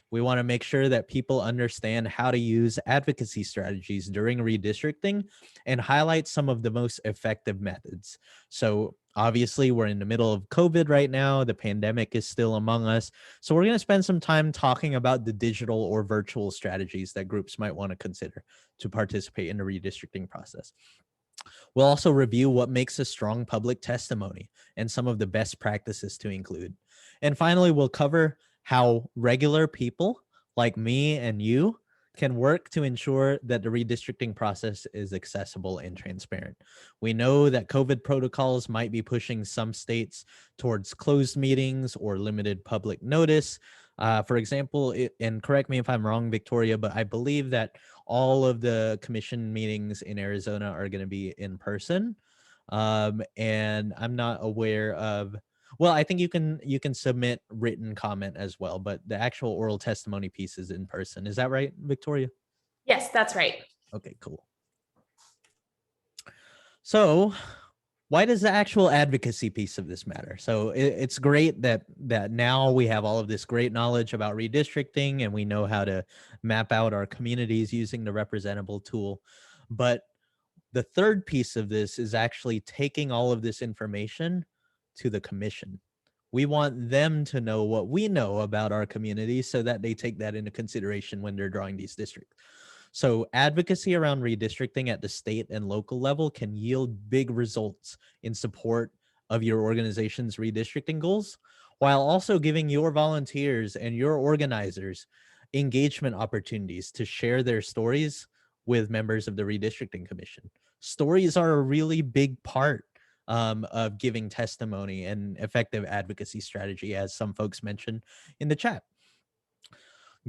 We want to make sure that people understand how to use advocacy strategies during redistricting and highlight some of the most effective methods. So obviously, we're in the middle of COVID right now. The pandemic is still among us. So we're going to spend some time talking about the digital or virtual strategies that groups might want to consider to participate in the redistricting process. We'll also review what makes a strong public testimony and some of the best practices to include. And finally, we'll cover how regular people like me and you can work to ensure that the redistricting process is accessible and transparent. We know that COVID protocols might be pushing some states towards closed meetings or limited public notice. For example, and correct me if I'm wrong, Victoria, but I believe that all of the commission meetings in Arizona are going to be in person. And I'm not aware of, well, I think you can submit written comment as well, but the actual oral testimony piece is in person. Is that right, Victoria? Yes, that's right. Okay, cool. So why does the actual advocacy piece of this matter? So it's great that now we have all of this great knowledge about redistricting and we know how to map out our communities using the representable tool. But the third piece of this is actually taking all of this information to the commission. We want them to know what we know about our community so that they take that into consideration when they're drawing these districts. So advocacy around redistricting at the state and local level can yield big results in support of your organization's redistricting goals, while also giving your volunteers and your organizers engagement opportunities to share their stories with members of the Redistricting Commission. Stories are a really big part of giving testimony and effective advocacy strategy, as some folks mentioned in the chat.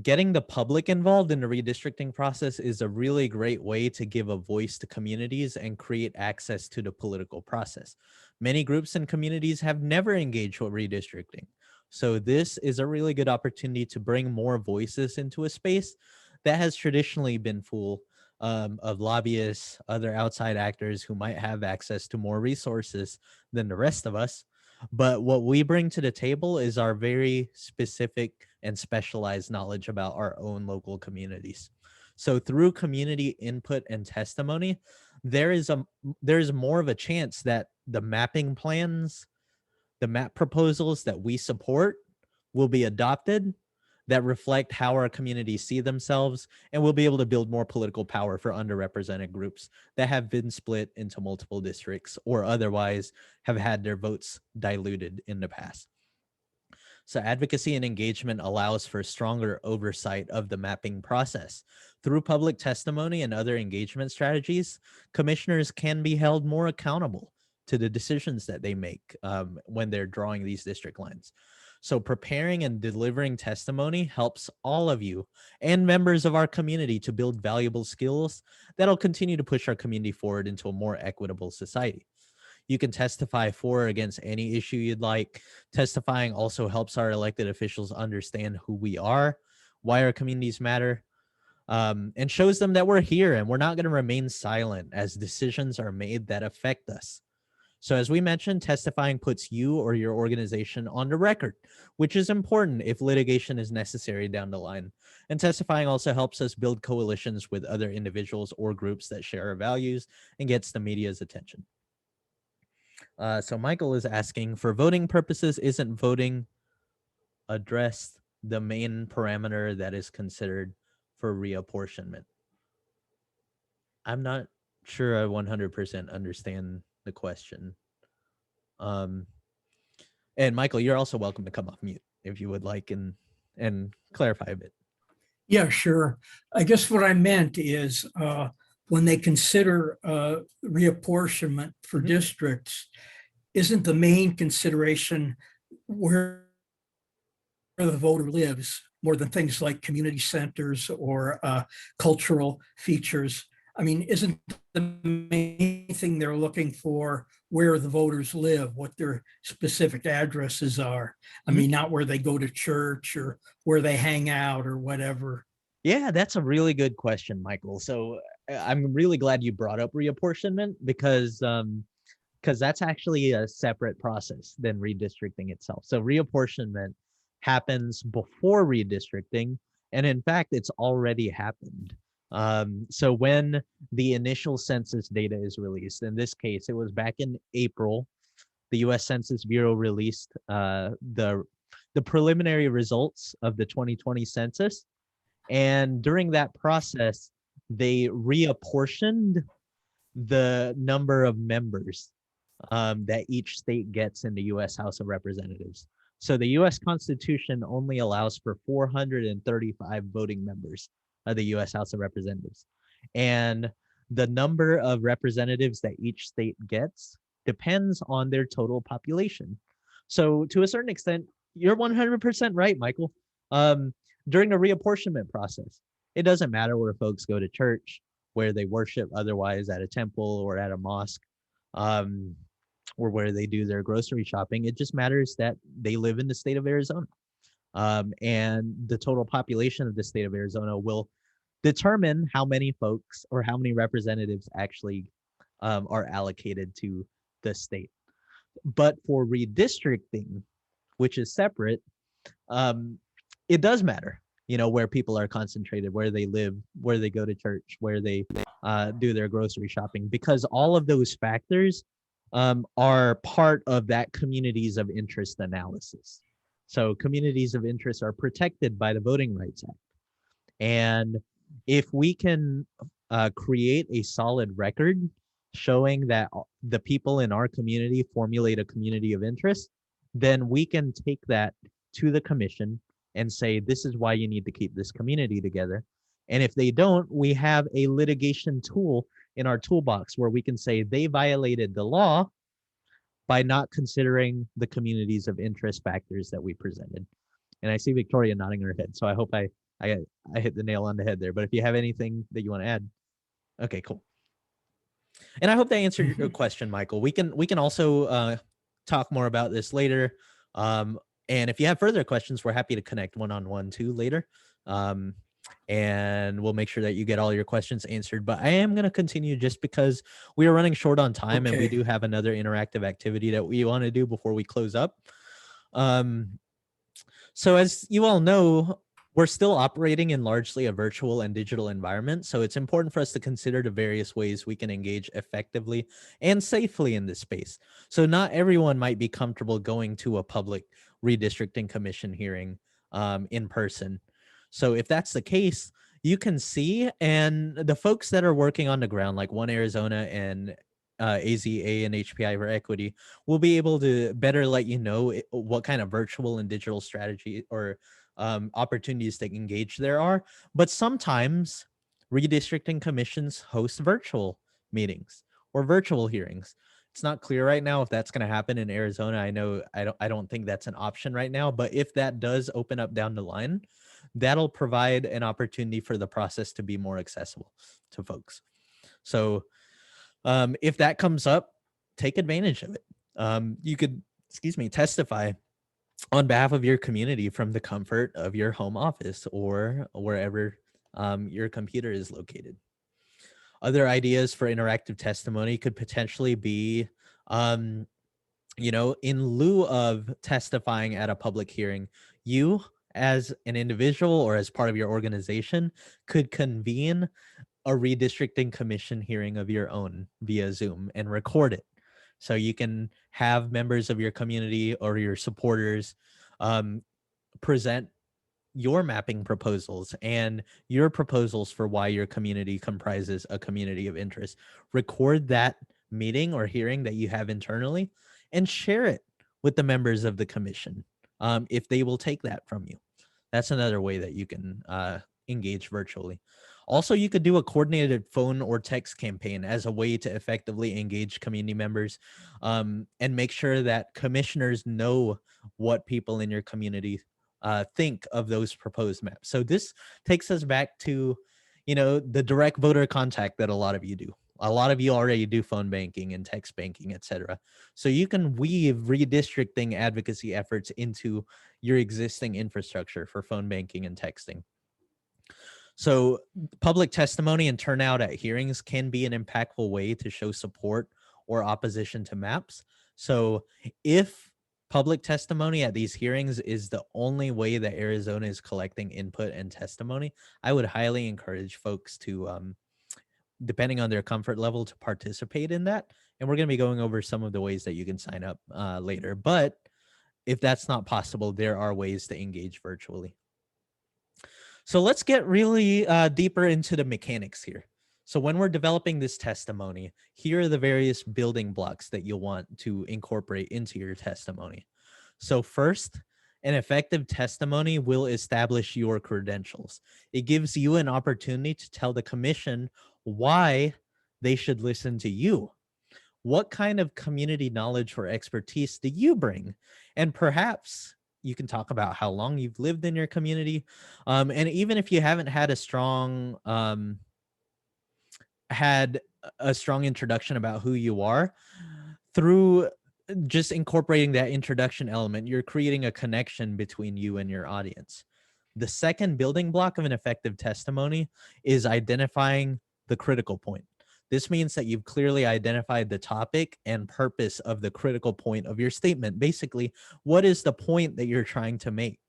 Getting the public involved in the redistricting process is a really great way to give a voice to communities and create access to the political process. Many groups and communities have never engaged with redistricting. So this is a really good opportunity to bring more voices into a space that has traditionally been full of lobbyists, other outside actors who might have access to more resources than the rest of us. But what we bring to the table is our very specific and specialized knowledge about our own local communities. So through community input and testimony, there is more of a chance that the mapping plans, the map proposals that we support will be adopted that reflect how our communities see themselves, and we'll be able to build more political power for underrepresented groups that have been split into multiple districts or otherwise have had their votes diluted in the past. So advocacy and engagement allows for stronger oversight of the mapping process. Through public testimony and other engagement strategies, commissioners can be held more accountable to the decisions that they make when they're drawing these district lines. So preparing and delivering testimony helps all of you and members of our community to build valuable skills that'll continue to push our community forward into a more equitable society. You can testify for or against any issue you'd like. Testifying also helps our elected officials understand who we are, why our communities matter, and shows them that we're here and we're not going to remain silent as decisions are made that affect us. So as we mentioned, testifying puts you or your organization on the record, which is important if litigation is necessary down the line. And testifying also helps us build coalitions with other individuals or groups that share our values and gets the media's attention. So Michael is asking, for voting purposes, isn't voting addressed the main parameter that is considered for reapportionment? I'm not sure I 100% understand the question. And Michael, you're also welcome to come off mute if you would like and clarify a bit. Yeah, sure. I guess what I meant is when they consider reapportionment for districts, isn't the main consideration where the voter lives more than things like community centers or cultural features? I mean, isn't the main thing they're looking for where the voters live, what their specific addresses are? I mean, not where they go to church or where they hang out or whatever. Yeah, that's a really good question, Michael. So I'm really glad you brought up reapportionment because that's actually a separate process than redistricting itself. So reapportionment happens before redistricting, and in fact, it's already happened. So when the initial census data is released, in this case, it was back in April, the U.S. Census Bureau released the preliminary results of the 2020 census. And during that process, they reapportioned the number of members that each state gets in the U.S. House of Representatives. So the U.S. Constitution only allows for 435 voting members of the U.S. House of Representatives. And the number of representatives that each state gets depends on their total population. So to a certain extent, you're 100% right, Michael. During a reapportionment process, it doesn't matter where folks go to church, where they worship otherwise at a temple or at a mosque, or where they do their grocery shopping. It just matters that they live in the state of Arizona. And the total population of the state of Arizona will determine how many folks or how many representatives actually are allocated to the state. But for redistricting, which is separate, it does matter, where people are concentrated, where they live, where they go to church, where they do their grocery shopping, because all of those factors are part of that communities of interest analysis. So communities of interest are protected by the Voting Rights Act. And if we can create a solid record showing that the people in our community formulate a community of interest, then we can take that to the commission and say, this is why you need to keep this community together. And if they don't, we have a litigation tool in our toolbox where we can say they violated the law by not considering the communities of interest factors that we presented. And I see Victoria nodding her head, so I hope I hit the nail on the head there. But if you have anything that you want to add, okay, cool. And I hope that answered your question, Michael. We can also talk more about this later. And if you have further questions, we're happy to connect one-on-one too later. And we'll make sure that you get all your questions answered. But I am going to continue just because we are running short on time, and we do have another interactive activity that we want to do before we close up. So as you all know, we're still operating in largely a virtual and digital environment. So it's important for us to consider the various ways we can engage effectively and safely in this space. So not everyone might be comfortable going to a public redistricting commission hearing in person. So if that's the case, you can see, and the folks that are working on the ground, like One Arizona and AANHPI for Equity, will be able to better let you know what kind of virtual and digital strategy or opportunities to engage there are. But sometimes redistricting commissions host virtual meetings or virtual hearings. It's not clear right now if that's going to happen in Arizona. I don't think that's an option right now, but if that does open up down the line, that'll provide an opportunity for the process to be more accessible to folks. So if that comes up, take advantage of it. You could, testify on behalf of your community from the comfort of your home office or wherever your computer is located. Other ideas for interactive testimony could potentially be, in lieu of testifying at a public hearing, you as an individual or as part of your organization could convene a redistricting commission hearing of your own via Zoom and record it. So you can have members of your community or your supporters present your mapping proposals and your proposals for why your community comprises a community of interest. Record that meeting or hearing that you have internally and share it with the members of the commission if they will take that from you. That's another way that you can engage virtually. Also, you could do a coordinated phone or text campaign as a way to effectively engage community members and make sure that commissioners know what people in your community think of those proposed maps. So this takes us back to, the direct voter contact that a lot of you do. A lot of you already do phone banking and text banking, etc. So you can weave redistricting advocacy efforts into your existing infrastructure for phone banking and texting. So public testimony and turnout at hearings can be an impactful way to show support or opposition to maps. So if public testimony at these hearings is the only way that Arizona is collecting input and testimony, I would highly encourage folks to, depending on their comfort level, to participate in that. And we're going to be going over some of the ways that you can sign up later. But if that's not possible, there are ways to engage virtually. So let's get really deeper into the mechanics here. So when we're developing this testimony, here are the various building blocks that you'll want to incorporate into your testimony. So first, An effective testimony will establish your credentials. It gives you an opportunity to tell the commission why they should listen to you. What kind of community knowledge or expertise do you bring? And perhaps you can talk about how long you've lived in your community. And even if you haven't had a strong introduction about who you are, through just incorporating that introduction element, you're creating a connection between you and your audience. The second building block of an effective testimony is identifying the critical point. This means that you've clearly identified the topic and purpose of the critical point of your statement. Basically, what is the point that you're trying to make?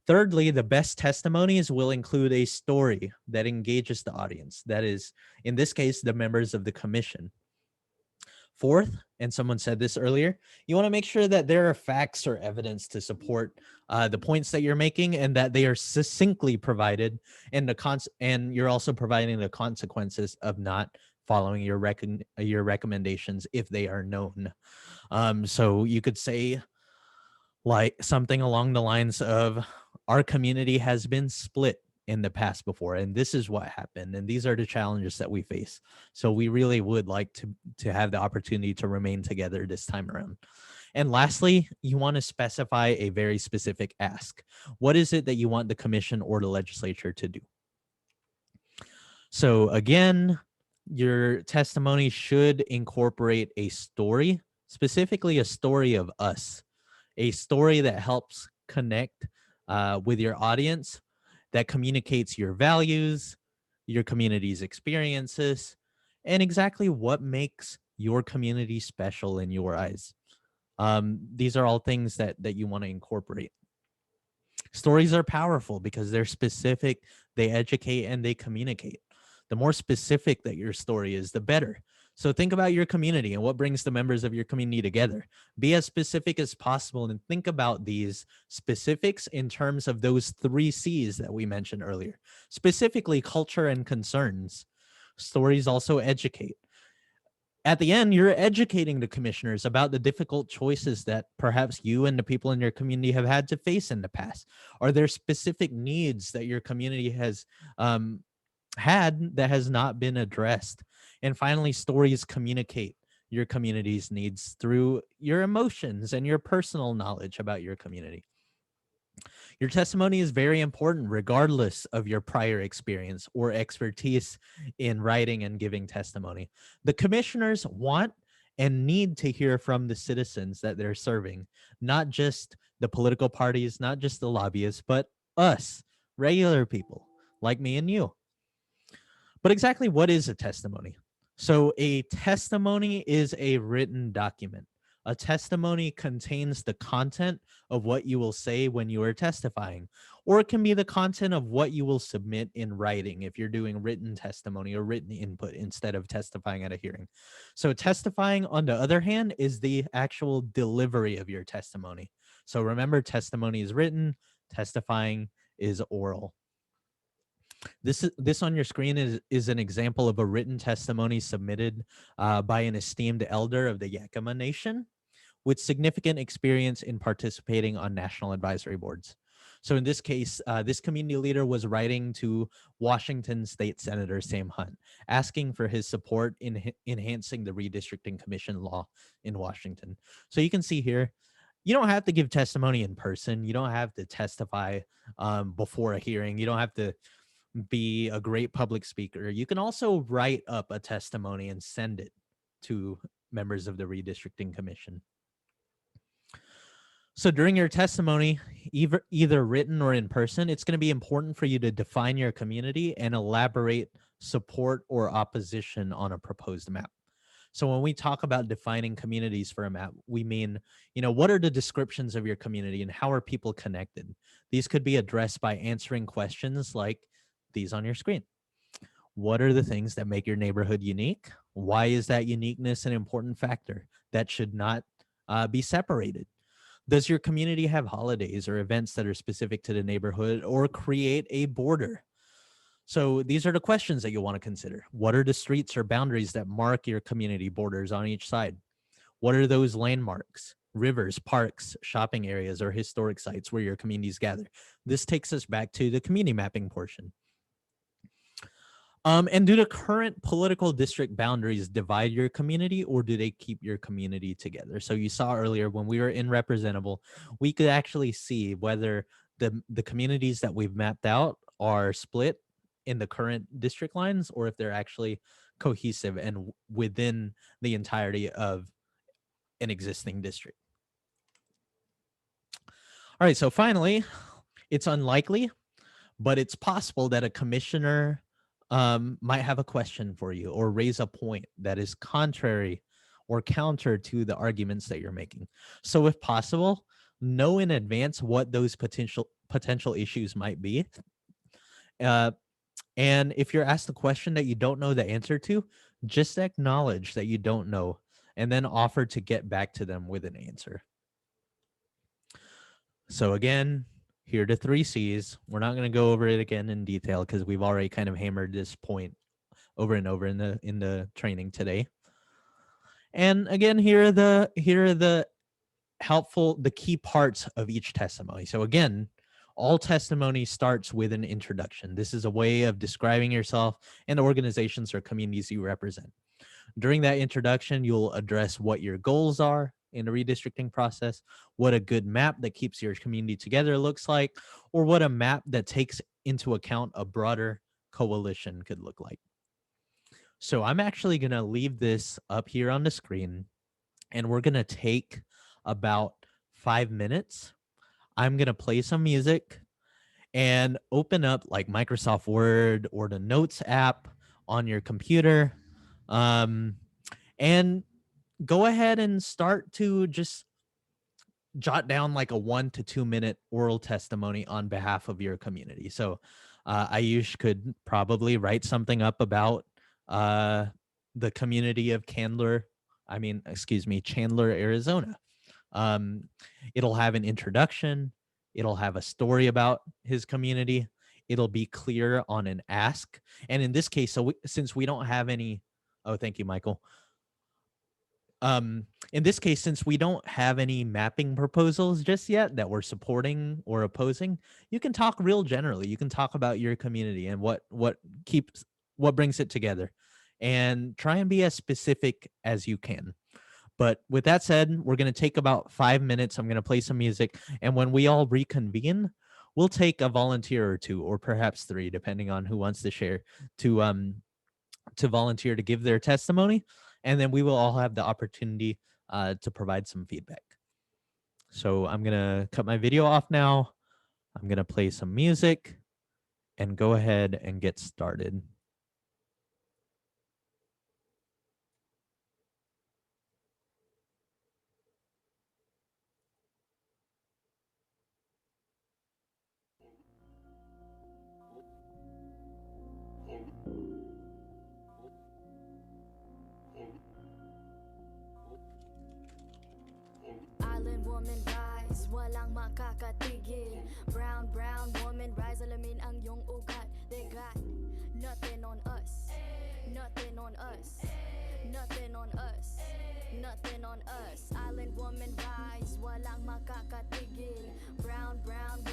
Thirdly, the best testimonies will include a story that engages the audience. That is, in this case, the members of the commission. Fourth, and someone said this earlier, you want to make sure that there are facts or evidence to support the points that you're making, and that they are succinctly provided, and you're also providing the consequences of not following your recommendations if they are known. So you could say like something along the lines of, our community has been split in the past before, and this is what happened, and these are the challenges that we face. So we really would like to have the opportunity to remain together this time around. And lastly, you want to specify a very specific ask. What is it that you want the commission or the legislature to do? So again, your testimony should incorporate a story, specifically a story of us, a story that helps connect with your audience, that communicates your values, your community's experiences, and exactly what makes your community special in your eyes. These are all things that you want to incorporate. Stories are powerful because they're specific, they educate, and they communicate. The more specific that your story is, the better. So think about your community and what brings the members of your community together. Be as specific as possible and think about these specifics in terms of those 3 C's that we mentioned earlier, specifically culture and concerns. Stories also educate. At the end, you're educating the commissioners about the difficult choices that perhaps you and the people in your community have had to face in the past. Are there specific needs that your community has had that has not been addressed? And finally, stories communicate your community's needs through your emotions and your personal knowledge about your community. Your testimony is very important regardless of your prior experience or expertise in writing and giving testimony. The commissioners want and need to hear from the citizens that they're serving, not just the political parties, not just the lobbyists, but us, regular people like me and you. But exactly what is a testimony? So a testimony is a written document. A testimony contains the content of what you will say when you are testifying, or it can be the content of what you will submit in writing if you're doing written testimony or written input instead of testifying at a hearing. So testifying, on the other hand, is the actual delivery of your testimony. So remember, testimony is written, testifying is oral. This on your screen is an example of a written testimony submitted by an esteemed elder of the Yakima Nation with significant experience in participating on national advisory boards. So in this case, this community leader was writing to Washington State Senator Sam Hunt, asking for his support in enhancing the Redistricting Commission law in Washington. So you can see here, you don't have to give testimony in person. You don't have to testify before a hearing. You don't have to be a great public speaker. You can also write up a testimony and send it to members of the Redistricting Commission. So during your testimony, either written or in person, it's going to be important for you to define your community and elaborate support or opposition on a proposed map. So when we talk about defining communities for a map, we mean, what are the descriptions of your community and how are people connected? These could be addressed by answering questions like these on your screen. What are the things that make your neighborhood unique? Why is that uniqueness an important factor that should not be separated? Does your community have holidays or events that are specific to the neighborhood or create a border? So these are the questions that you want to consider. What are the streets or boundaries that mark your community borders on each side? What are those landmarks? rivers, parks, shopping areas, or historic sites where your communities gather. This takes us back to the community mapping portion. And do the current political district boundaries divide your community, or do they keep your community together? So you saw earlier when we were in Representable, we could actually see whether the communities that we've mapped out are split in the current district lines, or if they're actually cohesive and within the entirety of an existing district. All right, so finally, it's unlikely, but it's possible that a commissioner might have a question for you or raise a point that is contrary or counter to the arguments that you're making. So if possible, know in advance what those potential issues might be. And if you're asked a question that you don't know the answer to, just acknowledge that you don't know and then offer to get back to them with an answer. So again, here are the 3 C's. We're not going to go over it again in detail because we've already kind of hammered this point over and over in the training today. And again, here are the key parts of each testimony. So again, all testimony starts with an introduction. This is a way of describing yourself and the organizations or communities you represent. During that introduction, you'll address what your goals are in the redistricting process, what a good map that keeps your community together looks like, or what a map that takes into account a broader coalition could look like. So I'm actually going to leave this up here on the screen, and we're going to take about 5 minutes. I'm going to play some music and open up like Microsoft Word or the Notes app on your computer, and go ahead and start to just jot down like a 1 to 2 minute oral testimony on behalf of your community. So Ayush could probably write something up about the community of Chandler, Arizona. It'll have an introduction. It'll have a story about his community. It'll be clear on an ask. And in this case, since we don't have any, thank you, Michael. In this case, since we don't have any mapping proposals just yet that we're supporting or opposing, you can talk real generally. You can talk about your community and what brings it together, and try and be as specific as you can. But with that said, we're going to take about 5 minutes. I'm going to play some music, and when we all reconvene, we'll take a volunteer or 2, or perhaps 3, depending on who wants to share, to volunteer to give their testimony. And then we will all have the opportunity to provide some feedback. So I'm going to cut my video off now. I'm going to play some music and go ahead and get started. Island woman rise, walang makakatigil. Brown woman rise, alamin ang iyong ugat. They got nothing on us, nothing on us, nothing on us, nothing on us. Island woman rise, walang makakatigil. Brown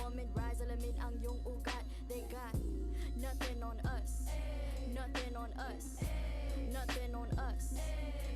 woman rise, alamin ang iyong ugat. They got nothing on us, nothing on us, nothing on us.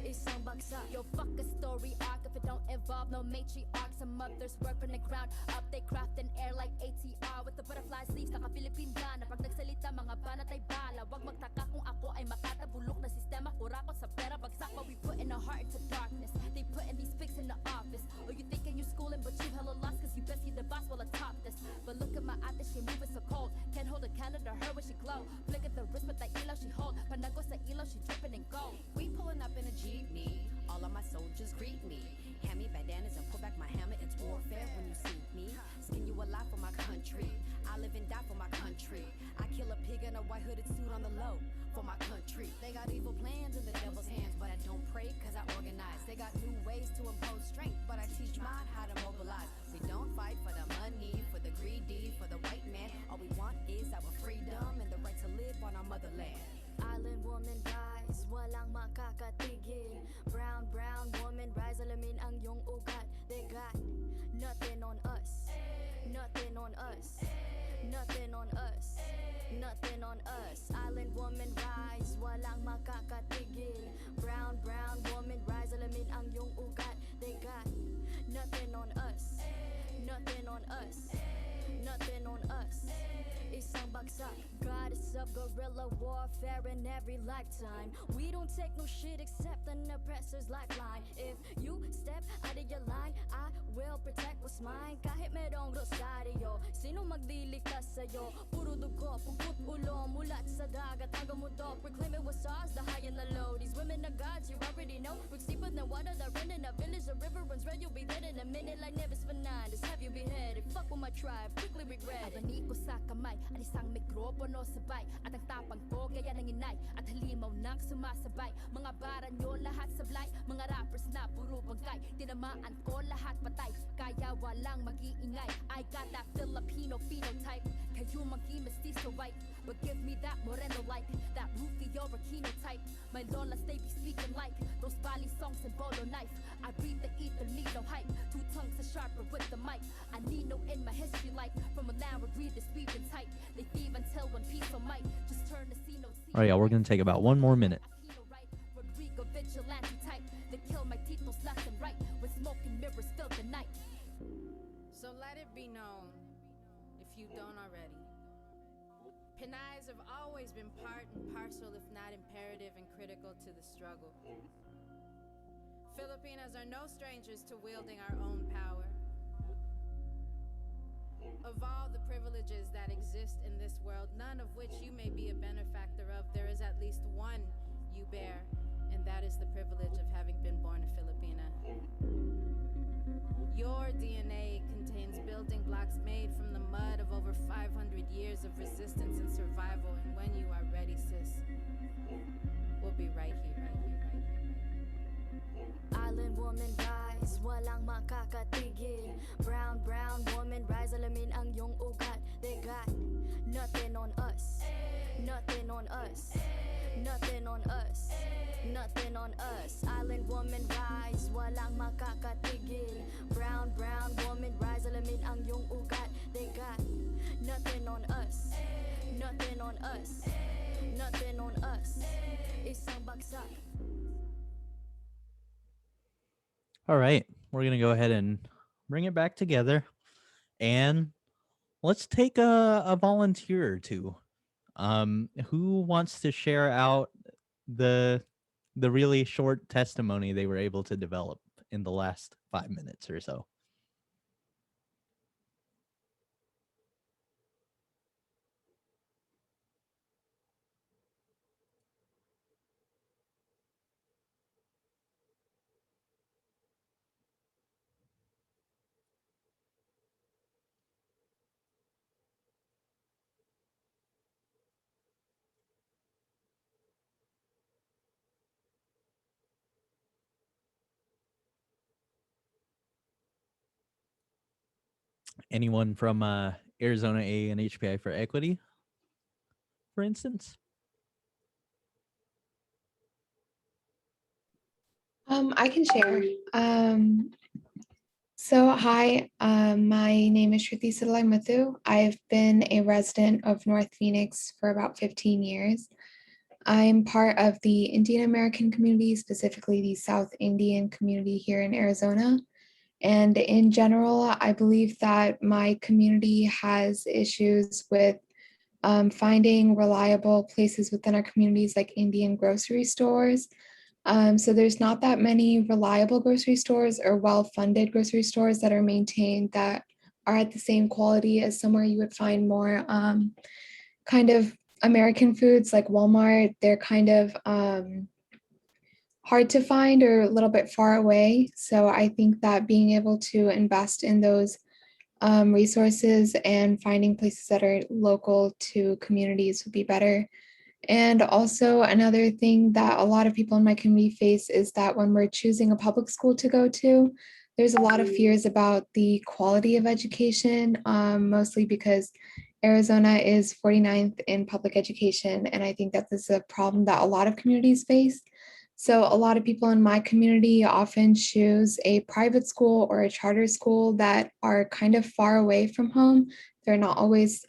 Isang bagsak. Yo, fuck a story arc if it don't involve no matriarch. Some mothers work from the ground up, they craft an air like ATR with the butterfly sleeves. Naka-Philippine Ghana, pag nagsalita mga banat ay bala. Wag magtaka kung ako ay makatabulok na sistema. Kurakot sa pera, bagsak, but we put in our heart into darkness. They putting these pigs in the office. Or you thinking you schooling, but you hella lost, cause you best see the boss while atop this. But look at my ate, she moving so cold. Can't hold a candle to her when she glow. Flick at the wrist with the ilaw she hold. Panago sa ilaw, she dripping in gold. We pulling up in a jeepney. All of my soldiers greet me. Hand me bandanas and pull back my hammer. It's warfare when you see me. Skin you alive for my country. I live and die for my country. I kill a pig in a white hooded suit on the low for my country. They got evil plans in the devil's hands, but I don't pray cause I organize. They got new ways to impose strength, but I teach mine how to mobilize. We don't fight for the money, for the greedy, for the white man. All we want is our freedom and the right to live on our motherland. Island woman rise, walang makakatigil. Brown woman rise, alamin ang iyong ugat. They got nothing on us, nothing on us, nothing on us, nothing on us. Island woman rise, walang makakatigil. Brown, brown woman rise, alamin ang iyong ugat. They got nothing on us, nothing on us, nothing on us. Isang bagsak, goddess of guerrilla warfare in every lifetime. We don't take no shit except an oppressor's lifeline. If you step out of your line, I will protect what's mine. Kahit merong rosaryo, sino magliligtas sa'yo? Puro dugo, pugot ulo, mulat sa dagat hanggang mundo. Proclaiming what's ours, the high and the low. These women are gods, you already know. Roots deeper than water, they're in a village. A river runs red, you'll be dead in a minute. Like Nevis Fernandez, have you beheaded? Fuck with my tribe, quickly regret it. Abani ko sa kamay, at isang mikropono sabay. At ang tapang ko, gaya ng inay. At halimaw nang sumasabay. Mga bara nyo lahat sablay. Mga rappers na puro bangkay. Tinamaan ko lahat patay. Kaya walang mag-iingay. I got that Filipino phenotype. Kayo magi mestizo white. But give me that moreno like that Rufio Aquino type. My lolas they be speaking like those Bali songs and bolo knife. I breathe the ether, need no hype. Two tongues are sharper with the mic. I need no in my history like from a land where greed is weaving tight. They thieve until one piece of might just turn the scene. All right, y'all, we're gonna take about one more minute. Rodrigo vigilante type. They kill my titos left and right when smoke and mirrors fill the night. So let it be known, if you don't already, Pinayas have always been part and parcel, if not imperative and critical to the struggle. Filipinas are no strangers to wielding our own power. Of all the privileges that exist in this world, none of which you may be a benefactor of, there is at least one you bear, and that is the privilege of having been born a Filipina. Your DNA contains building blocks made from the mud of over 500 years of resistance and survival, and when you are ready, sis, we'll be right here, right here, right here. Island woman rise, walang makakatigil. Brown, brown woman rise, alamin ang iyong ugat. They got nothing on us, nothing on us, nothing on us, nothing on us. Island woman rise, walang makakatigil. Brown, brown woman rise, alamin ang iyong ugat. They got nothing on us, nothing on us, nothing on us. Isang bagsak. All right, we're gonna go ahead and bring it back together, and let's take a volunteer or two. Who wants to share out the really short testimony they were able to develop in the last 5 minutes or so? Anyone from Arizona AANHPI for Equity, for instance? I can share. So hi, my name is Shruti Sidalai Muthu. I've been a resident of North Phoenix for about 15 years. I'm part of the Indian American community, specifically the South Indian community here in Arizona. And in general, I believe that my community has issues with finding reliable places within our communities like Indian grocery stores. So there's not that many reliable grocery stores or well-funded grocery stores that are maintained that are at the same quality as somewhere you would find more kind of American foods like Walmart. They're kind of hard to find or a little bit far away. So I think that being able to invest in those resources and finding places that are local to communities would be better. And also another thing that a lot of people in my community face is that when we're choosing a public school to go to, there's a lot of fears about the quality of education, mostly because Arizona is 49th in public education. And I think that this is a problem that a lot of communities face. So a lot of people in my community often choose a private school or a charter school that are kind of far away from home. They're not always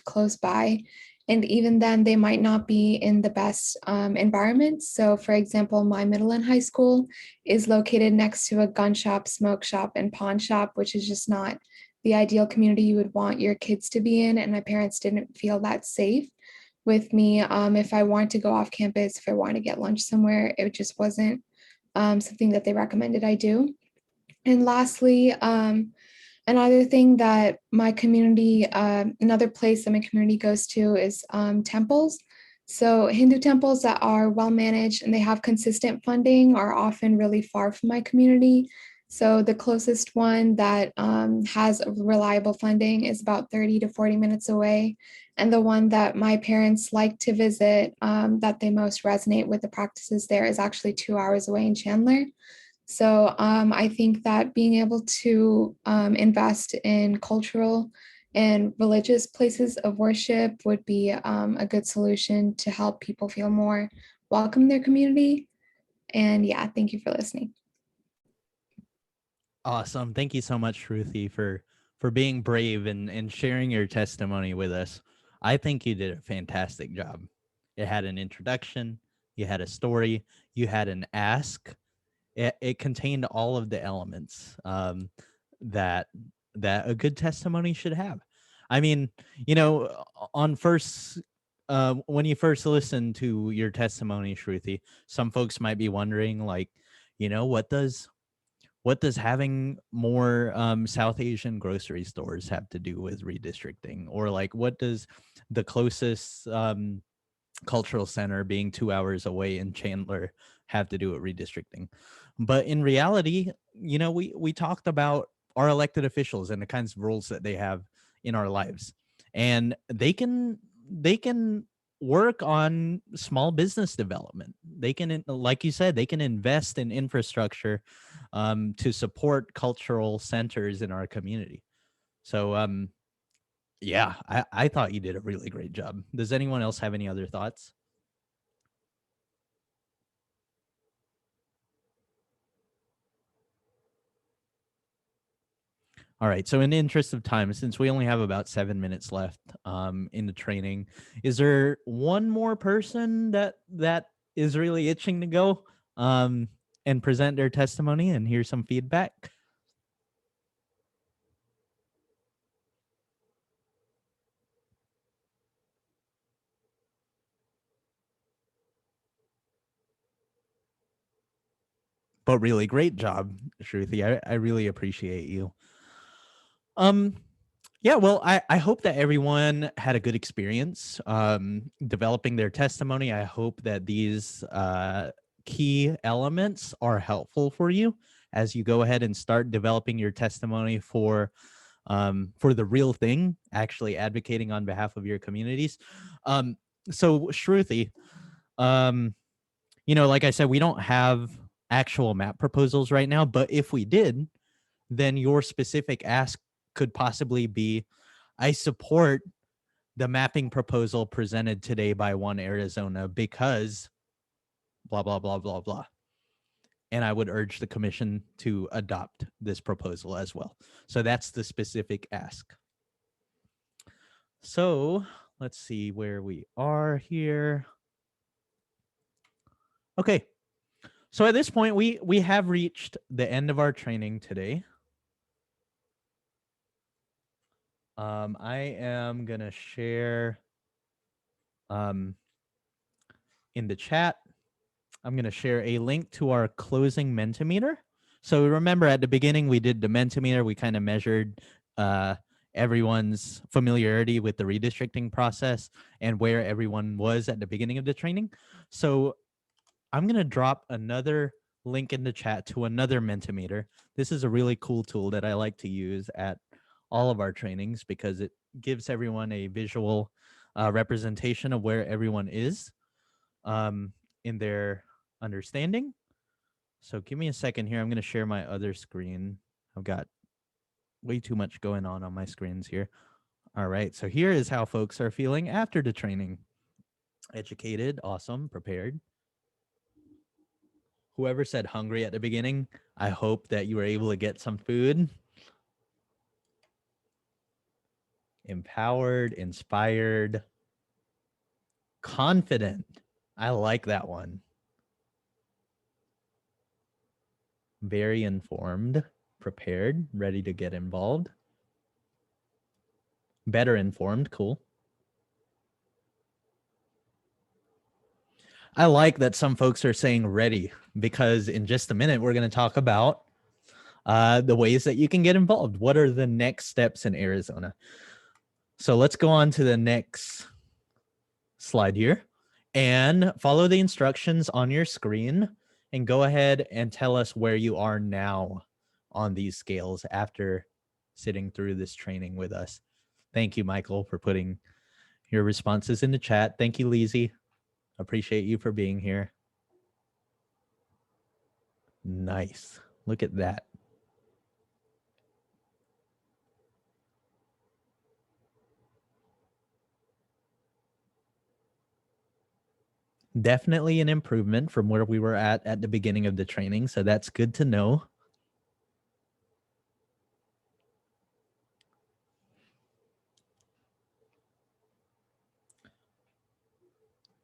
close by. And even then, they might not be in the best environments. So, for example, my middle and high school is located next to a gun shop, smoke shop, and pawn shop, which is just not the ideal community you would want your kids to be in. And my parents didn't feel that safe with me. If I wanted to go off campus, if I wanted to get lunch somewhere, it just wasn't something that they recommended I do. And lastly, another thing that my community, another place that my community goes to is temples. So Hindu temples that are well managed and they have consistent funding are often really far from my community. So the closest one that has reliable funding is about 30 to 40 minutes away. And the one that my parents like to visit that they most resonate with the practices there is actually 2 hours away in Chandler. So I think that being able to invest in cultural and religious places of worship would be a good solution to help people feel more welcome in their community. And yeah, thank you for listening. Awesome. Thank you so much, Ruthie, for being brave and sharing your testimony with us. I think you did a fantastic job. It had an introduction, you had a story, you had an ask. It contained all of the elements that a good testimony should have. I mean, on first when you first listen to your testimony, Shruti, some folks might be wondering, like, what does having more South Asian grocery stores have to do with redistricting? Or like, what does the closest cultural center being 2 hours away in Chandler have to do with redistricting? But in reality, we talked about our elected officials and the kinds of roles that they have in our lives. And they can work on small business development. They can, like you said, they can invest in infrastructure to support cultural centers in our community. So yeah, I thought you did a really great job. Does anyone else have any other thoughts? All right. So in the interest of time, since we only have about 7 minutes left in the training, is there one more person that is really itching to go and present their testimony and hear some feedback? But really great job, Shruti. I really appreciate you. Yeah, well, I hope that everyone had a good experience developing their testimony. I hope that these key elements are helpful for you as you go ahead and start developing your testimony for the real thing, actually advocating on behalf of your communities. So Shruti, like I said, we don't have actual map proposals right now, but if we did, then your specific ask could possibly be, I support the mapping proposal presented today by One Arizona because blah, blah, blah, blah, blah. And I would urge the commission to adopt this proposal as well. So that's the specific ask. So let's see where we are here. Okay. So at this point, we have reached the end of our training today. I am gonna share in the chat. I'm gonna share a link to our closing Mentimeter. So remember, at the beginning we did the Mentimeter. We kind of measured everyone's familiarity with the redistricting process and where everyone was at the beginning of the training. So I'm gonna drop another link in the chat to another Mentimeter. This is a really cool tool that I like to use at all of our trainings because it gives everyone a visual representation of where everyone is in their understanding. So give me a second here. I'm going to share my other screen. I've got way too much going on my screens here. All right. So here is how folks are feeling after the training. Educated, awesome, prepared. Whoever said hungry at the beginning, I hope that you were able to get some food. Empowered, inspired, confident. I like that one. Very informed, prepared, ready to get involved. Better informed, cool. I like that some folks are saying ready, because in just a minute, we're going to talk about the ways that you can get involved. What are the next steps in Arizona? So let's go on to the next slide here and follow the instructions on your screen and go ahead and tell us where you are now on these scales after sitting through this training with us. Thank you, Michael, for putting your responses in the chat. Thank you, Lizzie. Appreciate you for being here. Nice. Look at that. Definitely an improvement from where we were at the beginning of the training. So that's good to know.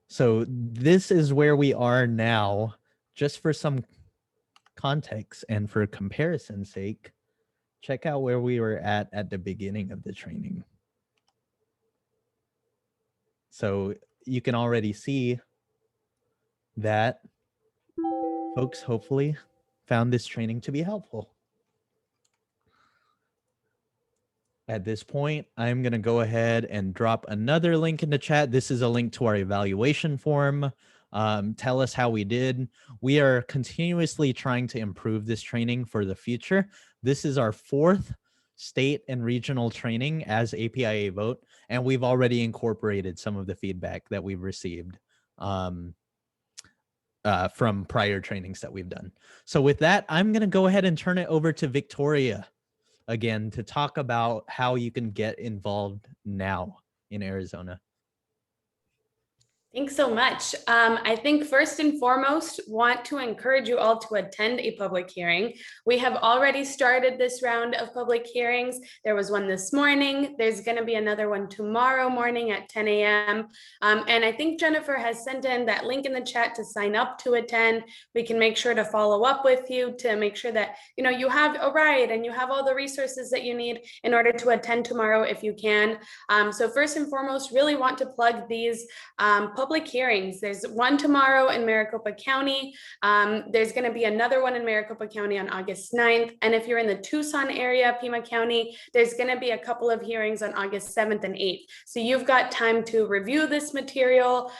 So this is where we are now, just for some context and for comparison's sake. Check out where we were at the beginning of the training. So you can already see that folks hopefully found this training to be helpful. At this point, I'm going to go ahead and drop another link in the chat. This is a link to our evaluation form. Tell us how we did. We are continuously trying to improve this training for the future. This is our 4th state and regional training as APIA Vote, and we've already incorporated some of the feedback that we've received from prior trainings that we've done. So with that, I'm going to go ahead and turn it over to Victoria again to talk about how you can get involved now in Arizona. Thanks so much. I think first and foremost, want to encourage you all to attend a public hearing. We have already started this round of public hearings. There was one this morning. There's going to be another one tomorrow morning at 10 a.m. And I think Jennifer has sent in that link in the chat to sign up to attend. We can make sure to follow up with you to make sure that you have a ride and you have all the resources that you need in order to attend tomorrow if you can. So first and foremost, really want to plug these public hearings. There's one tomorrow in Maricopa County. There's going to be another one in Maricopa County on August 9th. And if you're in the Tucson area, Pima County, there's going to be a couple of hearings on August 7th and 8th. So you've got time to review this material,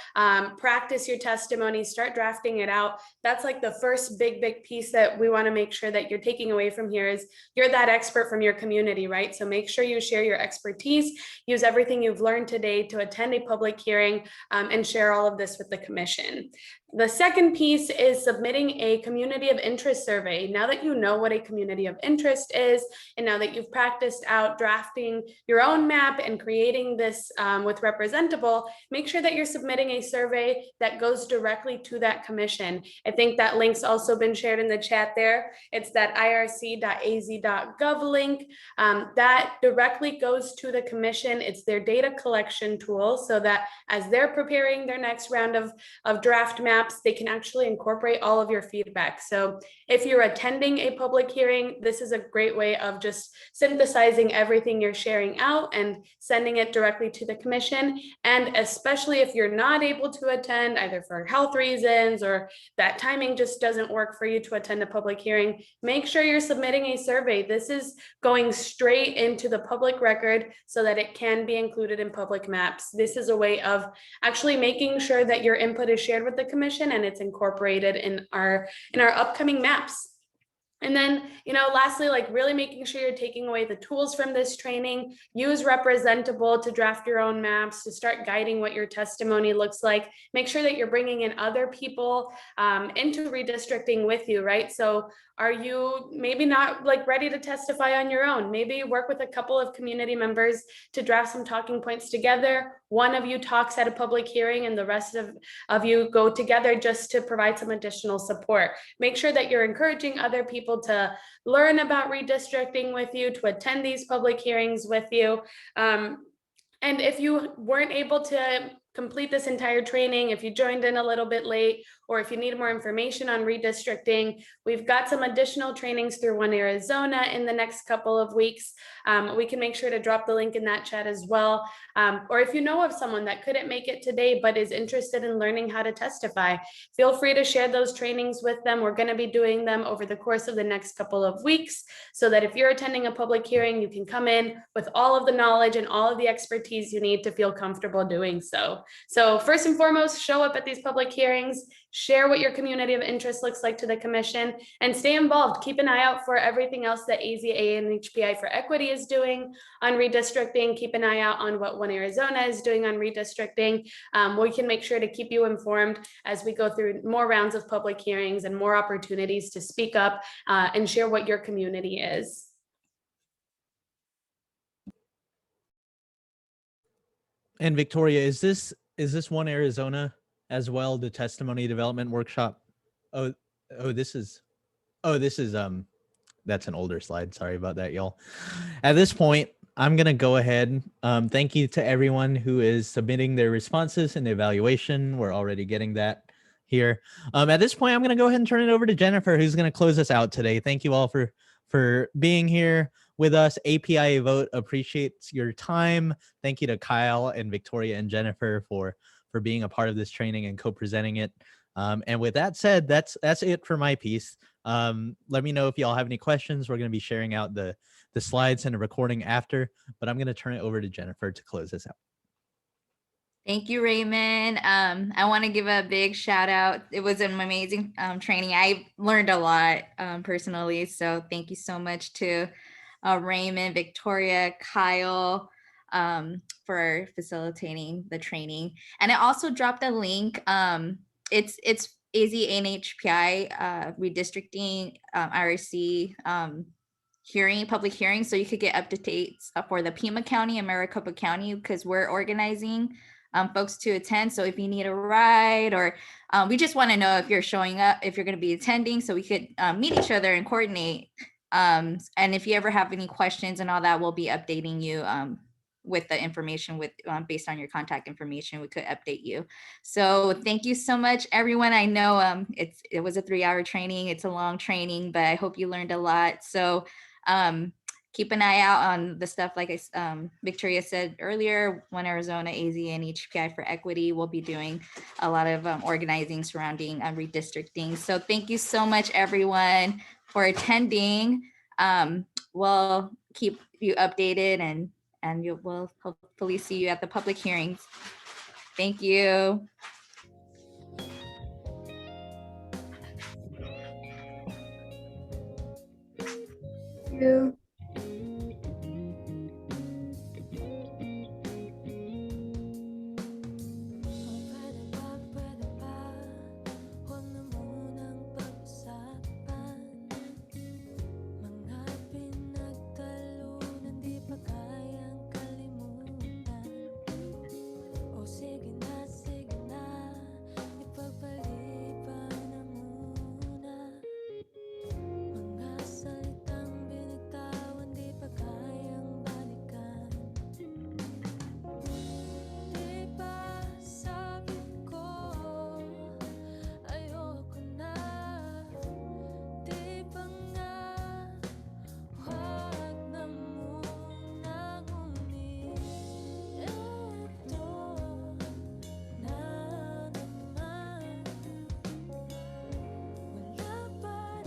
practice your testimony, start drafting it out. That's like the first big piece that we want to make sure that you're taking away from here is you're that expert from your community, right? So make sure you share your expertise, use everything you've learned today to attend a public hearing and share all of this with the commission. The second piece is submitting a community of interest survey. Now that you know what a community of interest is, and now that you've practiced out drafting your own map and creating this with Representable, make sure that you're submitting a survey that goes directly to that commission. I think that link's also been shared in the chat there. It's that irc.az.gov link. That directly goes to the commission. It's their data collection tool so that as they're preparing their next round of draft maps, they can actually incorporate all of your feedback. So if you're attending a public hearing, this is a great way of just synthesizing everything you're sharing out and sending it directly to the commission. And especially if you're not able to attend, either for health reasons or that timing just doesn't work for you to attend a public hearing, make sure you're submitting a survey. This is going straight into the public record so that it can be included in public maps. This is a way of actually making sure that your input is shared with the commission and it's incorporated in our upcoming maps. And then, lastly, like really making sure you're taking away the tools from this training. Use Representable to draft your own maps, to start guiding what your testimony looks like. Make sure that you're bringing in other people into redistricting with you, right? So are you maybe not like ready to testify on your own? Maybe work with a couple of community members to draft some talking points together. One of you talks at a public hearing and the rest of you go together just to provide some additional support. Make sure that you're encouraging other people to learn about redistricting with you, to attend these public hearings with you. And if you weren't able to complete this entire training, if you joined in a little bit late, or if you need more information on redistricting, we've got some additional trainings through One Arizona in the next couple of weeks. We can make sure to drop the link in that chat as well. Or if you know of someone that couldn't make it today, but is interested in learning how to testify, feel free to share those trainings with them. We're going to be doing them over the course of the next couple of weeks, so that if you're attending a public hearing, you can come in with all of the knowledge and all of the expertise you need to feel comfortable doing so. So first and foremost, show up at these public hearings, share what your community of interest looks like to the commission, and stay involved. Keep an eye out for everything else that AANHPI for Equity is doing on redistricting. Keep an eye out on what One Arizona is doing on redistricting. We can make sure to keep you informed as we go through more rounds of public hearings and more opportunities to speak up and share what your community is. And Victoria, is this One Arizona as well, the testimony development workshop? This is that's an older slide. Sorry about that, y'all. At this point, I'm gonna go ahead. Thank you to everyone who is submitting their responses and the evaluation. We're already getting that here. At this point, I'm gonna go ahead and turn it over to Jennifer, who's gonna close us out today. Thank you all for being here with us. APIA Vote appreciates your time. Thank you to Kyle and Victoria and Jennifer for being a part of this training and co-presenting it. And with that said, that's it for my piece. Let me know if y'all have any questions. We're going to be sharing out the slides and a recording after, but I'm going to turn it over to Jennifer to close this out. Thank you, Raymond. I want to give a big shout out. It was an amazing training. I learned a lot personally. So thank you so much to Raymond, Victoria, Kyle, for facilitating the training. And I also dropped a link. It's AANHPI redistricting IRC public hearing, so you could get updates for the Pima County and Maricopa County, because we're organizing folks to attend. So if you need a ride, or we just want to know if you're showing up, if you're going to be attending, so we could meet each other and coordinate. And if you ever have any questions and all that, we'll be updating you with the information based on your contact information. We could update you. So thank you so much, everyone. I know it was a 3-hour training. It's a long training, but I hope you learned a lot. So keep an eye out on the stuff like Victoria said earlier. One Arizona, AANHPI for Equity will be doing a lot of organizing surrounding redistricting. So thank you so much, everyone, for attending. We'll keep you updated, and we'll hopefully see you at the public hearings. Thank you. Thank you.